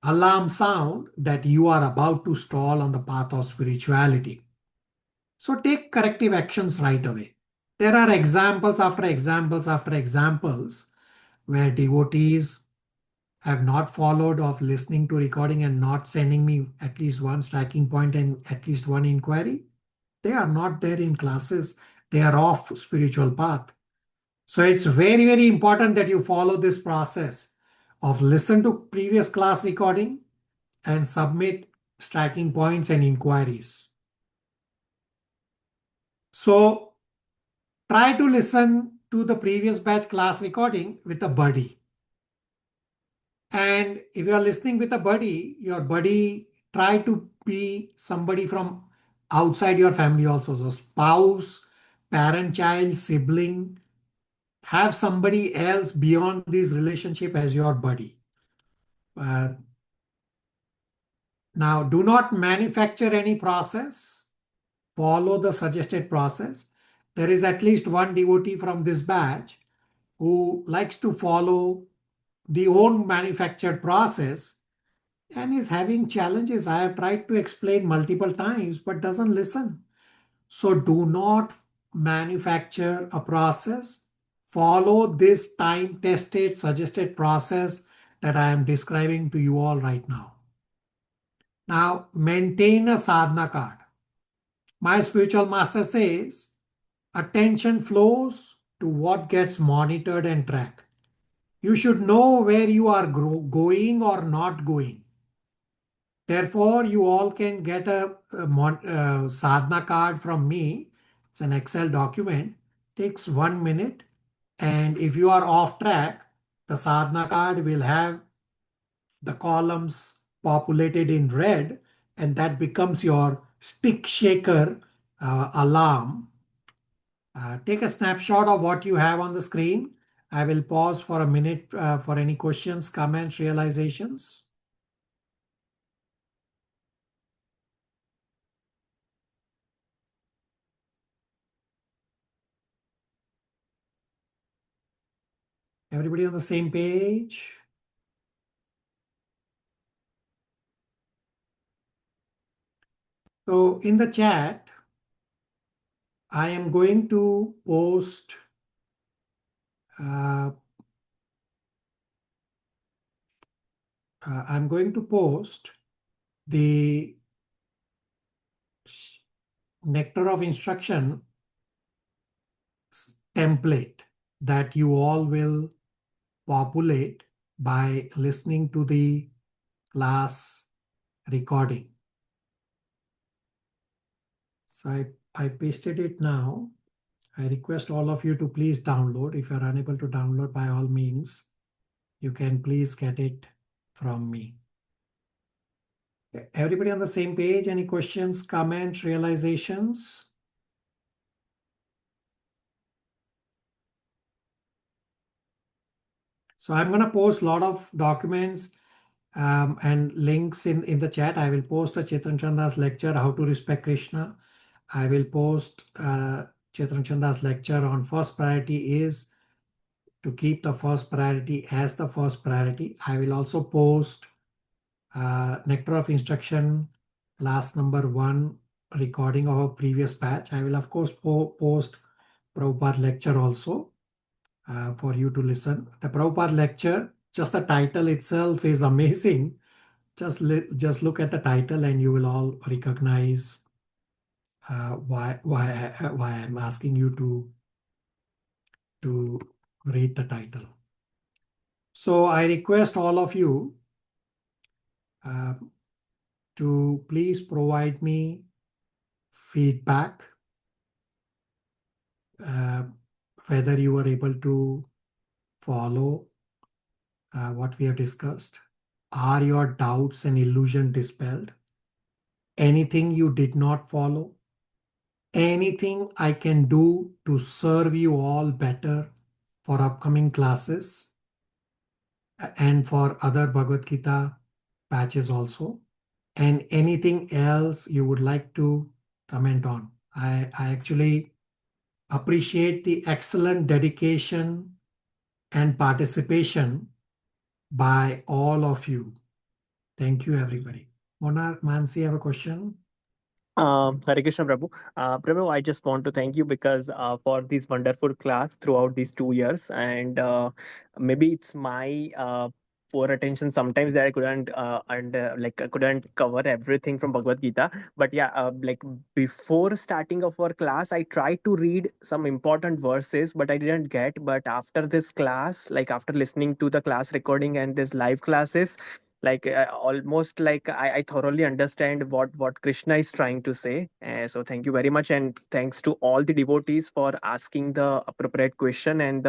alarm sound, that you are about to stall on the path of spirituality. So take corrective actions right away. There are examples after examples after examples where devotees have not followed of listening to recording and not sending me at least one striking point and at least one inquiry. They are not there in classes. They are off spiritual path. So it's very, very important that you follow this process of listen to previous class recording and submit striking points and inquiries. So try to listen to the previous batch class recording with a buddy. And if you are listening with a buddy, your buddy, try to be somebody from outside your family also. So spouse, parent, child, sibling, have somebody else beyond this relationship as your buddy. Now, do not manufacture any process. Follow the suggested process. There is at least one devotee from this batch who likes to follow the own manufactured process and is having challenges. I have tried to explain multiple times, but doesn't listen. So do not manufacture a process. Follow this time-tested, suggested process that I am describing to you all right now. Now, maintain a sadhana card. My spiritual master says, attention flows to what gets monitored and tracked. You should know where you are going or not going. Therefore, you all can get a sadhana card from me. It's It's an Excel document, takes 1 minute. And if you are off track, the sadhana card will have the columns populated in red, and that becomes your stick shaker alarm. Take a snapshot of what you have on the screen. I will pause for a minute for any questions, comments, realizations. Everybody on the same page? So in the chat, I am going to post the nectar of instruction template that you all will populate by listening to the class recording. So I pasted it now. I request all of you to please download. If you're unable to download, by all means, you can please get it from me. Everybody on the same page? Any questions, comments, realizations? So I'm going to post a lot of documents and links in the chat. I will post a Chetan Chanda's lecture, How to Respect Krishna. I will post Chetan Chanda's lecture on first priority is to keep the first priority as the first priority. I will also post Nectar of Instruction class number 1 recording of a previous batch. I will of course post Prabhupada lecture also for you to listen. The Prabhupada lecture, just the title itself is amazing. Just look at the title and you will all recognize why I'm asking you to read the title. So I request all of you to please provide me feedback whether you were able to follow what we have discussed. Are your doubts and illusion dispelled? Anything you did not follow? Anything I can do to serve you all better for upcoming classes and for other Bhagavad Gita batches also? And anything else you would like to comment on? I actually appreciate the excellent dedication and participation by all of you. Thank you, everybody. Monarch, Mansi, have a question? Hare Krishna Prabhu. Prabhu, I just want to thank you because for this wonderful class throughout these 2 years, and maybe it's my poor attention sometimes that I couldn't I couldn't cover everything from Bhagavad Gita. But yeah, like before starting of our class, I tried to read some important verses, but I didn't get. But after this class, like after listening to the class recording and this live classes, like almost like I thoroughly understand what Krishna is trying to say. So thank you very much, and thanks to all the devotees for asking the appropriate question and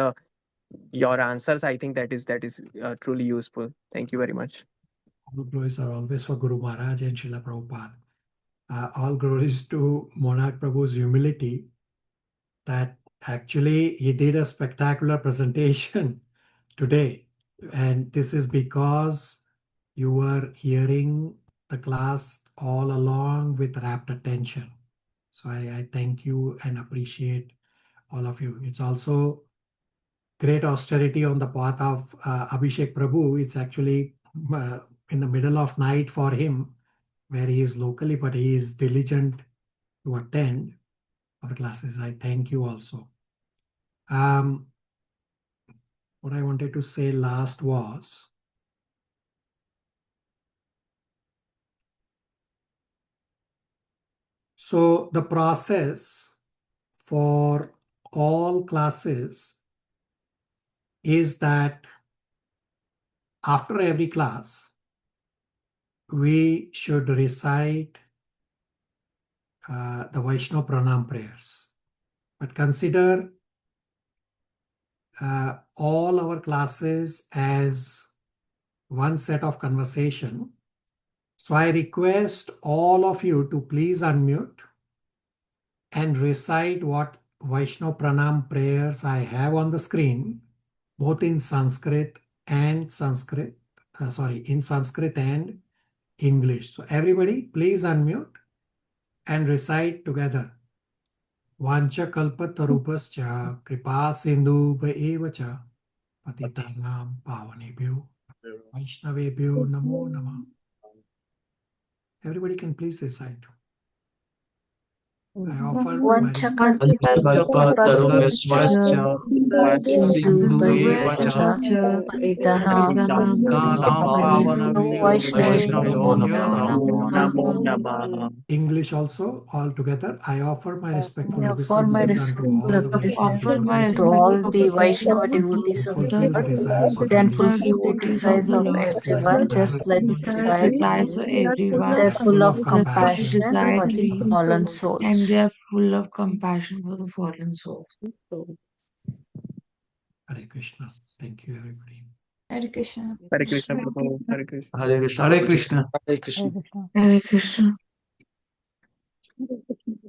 your answers. I think that is truly useful. Thank you very much. All glories are always for Guru Maharaj and Srila Prabhupada. All glories to Monarch Prabhu's humility that actually he did a spectacular presentation today. And this is because you were hearing the class all along with rapt attention. So I thank you and appreciate all of you. It's also great austerity on the part of Abhishek Prabhu. It's actually in the middle of night for him where he is locally, but he is diligent to attend our classes. I thank you also. What I wanted to say last was, so the process for all classes is that after every class, we should recite the Vaishnava Pranam prayers. But consider all our classes as one set of conversation. So I request all of you to please unmute and recite what Vaishnav Pranam prayers I have on the screen, both in Sanskrit and English. So everybody please unmute and recite together. Vancha kalpatarupascha kripa sindhu eva cha patitanam pavanebhyo Vaishnavebhyo namo namah. Everybody can please recite. I offer my English also all together. I offer my respectful obeisances unto all the Vaishnava devotees of the Lord, who can fulfill the desires of everyone, just like you desire. They're full of compassion for the fallen souls. And they are full of compassion for the fallen souls. Hare Krishna. Thank you, everybody. Hare Krishna. Hare Krishna, Prabhu. Hare Krishna. Hare Krishna. Hare Krishna. Hare Krishna. Hare Krishna. Hare Krishna.